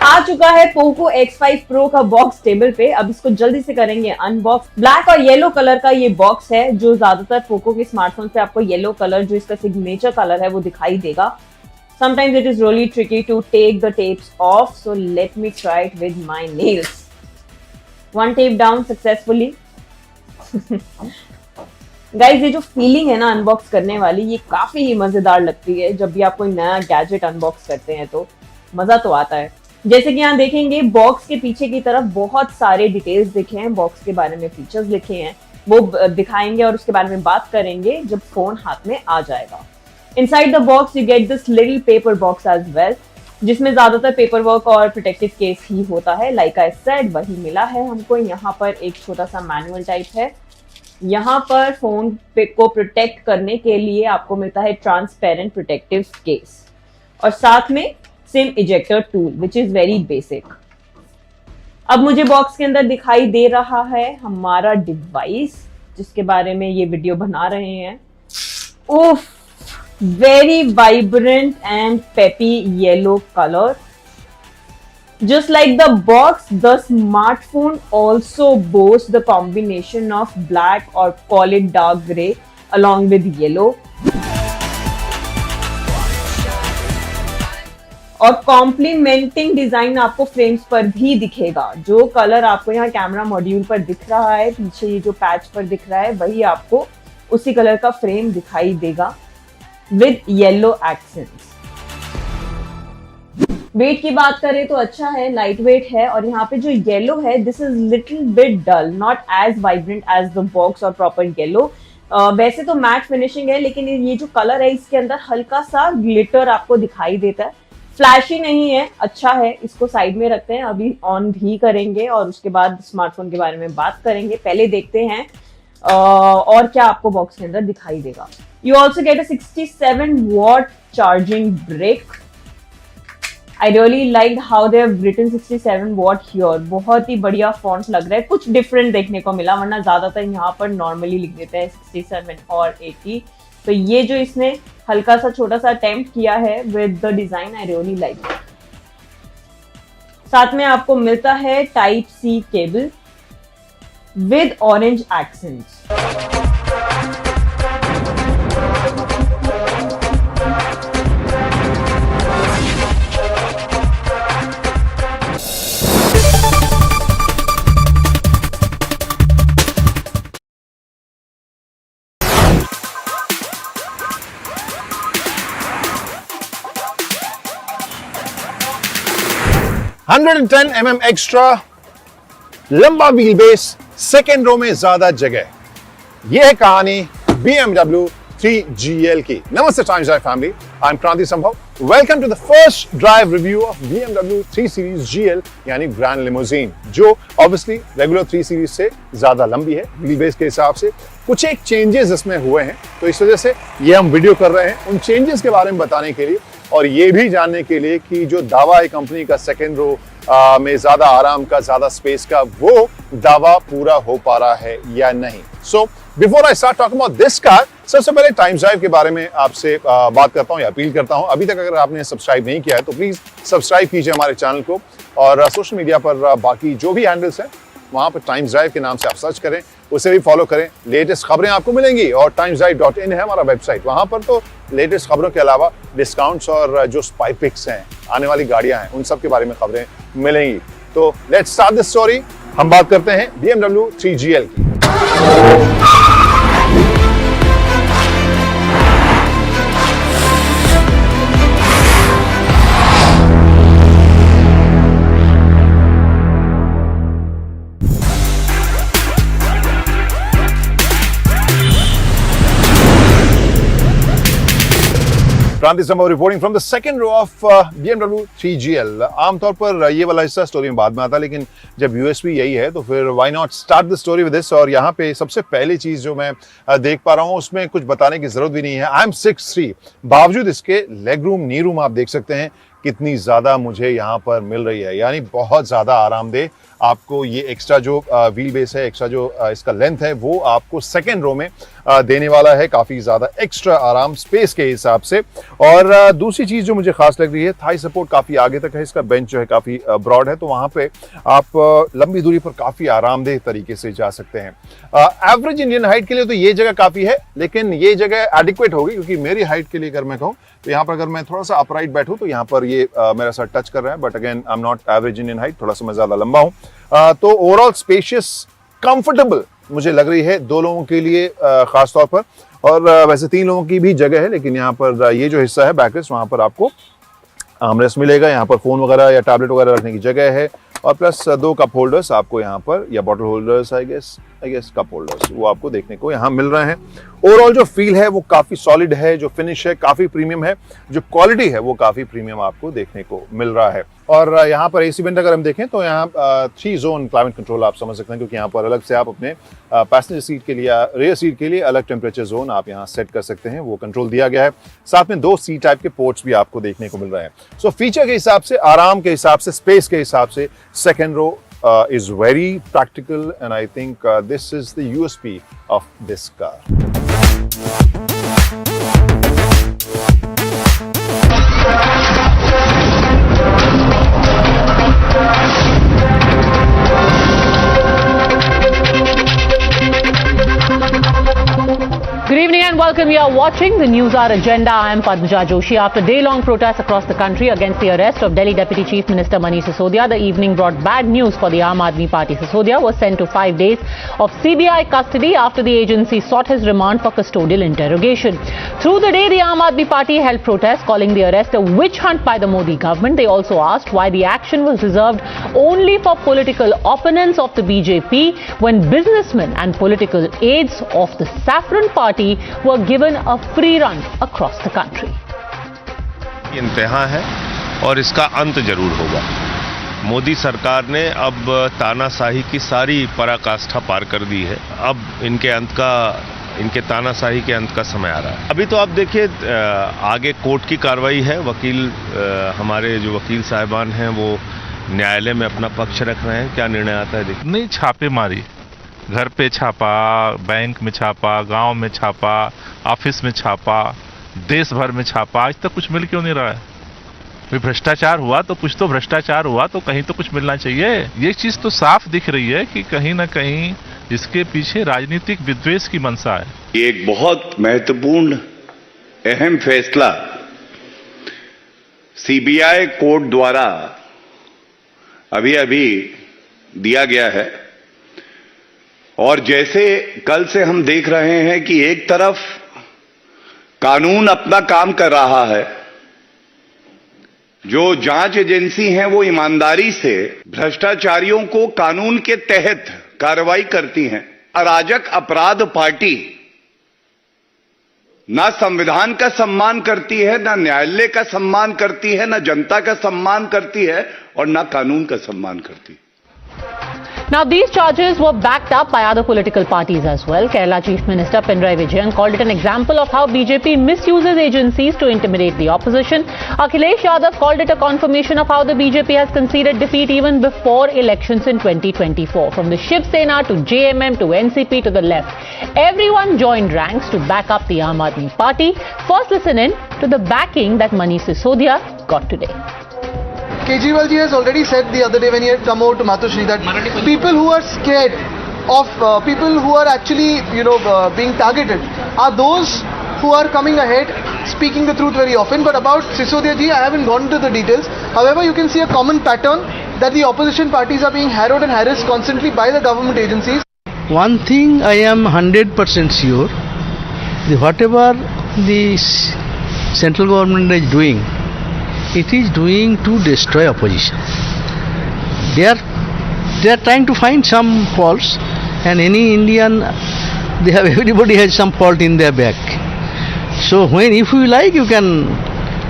आ चुका है पोको X5 Pro का बॉक्स टेबल पे। अब इसको जल्दी से करेंगे अनबॉक्स। ब्लैक और येलो कलर का ये बॉक्स है, जो ज्यादातर पोको के स्मार्टफोन पे आपको येलो कलर, जो इसका सिग्नेचर कलर है, वो दिखाई देगा। Sometimes it is really tricky to take the tapes off, so let me try it with my nails. One tape down successfully. Guys, ये जो फीलिंग है ना अनबॉक्स करने वाली, ये काफी ही मजेदार लगती है। जब भी आप कोई नया गैजेट अनबॉक्स करते हैं तो मजा तो आता है। जैसे कि यहाँ देखेंगे, बॉक्स के पीछे की तरफ बहुत सारे डिटेल्स लिखे हैं, बॉक्स के बारे में फीचर्स लिखे हैं, वो दिखाएंगे और उसके बारे में बात करेंगे जब फोन हाथ में आ जाएगा। Inside the box you get this little paper box as well, जिसमें ज्यादातर पेपर वर्क और प्रोटेक्टिव केस ही होता है। लाइक आई सेड, वही मिला है हमको। यहाँ पर एक छोटा सा मैनुअल टाइप है। यहाँ पर फोन को प्रोटेक्ट करने के लिए आपको मिलता है ट्रांसपेरेंट प्रोटेक्टिव केस, और साथ में SIM ejector tool, which is very basic. अब मुझे बॉक्स के अंदर दिखाई दे रहा है हमारा डिवाइस, जिसके बारे में ये वीडियो बना रहे हैं। उफ, very vibrant and peppy yellow colour. Just like the box, the smartphone also boasts the combination of black, or call it dark gray, along with yellow. और कॉम्प्लीमेंटिंग डिजाइन आपको फ्रेम्स पर भी दिखेगा। जो कलर आपको यहाँ कैमरा मॉड्यूल पर दिख रहा है, पीछे ये जो पैच पर दिख रहा है, वही आपको उसी कलर का फ्रेम दिखाई देगा विद येलो एक्सेंट्स। वेट की बात करें तो अच्छा है, लाइट वेट है, और यहाँ पे जो येलो है this is little bit dull, not as vibrant as the box और प्रॉपर येलो। वैसे तो मैट फिनिशिंग है, लेकिन ये जो कलर है इसके अंदर हल्का सा ग्लिटर आपको दिखाई देता है। फ्लैशी नहीं है, अच्छा है। इसको साइड में रखते हैं, अभी ऑन भी करेंगे और उसके बाद स्मार्टफोन के बारे में बात करेंगे। पहले देखते हैं और क्या आपको बॉक्स के अंदर दिखाई देगा। You also get a 67 watt charging brick. I really liked how they have written 67 watt here. बहुत ही बढ़िया फॉन्ट लग रहा है, कुछ डिफरेंट देखने को मिला, वरना ज्यादातर यहाँ पर नॉर्मली लिख देते हैं 67 और 80। तो ये जो इसने हल्का सा छोटा सा अटेम्प्ट किया है with the design, I really like. साथ में आपको मिलता है type C cable with orange accents. 110 mm extra, लंबा व्हील बेस, सेकेंड रो में ज्यादा जगह। यह है कहानी BMW 3GL की। नमस्ते Times Drive family, I am Kranti Sambhav. Welcome to the first drive review of BMW 3 series GL यानी ग्रैंड लिमोजीन, जो ऑब्वियसली रेगुलर 3 सीरीज से ज्यादा लंबी है व्हील बेस के हिसाब से। कुछ एक चेंजेस इसमें हुए हैं, तो इस वजह से ये हम वीडियो कर रहे हैं उन चेंजेस के बारे में बताने के लिए, और ये भी जानने के लिए कि जो दावा है कंपनी का सेकेंड रो में ज्यादा आराम का, ज्यादा स्पेस का, वो दावा पूरा हो पा रहा है या नहीं। So before I start talking about this car, सबसे पहले टाइम्स ड्राइव के बारे में आपसे बात करता हूं या अपील करता हूं। अभी तक अगर आपने सब्सक्राइब नहीं किया है तो प्लीज सब्सक्राइब कीजिए हमारे चैनल को, और सोशल मीडिया पर बाकी जो भी हैंडल्स हैं वहां पर टाइम्स ड्राइव के नाम से आप सर्च करें, उसे भी फॉलो करें। लेटेस्ट खबरें आपको मिलेंगी, और timesdrive.in है हमारा वेबसाइट, वहां पर तो लेटेस्ट खबरों के अलावा डिस्काउंट्स और जो स्पाई पिक्स हैं, आने वाली गाड़ियां हैं, उन सब के बारे में खबरें मिलेंगी। तो लेट्स स्टार्ट दिस स्टोरी। हम बात करते हैं BMW 3GL की। Kranti Sambhav reporting from the second row of BMW 3GL। आमतौर पर ये वाला हिस्सा स्टोरी में बाद में आता है, लेकिन जब यूएसपी यही है तो फिर why not start the story with this. और यहाँ पे सबसे पहली चीज जो मैं देख पा रहा हूँ उसमें कुछ बताने की जरूरत भी नहीं है। आई एम 6'3", बावजूद इसके लेग रूम, नी रूम आप देख सकते हैं कितनी ज्यादा मुझे यहाँ पर मिल रही है, यानी बहुत ज्यादा आरामदेह आपको ये एक्स्ट्रा जो व्हील बेस है, एक्स्ट्रा जो इसका लेंथ है, वो आपको सेकेंड रो में देने वाला है, काफी ज्यादा एक्स्ट्रा आराम स्पेस के हिसाब से। और दूसरी चीज जो मुझे खास लग रही है, थाई सपोर्ट काफी आगे तक है, इसका बेंच जो है काफी ब्रॉड है, तो वहां पे आप लंबी दूरी पर काफी आरामदेह तरीके से जा सकते हैं। एवरेज इंडियन हाइट के लिए तो ये जगह काफी है, लेकिन ये जगह एडिक्वेट होगी, क्योंकि मेरी हाइट के लिए अगर मैं कहूँ तो यहाँ पर अगर मैं थोड़ा सा अपराइट बैठूं तो यहाँ पर ये मेरा सर टच कर रहा है, but again I am not average Indian height, थोड़ा सा मैं ज्यादा लंबा हूँ। तो ओवरऑल स्पेशियस, कंफर्टेबल मुझे लग रही है 2 लोगों के लिए खास तौर पर, और वैसे 3 लोगों की भी जगह है, लेकिन यहाँ पर ये जो हिस्सा है बैकरेस्ट, वहां पर आपको आर्मरेस्ट मिलेगा, यहाँ पर फोन वगैरह या टैबलेट वगैरह रखने की जगह है, और प्लस 2 कप होल्डर्स आपको यहाँ पर, या bottle holders I guess cup holders, वो आपको देखने को यहाँ मिल रहे हैं। ओवरऑल जो फील है वो काफी सॉलिड है, जो फिनिश है काफी प्रीमियम है, जो क्वालिटी है वो काफी प्रीमियम आपको देखने को मिल रहा है। और यहाँ पर एसी वेंट अगर हम देखें तो यहाँ 3 जोन क्लाइमेट कंट्रोल आप समझ सकते हैं, क्योंकि यहाँ पर अलग से आप अपने पैसेंजर सीट के लिए, रेयर सीट के लिए अलग टेम्परेचर जोन आप यहाँ सेट कर सकते हैं, वो कंट्रोल दिया गया है। साथ में 2 सी टाइप के पोर्ट्स भी आपको देखने को मिल रहे हैं। सो फीचर के हिसाब से, आराम के हिसाब से, स्पेस के हिसाब से second row is very practical, and I think this is the USP of this car. Good evening and welcome welcome. You are watching the Newshour Agenda. I am Padmaja Joshi. After day-long protests across the country against the arrest of Delhi Deputy Chief Minister Manish Sisodia, the evening brought bad news for the Aam Aadmi Party. Sisodia was sent to 5 days of CBI custody after the agency sought his remand for custodial interrogation. Through the day, the Aam Aadmi Party held protests calling the arrest a witch hunt by the Modi government. They also asked why the action was reserved only for political opponents of the BJP when businessmen and political aides of the Saffron Party were given a free run across the country. इंतहा है और इसका अंत जरूर होगा। मोदी सरकार ने अब तानाशाही की सारी पराकाष्ठा पार कर दी है। अब इनके तानाशाही के अंत का समय आ रहा है। अभी तो आप देखिए आगे कोर्ट की कार्रवाई है। हमारे जो वकील साहिबान हैं वो न्यायालय में अपना पक्ष रख रहे हैं। क्या निर्णय आता है देखिए। नहीं, छापेमारी, घर पे छापा, बैंक में छापा, गांव में छापा, ऑफिस में छापा, देश भर में छापा, आज तक कुछ मिल क्यों नहीं रहा है? भ्रष्टाचार हुआ तो कुछ तो भ्रष्टाचार हुआ तो कहीं तो कुछ मिलना चाहिए। ये चीज तो साफ दिख रही है कि कहीं ना कहीं इसके पीछे राजनीतिक विद्वेष की मंशा है। ये एक बहुत महत्वपूर्ण अहम फैसला सीबीआई कोर्ट द्वारा अभी दिया गया है और जैसे कल से हम देख रहे हैं कि एक तरफ कानून अपना काम कर रहा है, जो जांच एजेंसी हैं वो ईमानदारी से भ्रष्टाचारियों को कानून के तहत कार्रवाई करती हैं। अराजक अपराध पार्टी ना संविधान का सम्मान करती है, ना न्यायालय का सम्मान करती है, ना जनता का सम्मान करती है और ना कानून का सम्मान करती है। Now, these charges were backed up by other political parties as well. Kerala Chief Minister Pinarayi Vijayan called it an example of how BJP misuses agencies to intimidate the opposition. Akhilesh Yadav called it a confirmation of how the BJP has conceded defeat even before elections in 2024. From the Shiv Sena to JMM to NCP to the left, everyone joined ranks to back up the Aam Aadmi Party. First, listen in to the backing that Manish Sisodia got today. Kejriwal ji has already said the other day when he had come out to Matushri that people who are scared of people who are actually being targeted are those who are coming ahead speaking the truth very often. But about Sisodia ji, I haven't gone into the details. However, you can see a common pattern that the opposition parties are being harrowed and harassed constantly by the government agencies. One thing I am 100% sure, whatever the central government is doing, it is doing to destroy opposition. They are trying to find some faults, and any Indian, everybody has some fault in their back. So if you like, you can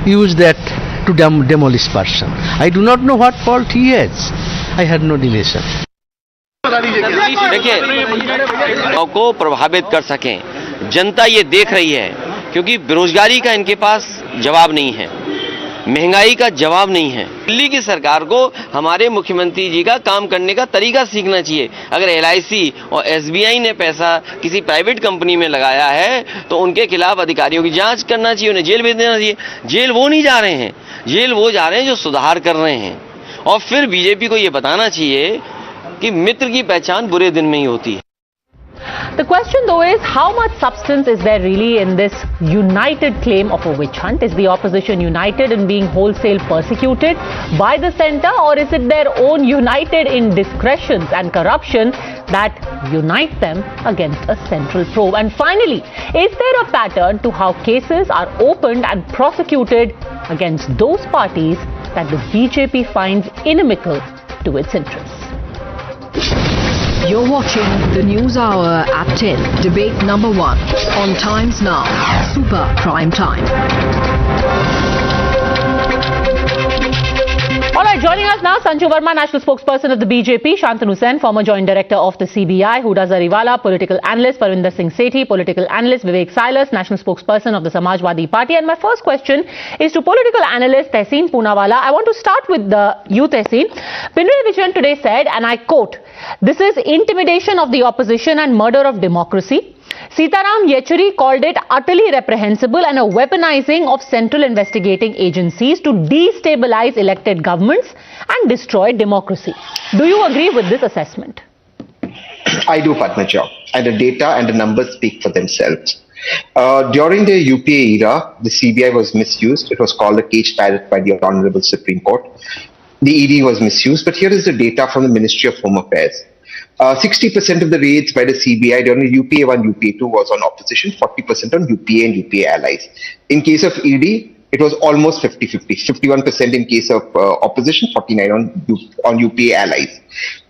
use that to demolish person. I do not know what fault he has. I had no relation. देखिए, को प्रभावित कर सकें, जनता ये देख रही है, क्योंकि बेरोजगारी का इनके पास जवाब नहीं है, महंगाई का जवाब नहीं है। दिल्ली की सरकार को हमारे मुख्यमंत्री जी का काम करने का तरीका सीखना चाहिए। अगर LIC और SBI ने पैसा किसी प्राइवेट कंपनी में लगाया है तो उनके खिलाफ अधिकारियों की जांच करना चाहिए, उन्हें जेल भेज देना चाहिए। जेल वो नहीं जा रहे हैं, जेल वो जा रहे हैं जो सुधार कर रहे हैं। और फिर बीजेपी को ये बताना चाहिए कि मित्र की पहचान बुरे दिन में ही होती है। The question though is, how much substance is there really in this united claim of a witch hunt? Is the opposition united in being wholesale persecuted by the centre, or is it their own united indiscretions and corruption that unite them against a central probe? And finally, is there a pattern to how cases are opened and prosecuted against those parties that the BJP finds inimical to its interests? You're watching the News Hour at 10, debate number 1 on Times Now, Super Prime Time. All right, joining us now, Sanju Verma, national spokesperson of the BJP, Shantanu Sen, former joint director of the CBI, Huda Zariwala, political analyst, Parvinder Singh Sethi, political analyst, Vivek Silas, national spokesperson of the Samajwadi Party. And my first question is to political analyst Tehseen Poonawalla. I want to start with you, Tehseen. Pinarayi Vijayan today said, and I quote, "This is intimidation of the opposition and murder of democracy." Sitaram Yechuri called it utterly reprehensible and a weaponizing of central investigating agencies to destabilize elected governments and destroy democracy. Do you agree with this assessment? I do, Padmaja. And the data and the numbers speak for themselves. During the UPA era, the CBI was misused. It was called a cage parrot by the Honorable Supreme Court. The ED was misused, but here is the data from the Ministry of Home Affairs. 60% of the raids by the CBI during UPA 1, UPA 2 was on opposition, 40% on UPA and UPA allies. In case of ED, it was almost 50-50, 51% in case of opposition, 49% on UPA allies.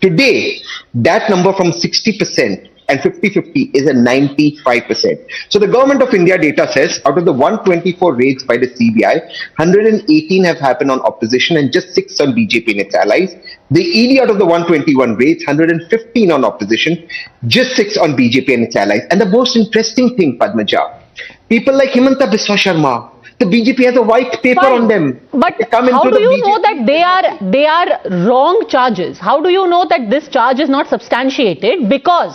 Today, that number from 60% and 50-50 is a 95%. So the Government of India data says out of the 124 raids by the CBI, 118 have happened on opposition and just 6 on BJP and its allies. The ED out of the 121 raids, 115 on opposition, just 6 on BJP and its allies. And the most interesting thing, Padmaja, people like Himanta Biswa Sharma, the BJP has a white paper on them. But how do you know that they are wrong charges? How do you know that this charge is not substantiated? Because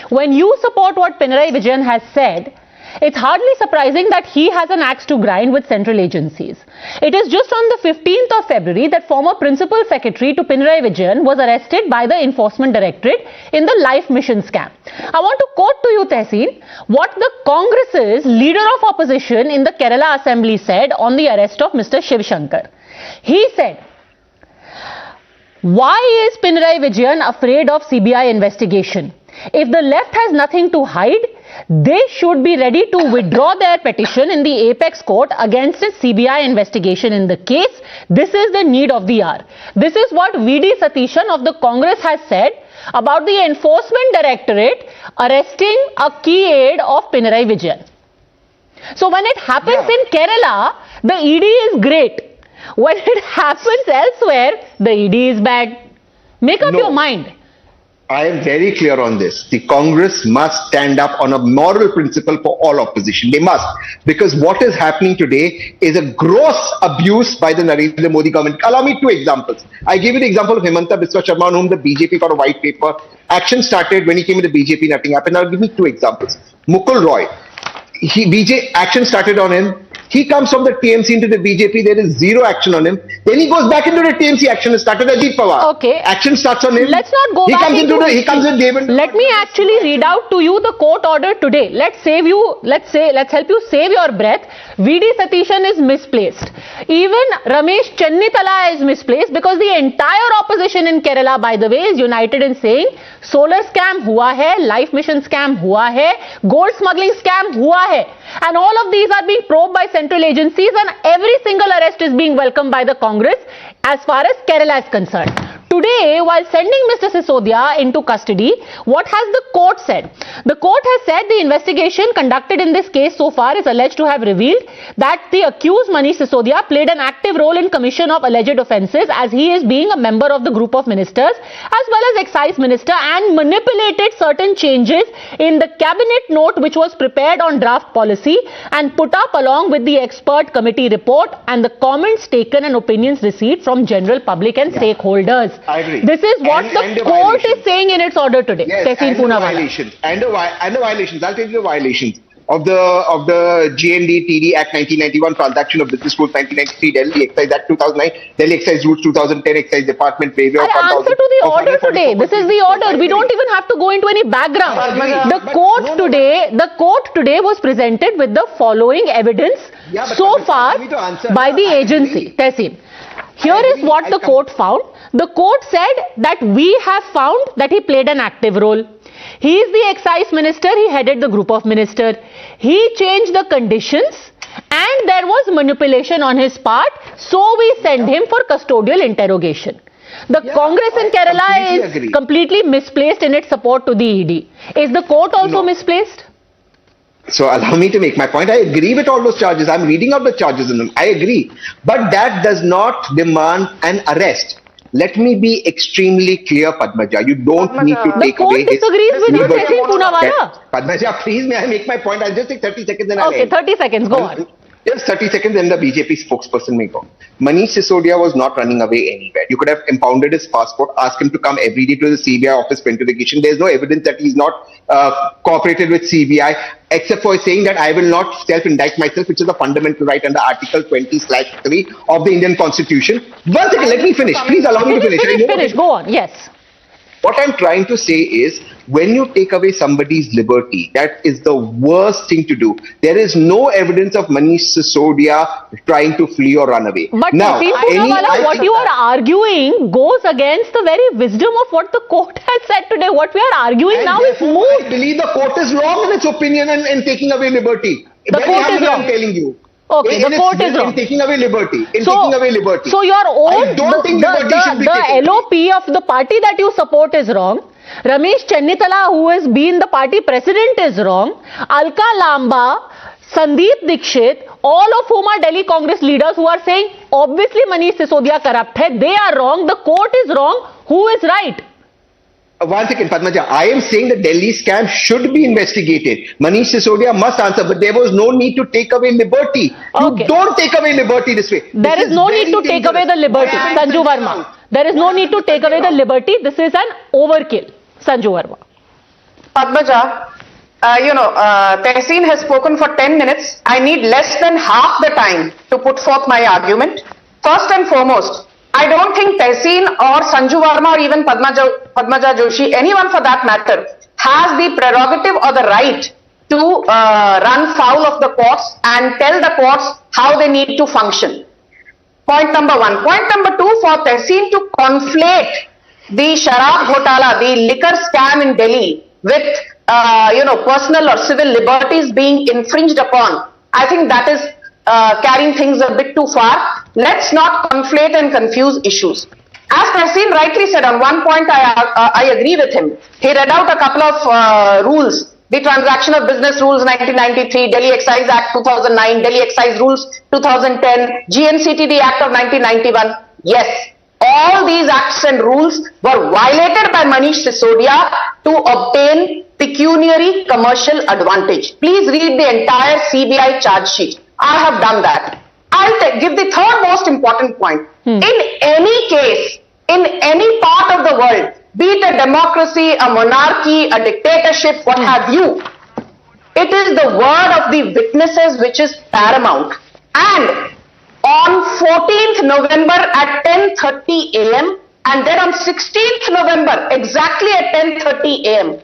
when you support what Pinarayi Vijayan has said, it's hardly surprising that he has an axe to grind with central agencies. It is just on the 15th of February that former Principal Secretary to Pinarayi Vijayan was arrested by the Enforcement Directorate in the Life Mission scam. I want to quote to you, Tehseen, what the Congress's leader of opposition in the Kerala Assembly said on the arrest of Mr. Shiv Shankar. He said, "Why is Pinarayi Vijayan afraid of CBI investigation? If the left has nothing to hide, they should be ready to withdraw their petition in the apex court against a CBI investigation in the case. This is the need of the hour." This is what V.D. Satishan of the Congress has said about the Enforcement Directorate arresting a key aide of Pinarayi Vijayan. So when it happens in Kerala, the ED is great. When it happens elsewhere, the ED is bad. Make up your mind. I am very clear on this. The Congress must stand up on a moral principle for all opposition. They must. Because what is happening today is a gross abuse by the Narendra Modi government. Allow me 2 examples. I gave you the example of Himanta Biswa Sharma, on whom the BJP got a white paper. Action started when he came to the BJP, nothing happened. I'll give you 2 examples. Mukul Roy. Action started on him. He comes from the TMC into the BJP. There is zero action on him. Then he goes back into the TMC. Action is started. Ajit Pawar. Okay. Action starts on him. Let's not go back into he comes in David. Let me actually read out to you the court order today. Let's help you save your breath. V.D. Satishan is misplaced. Even Ramesh Chennitala is misplaced because the entire opposition in Kerala, by the way, is united in saying solar scam hua hai, life mission scam hua hai, gold smuggling scam hua hai. And all of these are being probed by central agencies, and every single arrest is being welcomed by the Congress as far as Kerala is concerned. Today, while sending Mr. Sisodia into custody, what has the court said? The court has said the investigation conducted in this case so far is alleged to have revealed that the accused Manish Sisodia played an active role in commission of alleged offences, as he is being a member of the group of ministers as well as excise minister, and manipulated certain changes in the cabinet note which was prepared on draft policy and put up along with the expert committee report and the comments taken and opinions received from general public and stakeholders. I agree. This is what the court is saying in its order today. Yes, and the violations. And the violations. I'll tell you the violations of the GND TD Act 1991, Transaction of Business Rules 1993, Delhi Excise Act 2009, Delhi Excise Rules 2010, Excise Department waiver of answer to the order today. This is the order. We don't even have to go into any background. The court today was presented with the following evidence so far by the agency. Tehseen. Here is what the court found. The court said that we have found that he played an active role. He is the excise minister. He headed the group of ministers. He changed the conditions and there was manipulation on his part. So we send him for custodial interrogation. The Congress in Kerala is completely misplaced in its support to the ED. Is the court also misplaced? So allow me to make my point. I agree with all those charges. I'm reading out the charges in them. I agree. But that does not demand an arrest. Let me be extremely clear, Padmaja. You don't need to take away his liberty. Padmaja, please, may I make my point? I'll just take 30 seconds and I'll end. 30 seconds. Go on. Just 30 seconds and the BJP spokesperson may go. Manish Sisodia was not running away anywhere. You could have impounded his passport, asked him to come every day to the CBI office for interrogation. There's no evidence that he's not cooperated with CBI, except for saying that I will not self-indict myself, which is a fundamental right under Article 20/3 of the Indian Constitution. One second, let me finish. Please allow me to finish. Finish. Go on. Yes. What I'm trying to say is, when you take away somebody's liberty, that is the worst thing to do. There is no evidence of Manish Sisodia trying to flee or run away. But now, what you are arguing goes against the very wisdom of what the court has said today. What we are arguing now is moot. I believe the court is wrong in its opinion in taking away liberty. The court is wrong. I'm telling you. Okay, the court is wrong. In taking away liberty. Taking away liberty. So your own, I don't think liberty should be taken. LOP of the party that you support is wrong. Ramesh Chennitala, who has been the party president, is wrong. Alka Lamba, Sandeep Dikshit, all of whom are Delhi Congress leaders who are saying, obviously Manish Sisodia corrupt hai. They are wrong. The court is wrong. Who is right? One second, Padmaja. I am saying the Delhi scam should be investigated. Manish Sisodia must answer, but there was no need to take away liberty. Okay. You don't take away liberty this way. There is no need to take away the liberty, Sanju Verma. There is no need to take away the liberty. This is an overkill, Sanju Verma. Padmaja, Tehseen has spoken for 10 minutes. I need less than half the time to put forth my argument. First and foremost, I don't think Tehseen or Sanju Verma or even Padmaja Joshi, anyone for that matter, has the prerogative or the right to run foul of the courts and tell the courts how they need to function. Point number one. Point number two, for Tehseen to conflate the Sharab Ghotala, the liquor scam in Delhi with, personal or civil liberties being infringed upon, I think that is carrying things a bit too far. Let's not conflate and confuse issues. As Tehseen rightly said, on one point I agree with him. He read out a couple of rules. The Transaction of Business Rules 1993, Delhi Excise Act 2009, Delhi Excise Rules 2010, GNCTD Act of 1991. Yes, all these acts and rules were violated by Manish Sisodia to obtain pecuniary commercial advantage. Please read the entire CBI charge sheet. I have done that. I'll give the third most important point. In any case, in any part of the world, be it a democracy, a monarchy, a dictatorship, what have you, it is the word of the witnesses which is paramount. And on 14th November at 10:30 a.m. and then on 16th November exactly at 10:30 a.m.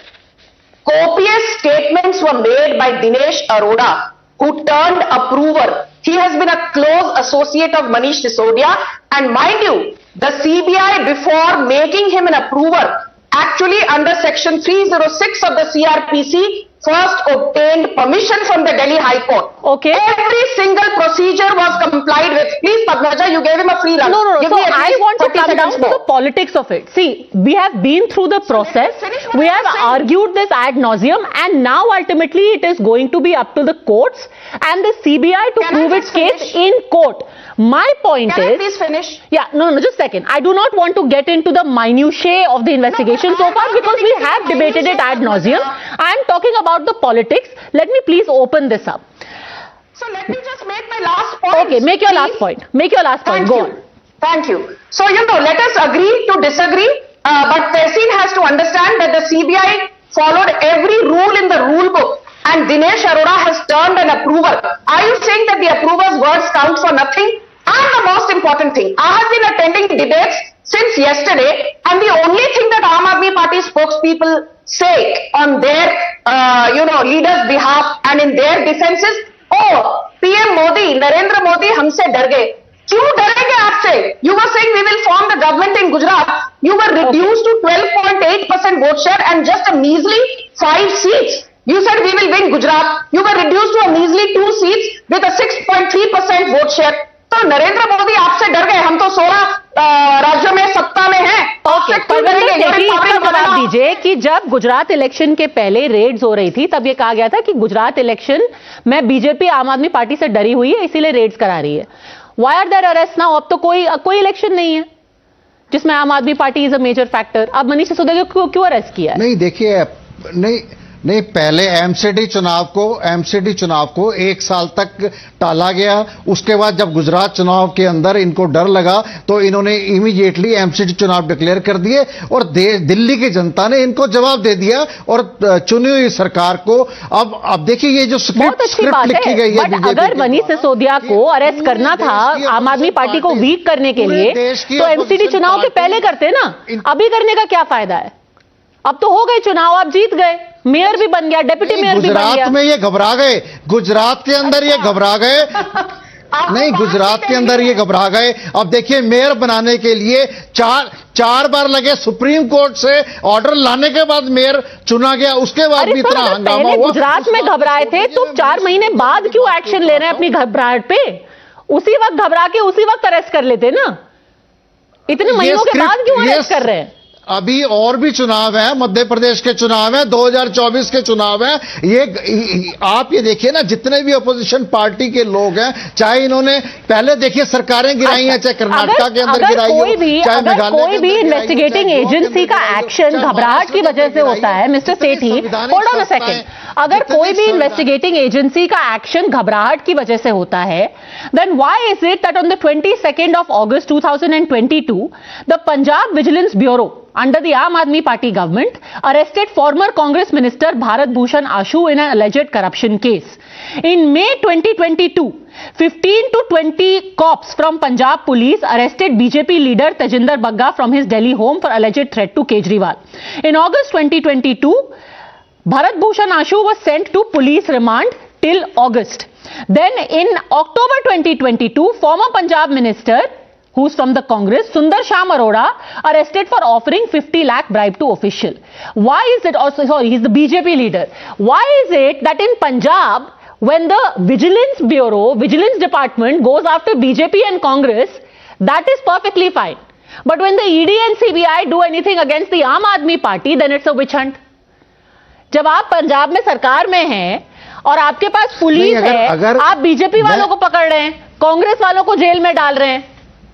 copious statements were made by Dinesh Arora, who turned approver. He has been a close associate of Manish Sisodia, and mind you, the CBI, before making him an approver, actually under section 306 of the CRPC, first obtained permission from the Delhi High Court. Okay. Every single procedure was complied with. Please, Padmaja, you gave him a free run. No. Give So me I want to come down to more. the politics of it. See, we have been through the process. We have argued this ad nauseum, and now ultimately it is going to be up to the courts and the CBI to prove its case in court. My point is... Can I please finish? Yeah, no, just a second. I do not want to get into the minutiae of the investigation so far because we have debated it ad nauseum. I am talking about the politics. Let me please open this up. So let me just make my last point. Okay, make your last point. Make your last point. Go on. Thank you. So, let us agree to disagree. But Tehseen has to understand that the CBI followed every rule in the rule book. And Dinesh Arora has turned an approver. Are you saying that the approver's words count for nothing? And the most important thing, I have been attending debates since yesterday, and the only thing that Aam Aadmi Party spokespeople say on their, leaders' behalf and in their defense is, oh, PM Modi, Narendra Modi, humse dar gaye. क्यों डरेंगे आपसे? You were saying we will form the government in Gujarat. You were reduced to 12.8% vote share and just a measly 5 seats. You said we will win Gujarat. You were reduced to a measly 2 seats with a 6.3% vote share. तो नरेंद्र मोदी आपसे डर गए. हम तो 16 राज्यों में सत्ता में हैं. ओके, जवाब दीजिए कि जब गुजरात इलेक्शन के पहले रेड्स हो रही थी तब ये कहा गया था कि गुजरात इलेक्शन में बीजेपी आम आदमी पार्टी से डरी हुई है इसीलिए रेड्स करा रही है. Why are there arrests now? अब तो कोई इलेक्शन नहीं है जिसमें Aam Aadmi Party is a major factor. अब मनीष सिसोदिया को क्यों अरेस्ट किया है? नहीं, देखिए, नहीं पहले एमसीडी चुनाव को 1 साल तक टाला गया. उसके बाद जब गुजरात चुनाव के अंदर इनको डर लगा तो इन्होंने इमीडिएटली एमसीडी चुनाव डिक्लेयर कर दिए और दिल्ली की जनता ने इनको जवाब दे दिया और चुनी हुई सरकार को अब देखिए ये जो स्क्रिप्ट लिखी गई है. बट अगर मनीष सिसोदिया को अरेस्ट करना था आम आदमी पार्टी को वीक करने के लिए तो एमसीडी चुनाव के पहले करते ना. अभी करने का क्या फायदा है? अब तो हो गए चुनाव, आप जीत गए, मेयर भी बन गया, डेप्यूटी मेयर भी बन गया। गुजरात में ये घबरा गए, गुजरात के अंदर ये घबरा गए। नहीं, गुजरात के अंदर ये घबरा गए। अब देखिए, मेयर बनाने के लिए चार बार लगे, सुप्रीम कोर्ट से ऑर्डर लाने के बाद मेयर चुना गया, उसके बाद भी इतना हंगामा हुआ। गुजरात में घबराए थे तो 4 महीने बाद क्यों एक्शन ले रहे हैं अपनी घबराहट पे? उसी वक्त घबरा के उसी वक्त अरेस्ट कर लेते ना, इतने महीनों के बाद क्यों अरेस्ट कर रहे हैं? अभी और भी चुनाव है, मध्य प्रदेश के चुनाव है, 2024 के चुनाव है। ये आप ये देखिए ना, जितने भी अपोजिशन पार्टी के लोग हैं, चाहे इन्होंने पहले देखिए सरकारें गिराई हैं, चाहे कर्नाटक के अंदर गिराई हो, चाहे मेघालय कोई भी इन्वेस्टिगेटिंग एजेंसी का एक्शन घबराहट की वजह से होता है, mister Sethi, hold on a second, अगर कोई भी इन्वेस्टिगेटिंग एजेंसी का एक्शन घबराहट की वजह से होता है, then why is it that on the 22nd of August 2022 the Punjab Vigilance Bureau under the Aam Aadmi Party government arrested former Congress minister Bharat Bhushan Ashu in an alleged corruption case. In May 2022, 15 to 20 cops from Punjab police arrested BJP leader Tajinder Bagga from his Delhi home for alleged threat to Kejriwal. In August 2022, Bharat Bhushan Ashu was sent to police remand till August. Then in October 2022, former Punjab minister, who's from the Congress, Sundar Sham Arora, arrested for offering 50 lakh bribe to official. Why is it also, sorry, he's the BJP leader. Why is it that in Punjab, when the Vigilance Bureau, Vigilance Department goes after BJP and Congress, that is perfectly fine. But when the ED and CBI do anything against the Aam Aadmi Party, then it's a witch hunt. जब आप पंजाब में सरकार में हैं और आपके पास police है, आप बीजेपी वालों को पकड़ रहे हैं, कांग्रेस वालों को जेल में डाल रहे हैं,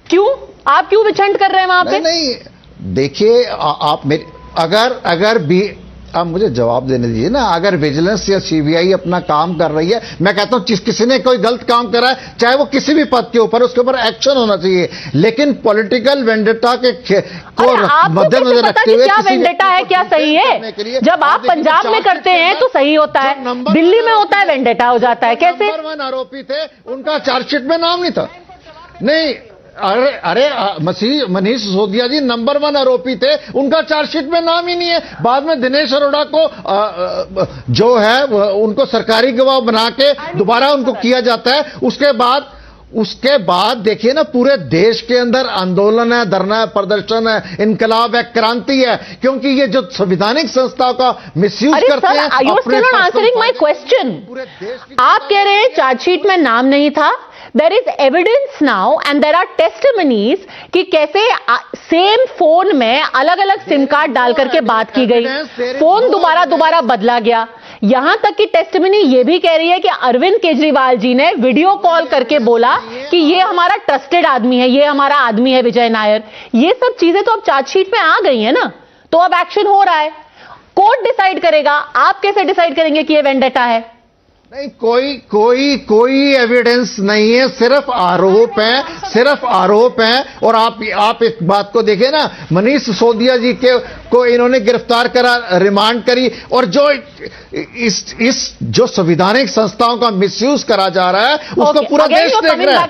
क्यों? आप क्यों विचंड कर रहे हैं वहां पे? नहीं, देखिए आप मेरे अगर भी आप मुझे जवाब देने दीजिए ना। अगर विजिलेंस या सीबीआई अपना काम कर रही है, मैं कहता हूं किसी ने कोई गलत काम करा है, चाहे वो किसी भी पद के ऊपर, उसके ऊपर एक्शन होना चाहिए। लेकिन पॉलिटिकल वेंडेटा के को मद्देनजर रखते हुए क्या वेंडेटा है, क्या सही है? जब आप पंजाब में करते हैं तो सही होता है, दिल्ली में होता है वेंडेटा हो जाता है। कैसे? नंबर 1 आरोपी थे, उनका चार्जशीट में नाम नहीं था। नहीं, अरे मनीष सिसोदिया जी नंबर 1 आरोपी थे, उनका चार्जशीट में नाम ही नहीं है। बाद में दिनेश अरोड़ा को जो है उनको सरकारी गवाह बना के दोबारा उनको किया जाता है। उसके बाद देखिए ना, पूरे देश के अंदर आंदोलन है, धरना है, प्रदर्शन है, इनकलाब है, क्रांति है, क्योंकि ये जो संवैधानिक संस्थाओं का मिसयूज करते हैं। आंसरिंग माय क्वेश्चन, आप कह रहे हैं चार्जशीट में नाम नहीं था। There is evidence now and there are testimonies कि कैसे सेम फोन में अलग अलग सिम कार्ड डाल करके बात की गई, फोन दोबारा बदला गया। यहां तक की टेस्टिमनी ये भी कह रही है कि अरविंद केजरीवाल जी ने वीडियो कॉल करके बोला कि ये हमारा ट्रस्टेड आदमी है, ये हमारा आदमी है विजय नायर। ये सब चीजें तो अब चार्जशीट में आ गई है ना, तो अब एक्शन हो रहा है, कोर्ट डिसाइड करेगा। आप कैसे डिसाइड करेंगे कि ये वेंडेटा है? नहीं, कोई एविडेंस नहीं है, सिर्फ आरोप है। और आप इस बात को देखें ना, मनीष सिसोदिया जी को इन्होंने गिरफ्तार करा, रिमांड करी, और जो संवैधानिक संस्थाओं का मिसयूज करा जा रहा है उसको पूरा देश देख रहा है।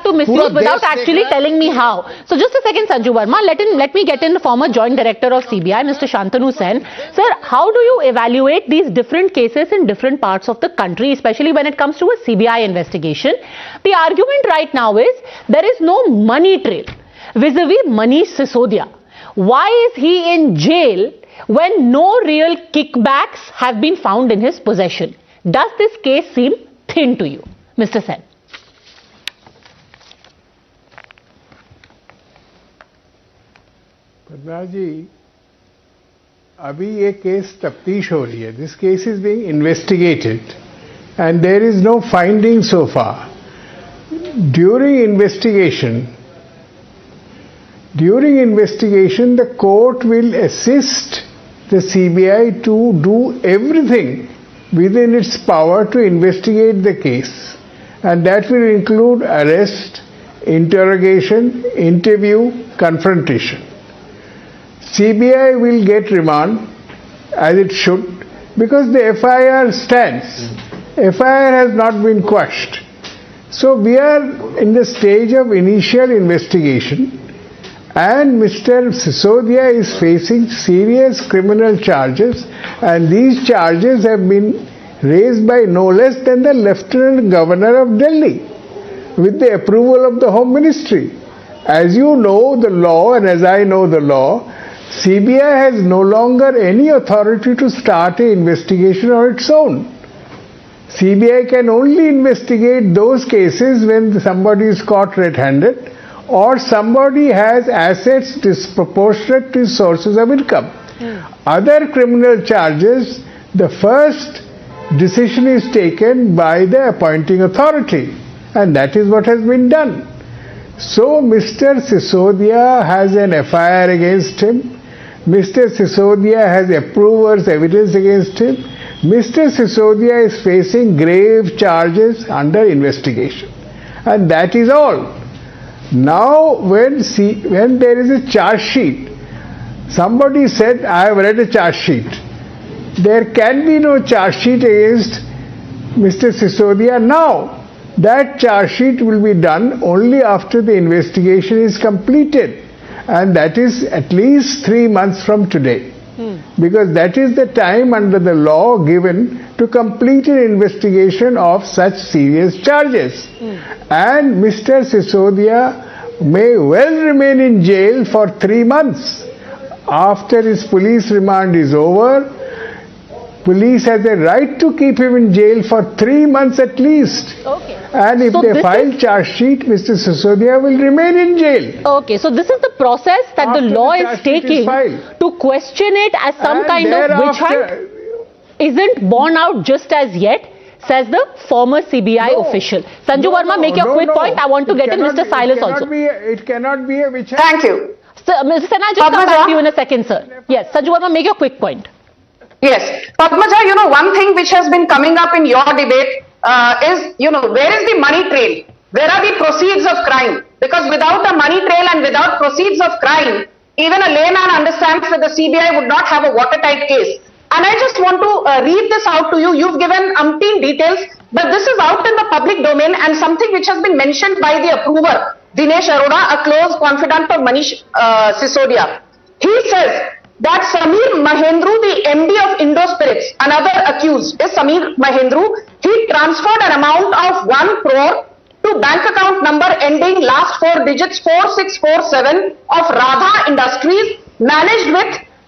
Without actually telling me how. So just a second, Sanju Verma, let me get in the former joint director of CBI, Mr. Shantanu Sen. Sir, how do you evaluate these different cases in different parts of the country, especially when it comes to a CBI investigation? The argument right now is there is no money trail vis-a-vis Manish Sisodia. Why is he in jail when no real kickbacks have been found in his possession? Does this case seem thin to you, Mr. Sen? Padma जी, अभी ये case तफ्तीश हो रही है. This case is being investigated and there is no finding so far. During investigation, the court will assist the CBI to do everything within its power to investigate the case, and that will include arrest, interrogation, interview, confrontation. CBI will get remand, as it should, because the FIR stands. FIR has not been quashed. So we are in the stage of initial investigation, And Mr. Sisodia is facing serious criminal charges, and these charges have been raised by no less than the Lieutenant Governor of Delhi with the approval of the Home Ministry. As you know the law, and as I know the law, CBI has no longer any authority to start an investigation on its own. CBI can only investigate those cases when somebody is caught red-handed or somebody has assets disproportionate to his sources of income. Other criminal charges, the first decision is taken by the appointing authority, and that is what has been done. So Mr. Sisodia has an FIR against him. Mr. Sisodia has approvers evidence against him. Mr. Sisodia is facing grave charges under investigation, and that is all. Now when there is a charge sheet, somebody said, I have read a charge sheet. There can be no charge sheet against Mr. Sisodia now. That charge sheet will be done only after the investigation is completed, and that is at least 3 months from today. Because that is the time under the law given to complete an investigation of such serious charges. And Mr. Sisodia may well remain in jail for 3 months. After his police remand is over, police has a right to keep him in jail for 3 months at least. Okay. And if they file charge sheet, Mr. Sisodia will remain in jail. Okay, so this is the process that the law is taking to question it as some kind of witch hunt isn't borne out just as yet, says the former CBI official. Sanju Verma, make your quick point. I want to get in Mr. Silas also. It cannot be a witch hunt. Thank you. So, Mr. Sen, I'll just come back to you in a second, sir. Yes, Sanju Verma, make your quick point. Yes. Padmaja, one thing which has been coming up in your debate is, where is the money trail? Where are the proceeds of crime? Because without a money trail and without proceeds of crime, even a layman understands that the CBI would not have a watertight case. And I just want to read this out to you. You've given umpteen details, but this is out in the public domain and something which has been mentioned by the approver, Dinesh Arora, a close confidant of Manish Sisodia. He says that Samir Mahendru, the MD of Indospirits, another accused is Samir Mahendru, he transferred an amount of 1 crore to bank account number ending last 4 digits 4647 of Radha Industries,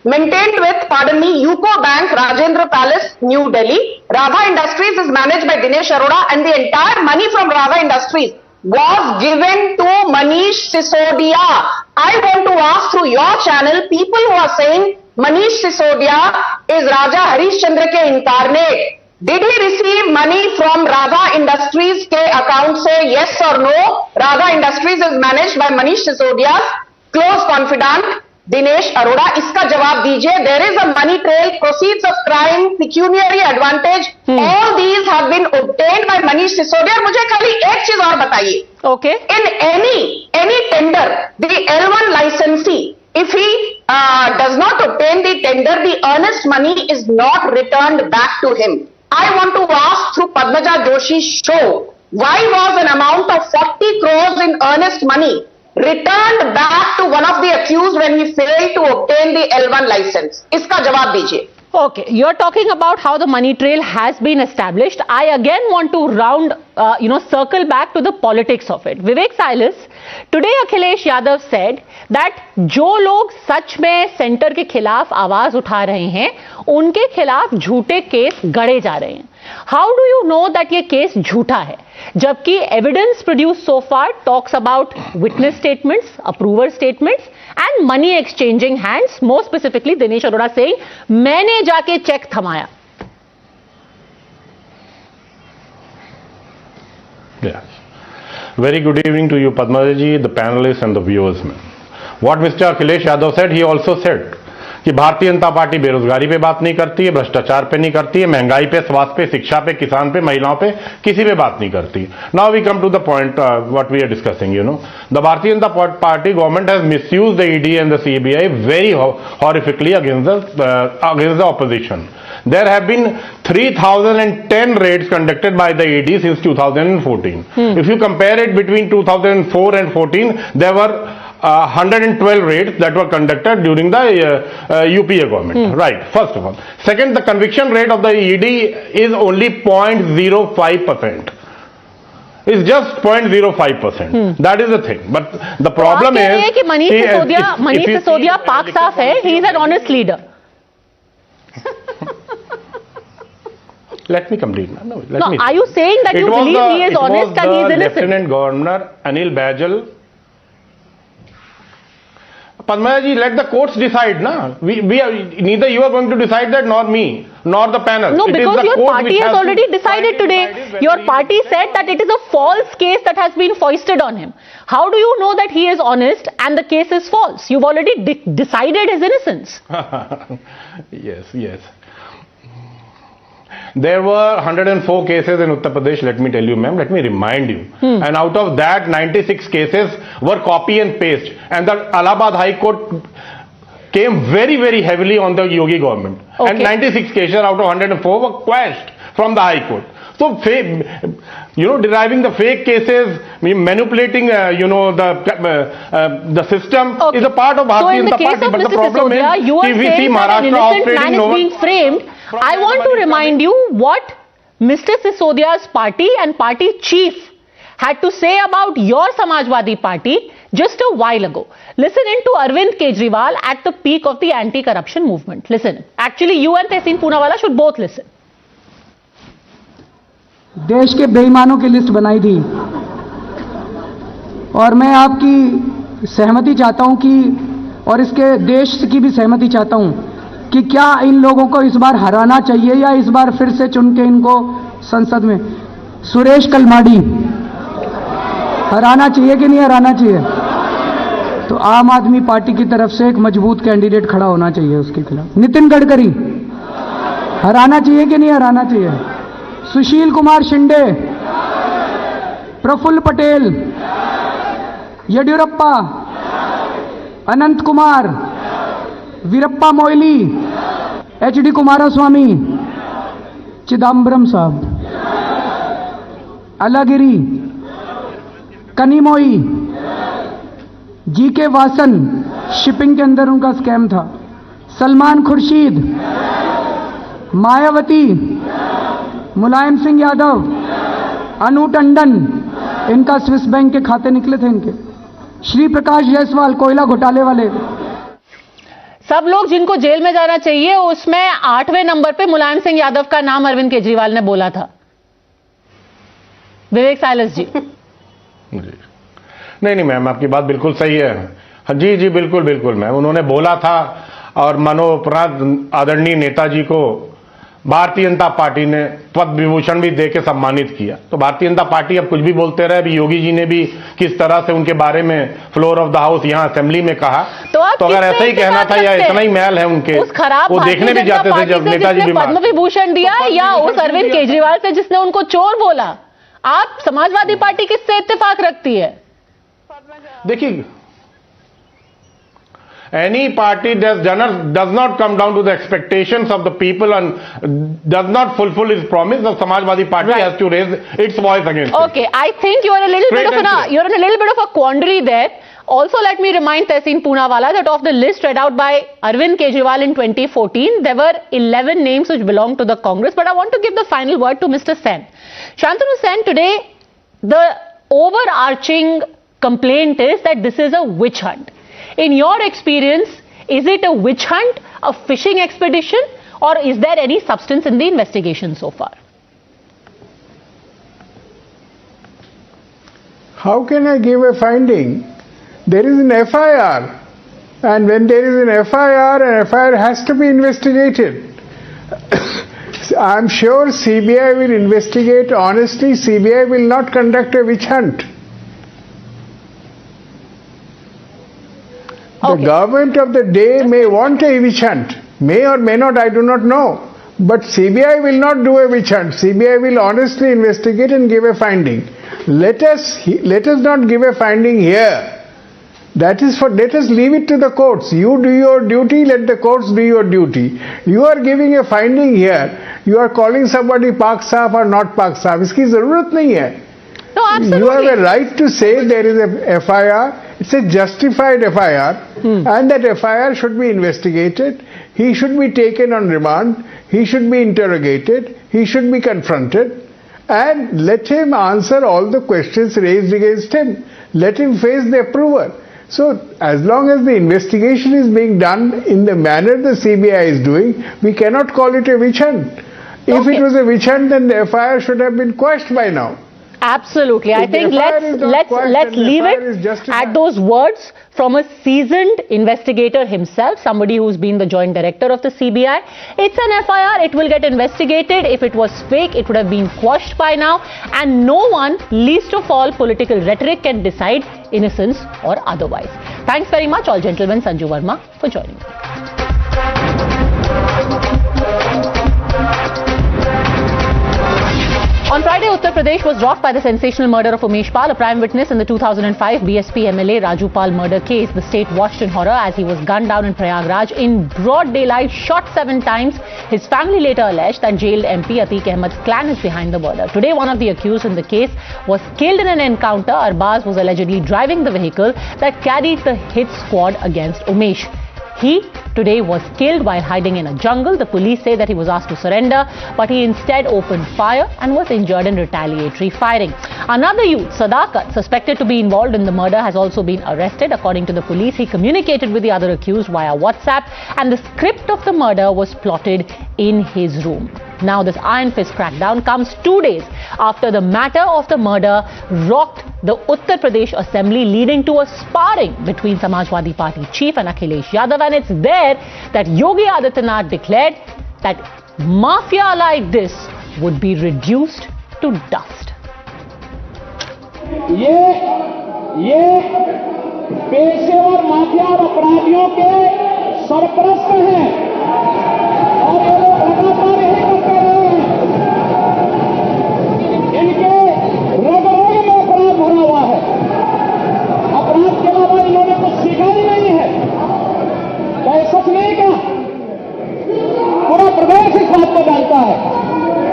maintained with, UCO Bank, Rajendra Palace, New Delhi. Radha Industries is managed by Dinesh Arora, and the entire money from Radha Industries was given to Manish Sisodia. I want to ask through your channel, people who are saying Manish Sisodia is Raja Harishchandra ke incarnate. Did he receive money from Radha Industries ke account? Say yes or no. Radha Industries is managed by Manish Sisodia's close confidant Dinesh Arora. Iska jawab dijiye. There is a money trail, proceeds of crime, pecuniary advantage. All these have been obtained by Manish Sisodia. Mujhe khali ek cheez aur bataiye. Okay. In any tender, the L1 licensee, if he does not obtain the tender, the earnest money is not returned back to him. I want to ask through Padmaja Joshi's show, why was an amount of 40 crores in earnest money returned back to one of the accused when he failed to obtain the L1 license? Iska jawab dijiye. Okay, you're talking about how the money trail has been established. I again want to circle back to the politics of it. Vivek Silas, today Akhilesh Yadav said that जो लोग सच में centre के खिलाफ आवाज उठा रहे हैं, उनके खिलाफ झूठे केस गढ़े जा रहे हैं. How do you know that ये केस झूठा है? जबकि evidence produced so far talks about witness statements, approver statements and money exchanging hands, more specifically Dinesh Arora saying, मैंने जाके check थमाया. Yes. Very good evening to you, Padmaja ji, the panelists and the viewers. What Mr. Akhilesh Yadav said, he also said कि Bharatiya Janata party बेरोजगारी पे बात नहीं करती है, भ्रष्टाचार पे नहीं करती है, महंगाई पे, स्वास्थ्य पे, शिक्षा पे, किसान पे, महिलाओं पे, किसी पे बात नहीं करती. Now we come to the point what we are discussing. The Bharatiya Janata Party government has misused the ED and the CBI very horrifically against the opposition. There have been 3,010 raids conducted by the ED since 2014. If you compare it between 2004 and 14, there were 112 raids that were conducted during the UPA government. Right, first of all. Second, the conviction rate of the ED is only 0.05%. It's just 0.05%. That is the thing. But the problem is कि मनीष सिसोदिया पाक साफ है. He is an honest leader. Let me complete. No, are you saying that you believe he is honest and he is innocent? Lieutenant Governor Anil Bajal. Padmaja ji, let the courts decide, na? Neither you are going to decide that, nor me, nor the panel. No, because your party has already decided today. Your party said that it is a false case that has been foisted on him. How do you know that he is honest and the case is false? You've already decided his innocence. Yes. There were 104 cases in Uttar Pradesh, let me tell you, ma'am, let me remind you. And out of that, 96 cases were copy and paste. And the Allahabad High Court came very, very heavily on the Yogi government. Okay. And 96 cases out of 104 were quashed from the High Court. So, deriving the fake cases, manipulating, the system is a part of Bharatiya Janata Party. But the problem is, you are saying that an innocent man is being framed. I want to remind you what Mr. Sisodia's party and party chief had to say about your Samajwadi Party just a while ago. Listen into Arvind Kejriwal at the peak of the anti-corruption movement. Listen. Actually, you and Tehseen Poonawala should both listen. देश के बेईमानों की list बनाई थी और मैं आपकी सहमति चाहता हूं कि और इसके देश की भी सहमति चाहता हूं कि क्या इन लोगों को इस बार हराना चाहिए या इस बार फिर से चुन के इनको संसद में सुरेश कलमाडी हराना चाहिए कि नहीं हराना चाहिए? तो आम आदमी पार्टी की तरफ से एक मजबूत कैंडिडेट खड़ा होना चाहिए उसके खिलाफ. नितिन गडकरी हराना चाहिए कि नहीं हराना चाहिए? सुशील कुमार शिंदे, प्रफुल्ल पटेल, येडियुरप्पा, अनंत कुमार, वीरप्पा मोइली, एचडी कुमारस्वामी, चिदम्बरम साहब, अलागिरी, कनिमोई, जीके वासन, शिपिंग के अंदर उनका स्कैम था, सलमान खुर्शीद, मायावती, मुलायम सिंह यादव, अनु टंडन, इनका स्विस बैंक के खाते निकले थे इनके, श्री प्रकाश जायसवाल कोयला घोटाले वाले. सब लोग जिनको जेल में जाना चाहिए उसमें 8वें नंबर पे मुलायम सिंह यादव का नाम अरविंद केजरीवाल ने बोला था. विवेक साइलस जी. नहीं मैम, आपकी बात बिल्कुल सही है. जी बिल्कुल मैम, उन्होंने बोला था और मनोपराध आदरणीय नेताजी को भारतीय जनता पार्टी ने पद्म विभूषण भी देके सम्मानित किया. तो भारतीय जनता पार्टी अब कुछ भी बोलते रहे. अभी योगी जी ने भी किस तरह से उनके बारे में फ्लोर ऑफ द हाउस यहाँ असेंबली में कहा. तो अगर ऐसा ही कहना था या इतना ही मैल है उनके, वो देखने भी जाते थे जब नेताजी बीमार. पद्म विभूषण दिया या उस अरविंद केजरीवाल से जिसने उनको चोर बोला? आप समाजवादी पार्टी किससे इत्तेफाक रखती है? देखिए, any party does not come down to the expectations of the people and does not fulfill its promise. The Samajwadi Party has to raise its voice against it. Okay, I think you're in a little bit of a quandary there. Also, let me remind Tehseen Poonawala that of the list read out by Arvind Kejriwal in 2014, there were 11 names which belonged to the Congress. But I want to give the final word to Mr. Sen. Shantanu Sen, today the overarching complaint is that this is a witch hunt. In your experience, is it a witch hunt, a fishing expedition, or is there any substance in the investigation so far? How can I give a finding? There is an FIR, and when there is an FIR has to be investigated. I am sure CBI will investigate honestly. CBI will not conduct a witch hunt. The government of the day may want a witch hunt, may or may not, I do not know. But CBI will not do a witch hunt. CBI will honestly investigate and give a finding. Let us not give a finding here. Let us leave it to the courts. You do your duty, let the courts do your duty. You are giving a finding here. You are calling somebody Pak Saaf or not Pak Saaf. इसकी जरूरत नहीं है. No, You have a right to say there is a FIR. It's a justified FIR, and that FIR should be investigated. He should be taken on remand. He should be interrogated. He should be confronted, and let him answer all the questions raised against him. Let him face the approver. So, as long as the investigation is being done in the manner the CBI is doing, we cannot call it a witch hunt. If it was a witch hunt, then the FIR should have been quashed by now. Absolutely. I think let's leave it at those words from a seasoned investigator himself, somebody who's been the joint director of the CBI. It's an FIR. It will get investigated. If it was fake, it would have been quashed by now. And no one, least of all political rhetoric, can decide innocence or otherwise. Thanks very much, all gentlemen, Sanju Verma, for joining me. On Friday, Uttar Pradesh was rocked by the sensational murder of Umesh Pal, a prime witness in the 2005 BSP MLA Raju Pal murder case. The state watched in horror as he was gunned down in Prayagraj in broad daylight, shot 7 times. His family later alleged that jailed MP Atiq Ahmed's clan is behind the murder. Today, one of the accused in the case was killed in an encounter. Arbaz was allegedly driving the vehicle that carried the hit squad against Umesh. He today was killed while hiding in a jungle. The police say that he was asked to surrender, but he instead opened fire and was injured in retaliatory firing. Another youth, Sadakat, suspected to be involved in the murder, has also been arrested. According to the police, he communicated with the other accused via WhatsApp, and the script of the murder was plotted in his room. Now, this iron fist crackdown comes 2 days after the matter of the murder rocked the Uttar Pradesh Assembly, leading to a sparring between Samajwadi Party chief and Akhilesh Yadav. And it's there that Yogi Adityanath declared that mafia like this would be reduced to dust. ये पेशेवर mafia और अपराधियों के सरपरस्त हैं और ये लोग लगातार यही करते रहे हैं। इनके रग रग में अपराध भरा हुआ है। अपराध के अलावा इन्होंने कुछ सीखा ही नहीं है। क्या सच नहीं का? पूरा प्रदेश इस बात को जानता है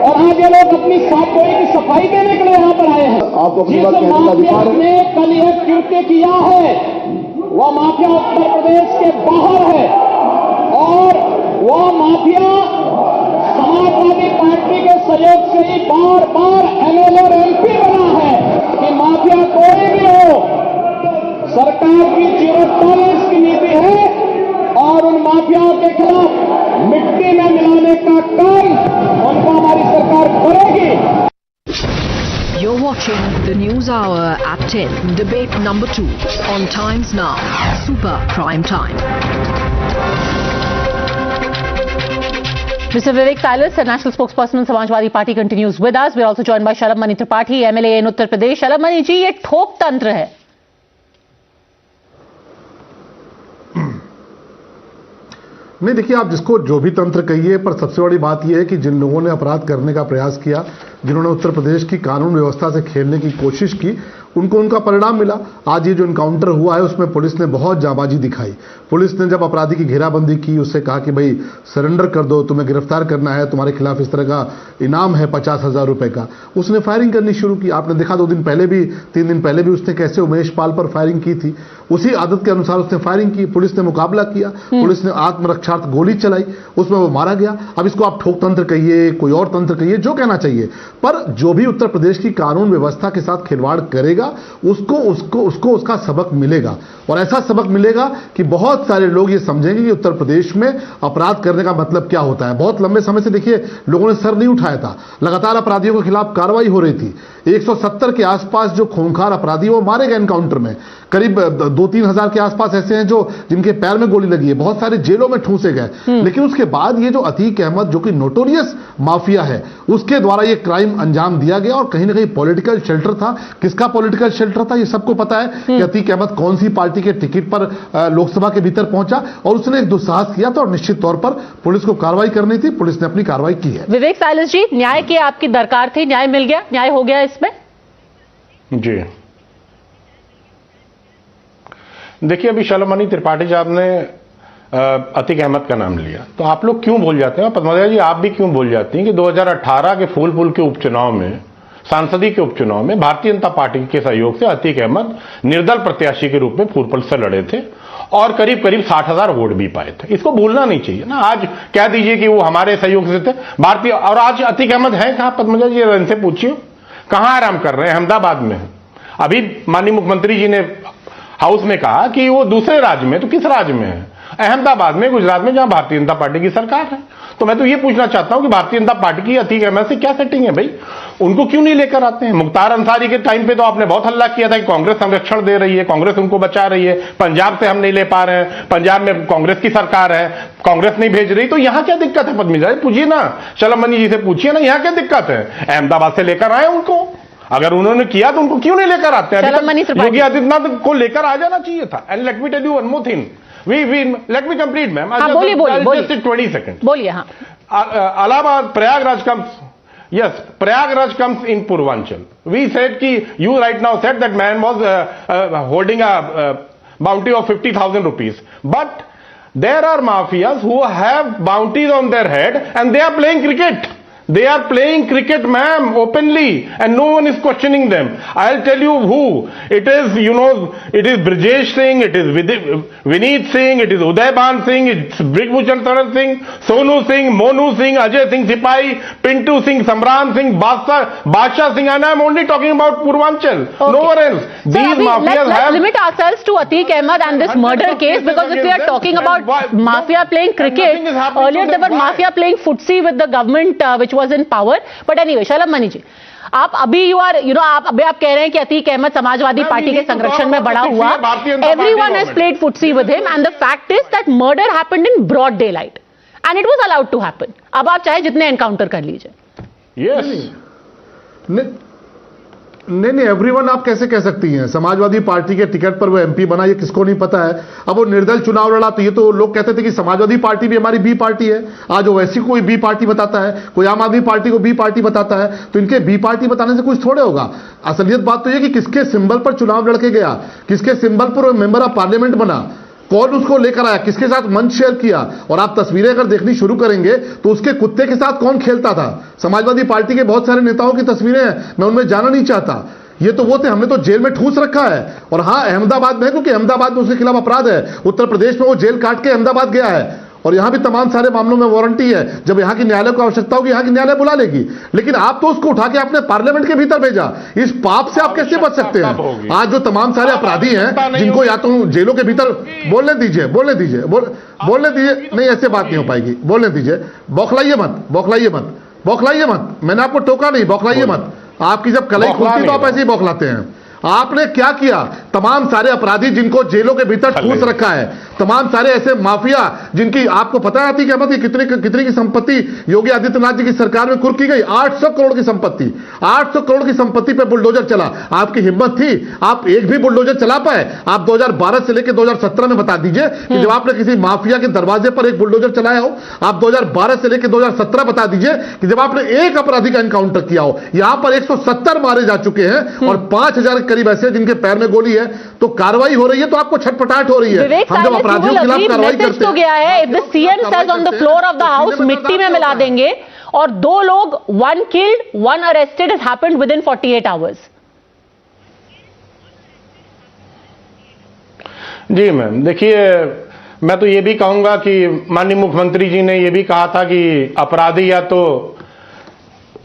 और आज ये लोग अपनी साफ गोई की सफाई देने के लिए यहाँ पर आए हैं। जिस माफिया ने कल यह कृत्य किया है वह माफिया उत्तर प्रदेश के बाहर है और वह माफिया समाजवादी पार्टी के सहयोग से ही बार बार एमएलए और एमपी बना है कि माफिया कोई भी हो, सरकार की 0 टॉलरेंस की नीति है और उन माफियाओं के खिलाफ मिट्टी में मिलाने का काम उनको हमारी सरकार करेगी। You're watching the News Hour at 10, debate number 2 on Times Now, Super Prime Time. Mr. Vivek Silas, a national spokesperson in Samajwadi Party, continues with us. We're also joined by Shalabh Mani Tripathi, MLA in Uttar Pradesh. Shalabh Mani ji, ये ठोक तंत्र है। नहीं, देखिए, आप जिसको जो भी तंत्र कहिए, पर सबसे बड़ी बात यह है कि जिन लोगों ने अपराध करने का प्रयास किया, जिन्होंने उत्तर प्रदेश की कानून व्यवस्था से खेलने की कोशिश की, उनको उनका परिणाम मिला। आज ये जो इनकाउंटर हुआ है उसमें पुलिस ने बहुत जाबाजी दिखाई। पुलिस ने जब अपराधी की घेराबंदी की, उससे कहा कि भाई सरेंडर कर दो, तुम्हें गिरफ्तार करना है, तुम्हारे खिलाफ इस तरह का इनाम है 50,000 रुपए का। उसने फायरिंग करनी शुरू की। आपने देखा 3 दिन पहले भी उसने कैसे उमेश पाल पर फायरिंग की थी। उसी आदत के अनुसार उसने फायरिंग की, पुलिस ने मुकाबला किया, पुलिस ने आत्मरक्षार्थ गोली चलाई, उसमें वो मारा गया। अब इसको आप ठोक तंत्र कहिए, कोई और तंत्र कहिए, जो कहना चाहिए, पर जो भी उत्तर प्रदेश की कानून व्यवस्था के साथ खिलवाड़ करेगा उसको उसका सबक मिलेगा। और ऐसा सबक मिलेगा कि बहुत सारे लोग ये समझेंगे कि उत्तर प्रदेश में अपराध करने का मतलब क्या होता है। बहुत लंबे समय से देखिए लोगों ने सर नहीं उठाया था, लगातार अपराधियों के खिलाफ कार्रवाई हो रही थी। 170 के आसपास जो खूंखार अपराधी वो मारे गए एनकाउंटर में। करीब 2-3 हजार के आसपास ऐसे हैं जो जिनके पैर में गोली लगी है, बहुत सारे जेलों में ठूंसे गए। लेकिन उसके बाद ये जो अतीक अहमद, जो कि नोटोरियस माफिया है, उसके द्वारा ये क्राइम अंजाम दिया गया और कहीं ना कहीं पॉलिटिकल शेल्टर था। किसका पॉलिटिकल शेल्टर था ये सबको पता है कि अतीक अहमद कौन सी पार्टी के टिकट पर लोकसभा के भीतर पहुंचा और उसने एक दुस्साहस किया था और निश्चित तौर पर पुलिस को कार्रवाई करनी थी, पुलिस ने अपनी कार्रवाई की है। विवेक साइलस जी, न्याय की आपकी दरकार थी, न्याय मिल गया, न्याय हो गया इसमें? जी देखिए, अभी शलभ मणि त्रिपाठी साहब ने अतीक अहमद का नाम लिया, तो आप लोग क्यों भूल जाते हैं, पद्मजा जी आप भी क्यों भूल जाती हैं कि 2018 के फूलपुर के उपचुनाव में सांसदीय के उपचुनाव में भारतीय जनता पार्टी के सहयोग से अतीक अहमद निर्दल प्रत्याशी के रूप में फूलपुर से लड़े थे और करीब करीब 60,000 वोट भी पाए थे। इसको भूलना नहीं चाहिए ना। आज कह दीजिए कि वो हमारे सहयोग से थे भारतीय, और आज अतीक अहमद है कहां? पद्मजा जी इनसे पूछिए कहां आराम कर रहे हैं? अहमदाबाद में है। अभी माननीय मुख्यमंत्री जी ने हाउस में कहा कि वो दूसरे राज्य में, तो किस राज्य में है? अहमदाबाद में, गुजरात में, जहां भारतीय जनता पार्टी की सरकार है। तो मैं तो ये पूछना चाहता हूं कि भारतीय जनता पार्टी की अतीक अहमद से क्या सेटिंग है भाई? उनको क्यों नहीं लेकर आते हैं? मुख्तार अंसारी के टाइम पे तो आपने बहुत हल्ला किया था कि कांग्रेस संरक्षण दे रही है, कांग्रेस उनको बचा रही है, पंजाब से हम नहीं ले पा रहे हैं, पंजाब में कांग्रेस की सरकार है, कांग्रेस नहीं भेज रही। तो यहां क्या दिक्कत है? पद्मजा जी पूछिए ना, शलमनी जी से पूछिए ना, यहां क्या दिक्कत है? अहमदाबाद से लेकर आए उनको, अगर उन्होंने किया तो उनको क्यों नहीं लेकर आते हैं? योगी आदित्यनाथ को लेकर आ जाना चाहिए था। And let me tell you one more thing, let me complete, ma'am. बोलिए 20 seconds. बोलिए। हाँ, Allahabad, Prayagraj comes. Yes, Prayagraj comes in Purvanchal. We said कि you right now said that man was holding a bounty of 50,000 rupees. But there are mafias who have bounties on their head and they are playing cricket. They are playing cricket, ma'am, openly, and no one is questioning them. I'll tell you who. It is, it is Brijesh Singh, it is Vineet Singh, it is Udayban Singh, it's Brigభूषण Saran Singh, Sonu Singh, Monu Singh, Ajay Singh Sipahi, Pintu Singh, Samran Singh, Basha Singh, and I'm only talking about Purvanchal. Okay. Nowhere else. These mafias let's limit ourselves to Atiq Ahmed and this murder case, because if we are talking about mafia playing cricket, earlier there were mafia playing footsie with the government which was in power. But anyway, शलमनी जी, आप अभी आप कह रहे हैं कि Atiq Ahmad Samajwadi party के संरक्षण में बड़ा हुआ. Everyone has played footsie with him, and the fact is that murder happened in broad daylight, and it was allowed to happen. अब आप चाहे जितने एनकाउंटर कर लीजिए. Yes. नहीं, एवरीवन आप कैसे कह सकती हैं? समाजवादी पार्टी के टिकट पर वो एमपी बना, ये किसको नहीं पता है? अब वो निर्दल चुनाव लड़ा, तो ये तो लोग कहते थे कि समाजवादी पार्टी भी हमारी बी पार्टी है. आज वैसी कोई बी पार्टी बताता है, कोई आम आदमी पार्टी को बी पार्टी बताता है, तो इनके बी पार्टी बताने से कुछ थोड़े होगा. असलियत बात तो ये कि किसके सिंबल पर चुनाव लड़के गया, किसके सिंबल पर मेंबर ऑफ पार्लियामेंट बना, कौन उसको लेकर आया, किसके साथ मंच शेयर किया. और आप तस्वीरें अगर देखनी शुरू करेंगे तो उसके कुत्ते के साथ कौन खेलता था. समाजवादी पार्टी के बहुत सारे नेताओं की तस्वीरें हैं, मैं उनमें जाना नहीं चाहता. ये तो वो थे, हमने तो जेल में ठूस रखा है. और हाँ, अहमदाबाद में है, क्योंकि अहमदाबाद में उसके खिलाफ अपराध है. उत्तर प्रदेश में वो जेल काट के अहमदाबाद गया है, और यहां भी तमाम सारे मामलों में वारंटी है. जब यहां की न्यायालय को आवश्यकता होगी, यहां की न्यायालय बुला लेगी. लेकिन आप तो उसको उठा के आपने पार्लियामेंट के भीतर भेजा. इस पाप से आप कैसे बच सकते हैं? आज जो तमाम सारे अपराधी हैं, जिनको या तो जेलों के भीतर, बोलने दीजिए, नहीं, ऐसे बात नहीं हो पाएगी. बोलने दीजिए, बौखलाइए मत. मैंने आपको टोका नहीं, बौखलाइए मत. आपकी जब कलाई खुलती तो आप ऐसे ही बौखलाते हैं. आपने क्या किया? तमाम सारे अपराधी जिनको जेलों के भीतर ठूस रखा है, तमाम सारे ऐसे माफिया जिनकी आपको पता है कि कितनी की संपत्ति योगी आदित्यनाथ जी की सरकार में कुर्क की गई. 800 करोड़ की संपत्ति, 800 करोड़ की संपत्ति पे बुलडोजर चला. आपकी हिम्मत थी, आप एक भी बुलडोजर चला पाए? आप 2012 से लेकर 2017 में बता दीजिए कि जब आपने किसी माफिया के दरवाजे पर एक बुलडोजर चलाया हो. आप 2012 से लेकर 2017 बता दीजिए कि जब आपने एक अपराधी का एनकाउंटर किया हो. यहां पर 170 मारे जा चुके हैं और 5,000 करीब ऐसे जिनके पैर में गोली है. तो कार्रवाई हो रही है, तो आपको छटपटाहट हो रही है. हम जब अपराधियों के खिलाफ कार्रवाई करते हैं, गया है, if the CM says on the floor of the house, मिट्टी में मिला देंगे. और 2 लोग, 1 killed, 1 arrested has happened within 48 hours. Ji ma'am, देखिए, मैं तो ये भी कहूंगा कि माननीय मुख्यमंत्री जी ने ये भी कहा था कि अपराधी या तो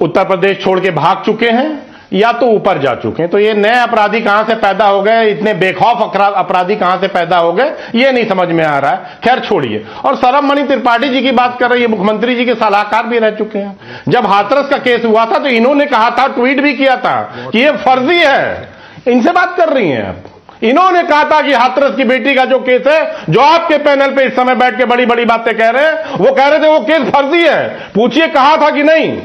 उत्तर प्रदेश छोड़ के भाग चुके हैं या तो ऊपर जा चुके हैं. तो ये नए अपराधी कहां से पैदा हो गए, इतने बेखौफ अपराधी कहां से पैदा हो गए, ये नहीं समझ में आ रहा है. खैर छोड़िए. और शलमनी त्रिपाठी जी की बात कर रही है, मुख्यमंत्री जी के सलाहकार भी रह चुके हैं. जब हाथरस का केस हुआ था तो इन्होंने कहा था, ट्वीट भी किया था कि ये फर्जी है. इनसे बात कर रही हैं आप. इन्होंने कहा था कि हाथरस की बेटी का जो केस है, जो आपके पैनल पे इस समय बैठ के बड़ी बड़ी बातें कह रहे हैं, वो कह रहे थे वो केस फर्जी है. पूछिए कहा था कि नहीं.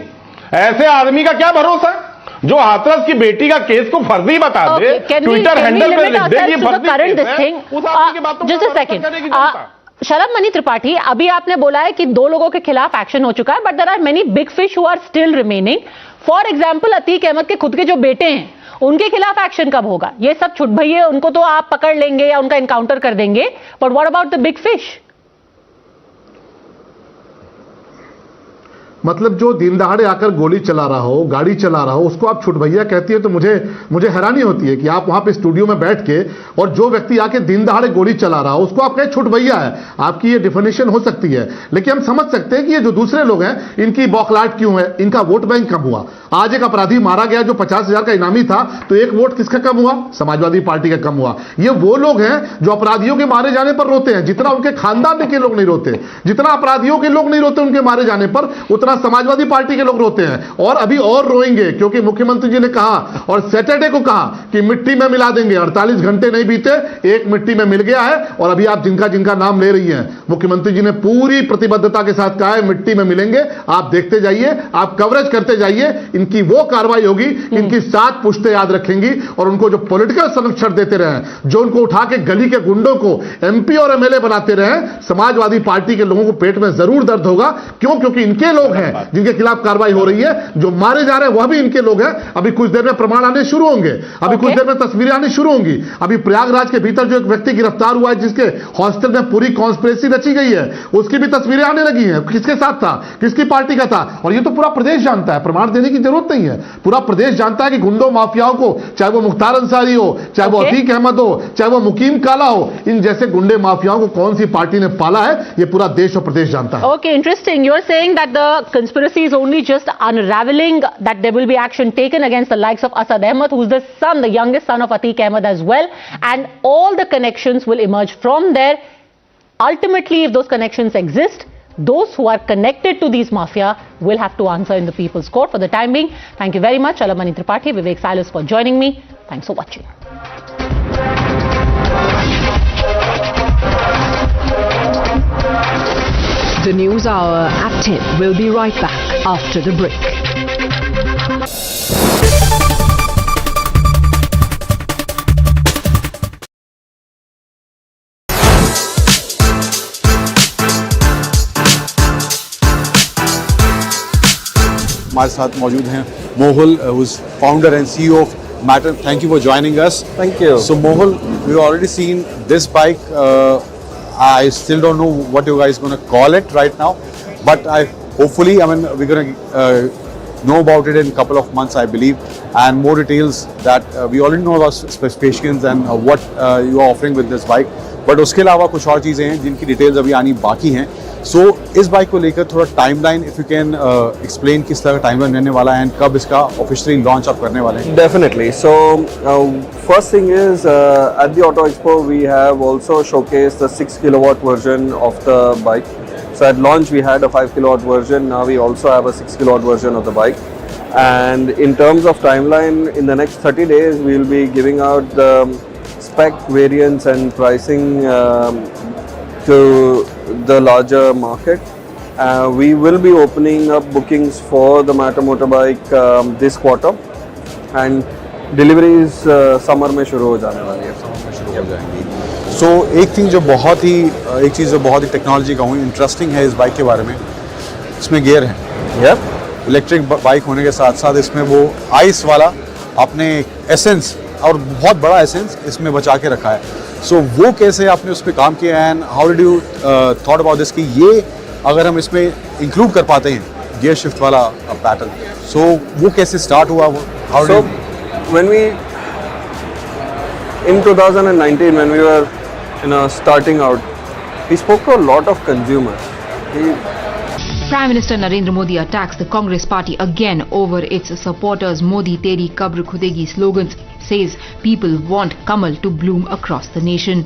ऐसे आदमी का क्या भरोसा जो हाथरस की बेटी का केस को फर्जी बता दे, ट्विटर हैंडल पे लिख दे कि फर्जी केस है. उस आदमी की बातों जस्ट अ सेकंड. शलमनी त्रिपाठी, अभी आपने बोला है कि 2 लोगों के खिलाफ एक्शन हो चुका है, but there are many big fish who are still remaining. For example, Atiq Ahmed के खुद के जो बेटे हैं, उनके खिलाफ एक्शन कब होगा? ये सब छुट भइए, उनको तो आप पकड़ लेंगे या उनका एनकाउंटर कर देंगे, but what about the big fish? मतलब जो दिन दहाड़े आकर गोली चला रहा हो, गाड़ी चला रहा हो, उसको आप छुटभैया कहती है, तो मुझे हैरानी होती है कि आप वहां पे स्टूडियो में बैठ के और जो व्यक्ति आके दिन दहाड़े गोली चला रहा हो उसको आप कहें छुटभैया है। आपकी ये डिफिनेशन हो सकती है, लेकिन हम समझ सकते हैं कि ये जो दूसरे लोग हैं इनकी बौखलाहट क्यों है, इनका वोट बैंक कम हुआ। आज एक अपराधी मारा गया जो 50,000 का इनामी था, तो एक वोट किसका कम हुआ? समाजवादी पार्टी का कम हुआ। ये वो लोग हैं जो अपराधियों के मारे जाने पर रोते हैं, जितना उनके खानदान के लोग नहीं रोते, जितना अपराधियों के लोग नहीं रोते उनके मारे जाने पर, उतना समाजवादी पार्टी के लोग रोते हैं। और अभी और रोएंगे, क्योंकि मुख्यमंत्री जी ने कहा और सैटरडे को कहा कि मिट्टी में मिला देंगे। 48 घंटे नहीं बीते, एक मिट्टी में मिल गया है। और अभी आप जिनका जिनका नाम ले रही हैं, मुख्यमंत्री जी ने पूरी प्रतिबद्धता के साथ कहा है मिट्टी में मिलेंगे। आप देखते जाइए, आप कवरेज करते जाइए, इनकी वो कार्रवाई होगी, इनकी 7 पुश्तें याद रखेंगी और उनको जो पॉलिटिकल संरक्षण देते रहे, जो उनको उठा के गली के गुंडों को एमपी और एमएलए बनाते रहे, समाजवादी पार्टी के लोगों को पेट में जरूर दर्द होगा। क्यों? क्योंकि इनके लोग हैं जिनके खिलाफ कार्रवाई हो रही है, जो मारे जा रहे हैं वह भी इनके लोग हैं। अभी कुछ देर में प्रमाण आने शुरू होंगे, अभी कुछ देर में तस्वीरें आनी शुरू होंगी। अभी प्रयागराज के भीतर जो एक व्यक्ति गिरफ्तार हुआ है, जिसके हॉस्टल में पूरी कॉन्स्पिरेसी रची गई है, उसकी भी तस्वीरें आने लगी हैं। किसके साथ था, किसकी पार्टी का था, और ये तो पूरा प्रदेश जानता है, प्रमाण देने की जरूरत नहीं है। पूरा प्रदेश जानता है कि गुंडों माफियाओं को, चाहे वो मुख्तार अंसारी हो, चाहे वो अतीक अहमद हो, चाहे वो मुकीम काला हो, इन जैसे गुंडे माफियाओं को कौन सी पार्टी ने पाला है, ये पूरा देश और प्रदेश जानता है। Okay, interesting. You're saying that the conspiracy is only just unraveling, that there will be action taken against the likes of Asad Ahmed, who's the son, the youngest son of Atiq Ahmed as well, and all the connections will emerge from there. Ultimately, if those connections exist, those who are connected to these mafia will have to answer in the People's Court. For the time being, thank you very much, Alamani Tripathi, Vivek Silas for joining me. Thanks for watching. The News Hour at 10 will be right back after the break. हमारे साथ मौजूद हैं मोहुल, who's founder and CEO of Matter. Thank you for joining us. Thank you. So Mohul, we've already seen this bike. I still don't know what you guys going to call it right now, but hopefully, we're going to know about it in a couple of months, I believe, and more details that we already know about specifications and what you are offering with this bike. But उसके अलावा कुछ और चीज़ें हैं जिनकी details अभी आनी बाकी हैं. So इस बाइक को लेकर थोड़ा timeline, if you can explain किस तरह का टाइमलाइन रहने वाला है and कब इसका officially launch आप करने वाले हैं? Definitely. So first thing is at the Auto Expo we have also showcased the 6 kilowatt version of the bike. So at launch we had a 5 kilowatt version. Now we also have a 6 kilowatt version of the bike. And in terms of timeline, in the next 30 days we will be giving out the spec variants and pricing to the larger market. We will be opening up bookings for the Matter motorbike this quarter, and deliveries summer में शुरू हो जाने वाली है. Summer में शुरू हो जाएंगी. So एक चीज़ जो बहुत ही टेक्नोलॉजी का हूँ इंटरेस्टिंग है इस बाइक के बारे में, इसमें गियर है. Yep. इलेक्ट्रिक बाइक होने के साथ साथ इसमें वो आइस वाला आपने एसेंस और बहुत बड़ा एसेंस इसमें बचा के रखा है. सो वो कैसे आपने उस पर काम किया and how did you thought about this कि ये अगर हम इसमें इंक्लूड कर पाते हैं गियर शिफ्ट वाला पैटर्न, सो वो कैसे स्टार्ट हुआ? How So when we in 2019 when we were starting out, we spoke to a lot of consumers. Prime Minister Narendra Modi attacks the Congress party again over its supporters' Modi Teri Kabr Khudegi slogans, says people want Kamal to bloom across the nation.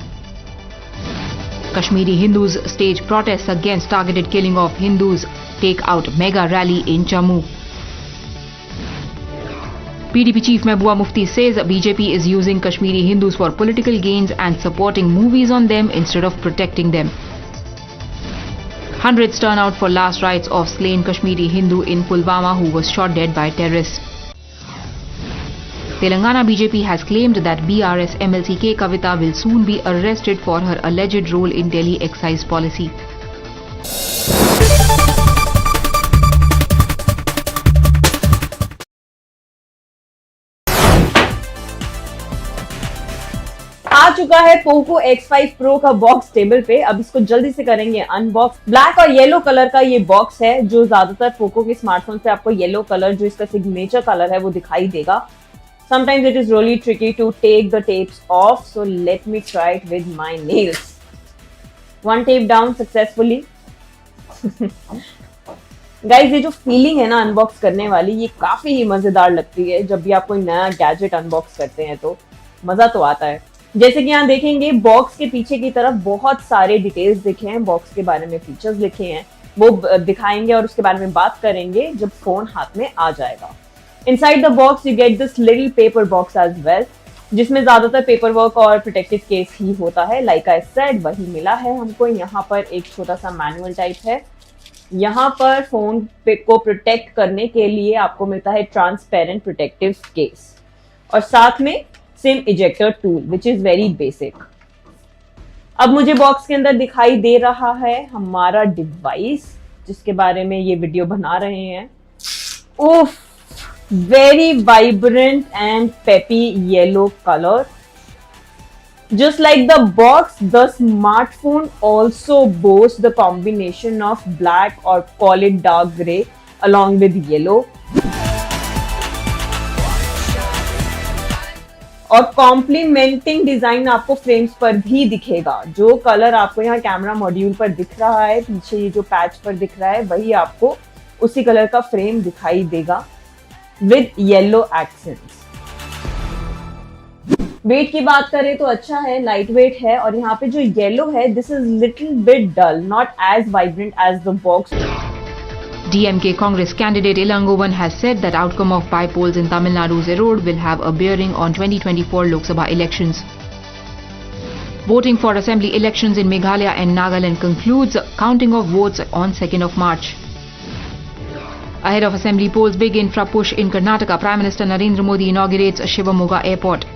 Kashmiri Hindus stage protests against targeted killing of Hindus, take out mega rally in Jammu. PDP chief Mehbooba Mufti says BJP is using Kashmiri Hindus for political gains and supporting movies on them instead of protecting them. Hundreds turn out for last rites of slain Kashmiri Hindu in Pulwama who was shot dead by terrorists. Telangana BJP has claimed that BRS MLC K Kavita will soon be arrested for her alleged role in Delhi excise policy. आज चुका है Poco X5 Pro का box table पे। अब इसको जल्दी से करेंगे अनबॉक्स। ब्लैक और येलो कलर का ये बॉक्स है, जो ज्यादातर पोको के स्मार्टफोन पे आपको येलो कलर, जो इसका सिग्नेचर कलर है, वो दिखाई देगा। Sometimes it is really tricky to take the tapes off, so let me try it with my nails. One tape down successfully. Guys, ये जो फीलिंग है ना अनबॉक्स करने वाली, ये काफी ही मजेदार लगती है। जब भी आप कोई नया गैजेट अनबॉक्स करते हैं तो मजा तो आता है। जैसे कि यहाँ देखेंगे, बॉक्स के पीछे की तरफ बहुत सारे डिटेल्स लिखे हैं, बॉक्स के बारे में फीचर्स लिखे हैं, वो दिखाएंगे और उसके बारे में बात करेंगे जब फोन हाथ में आ जाएगा। Inside the box you get this little paper box as well, जिसमें ज्यादातर पेपर वर्क और प्रोटेक्टिव केस ही होता है। लाइक आई सेड, वही मिला है हमको। यहाँ पर एक छोटा सा मैनुअल टाइप है। यहाँ पर फोन को प्रोटेक्ट करने के लिए आपको मिलता है ट्रांसपेरेंट प्रोटेक्टिव केस, और साथ में SIM ejector tool, which is very basic. अब मुझे बॉक्स के अंदर दिखाई दे रहा है हमारा डिवाइस, जिसके बारे में ये वीडियो बना रहे हैं। उफ, very vibrant and peppy yellow color. Just like the box, the smartphone also boasts the combination of black, or call it dark gray, along with yellow. और कॉम्प्लीमेंटिंग डिजाइन आपको फ्रेम्स पर भी दिखेगा। जो कलर आपको यहाँ कैमरा मॉड्यूल पर दिख रहा है, पीछे ये जो पैच पर दिख रहा है, वही आपको उसी कलर का फ्रेम दिखाई देगा विद येलो एक्सेंट्स। वेट की बात करें तो अच्छा है, लाइट वेट है, और यहाँ पे जो येलो है, this is little bit dull, not as vibrant as the box. DMK Congress candidate Ilangovan has said that outcome of by-polls in Tamil Nadu's erode will have a bearing on 2024 Lok Sabha elections. Voting for assembly elections in Meghalaya and Nagaland concludes. Counting of votes on 2nd of March. Ahead of assembly polls' big infra push in Karnataka, Prime Minister Narendra Modi inaugurates Shivamoga Airport.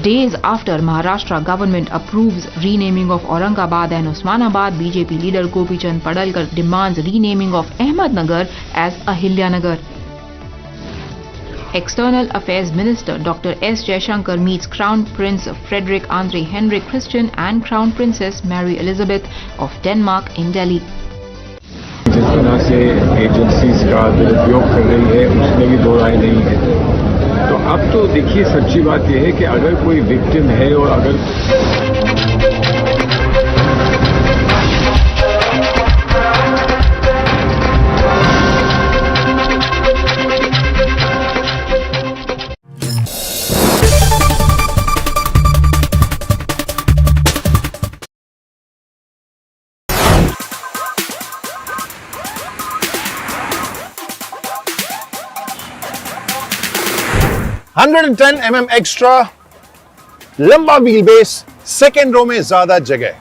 Days after Maharashtra government approves renaming of Aurangabad and Osmanabad, BJP leader Gopi Chand Padalkar demands renaming of Ahmednagar as Ahilyanagar. External Affairs Minister Dr. S. Jaishankar meets Crown Prince Frederick Andre Henrik Christian and Crown Princess Mary Elizabeth of Denmark in Delhi. जिस तरह से agencies का दुरुपयोग कर रही है, उसमें भी दो राय नहीं है। तो अब तो देखिए, सच्ची बात यह है कि अगर कोई विक्टिम है और अगर 110 mm एक्स्ट्रा, लंबा व्हील बेस, सेकेंड रो में ज्यादा जगह।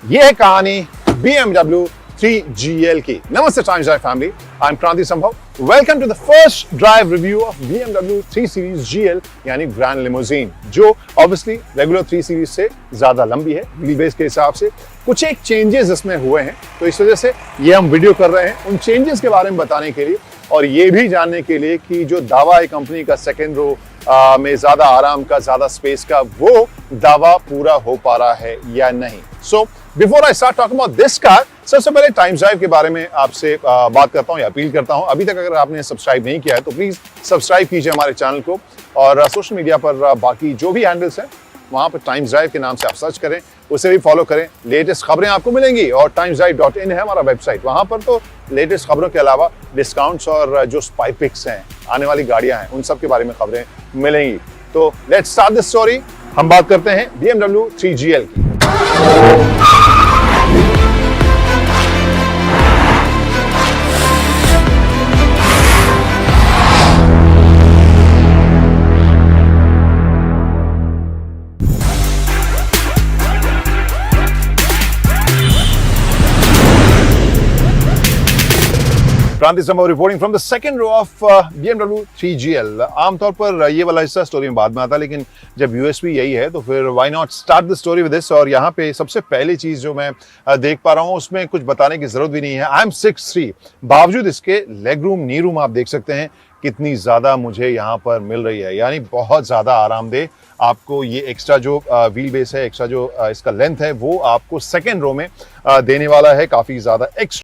यह है कहानी BMW 3GL की। नमस्ते Times Drive family, I am Kranti Sambhav. Welcome to the first drive review of BMW 3 series GL, यानी ग्रैंड लिमोजीन, जो ऑब्वियसली रेगुलर 3 सीरीज से ज्यादा लंबी है व्हील बेस के हिसाब से। कुछ एक चेंजेस इसमें हुए हैं, तो इस वजह से ये हम वीडियो कर रहे हैं उन चेंजेस के बारे में बताने के लिए, और ये भी जानने के लिए कि जो दावा है कंपनी का सेकेंड रो में ज्यादा आराम का, ज्यादा स्पेस का, वो दावा पूरा हो पा रहा है या नहीं। So before I start talking about this car, सबसे पहले टाइम्स ड्राइव के बारे में आपसे बात करता हूं या अपील करता हूं। अभी तक अगर आपने सब्सक्राइब नहीं किया है तो प्लीज सब्सक्राइब कीजिए हमारे चैनल को, और सोशल मीडिया पर बाकी जो भी हैंडल्स हैं वहां पर टाइम्स ड्राइव के नाम से आप सर्च करें, उसे भी फॉलो करें। लेटेस्ट खबरें आपको मिलेंगी, और timesdrive.in है हमारा वेबसाइट, वहां पर तो लेटेस्ट खबरों के अलावा डिस्काउंट्स और जो स्पाई पिक्स हैं, आने वाली गाड़ियां हैं, उन सब के बारे में खबरें मिलेंगी। तो लेट्स स्टार्ट दिस स्टोरी। हम बात करते हैं BMW 3GL की। Kranti Sambhav reporting from the second row of BMW 3GL। आमतौर पर ये वाला हिस्सा स्टोरी में बाद में आता है, लेकिन जब यूएसपी यही है तो फिर why not start the story with this. और यहाँ पे सबसे पहली चीज जो मैं देख पा रहा हूँ, उसमें कुछ बताने की जरूरत भी नहीं है। आई एम 6'3", बावजूद इसके लेग रूम, नी रूम आप देख सकते हैं कितनी ज़्यादा मुझे यहाँ पर मिल रही है, यानी बहुत ज़्यादा आरामदेह आपको ये एक्स्ट्रा जो व्हील बेस है, एक्स्ट्रा जो इसका लेंथ है वो आपको सेकेंड रो में देने वाला है, काफ़ी ज़्यादा एक्स्ट्रा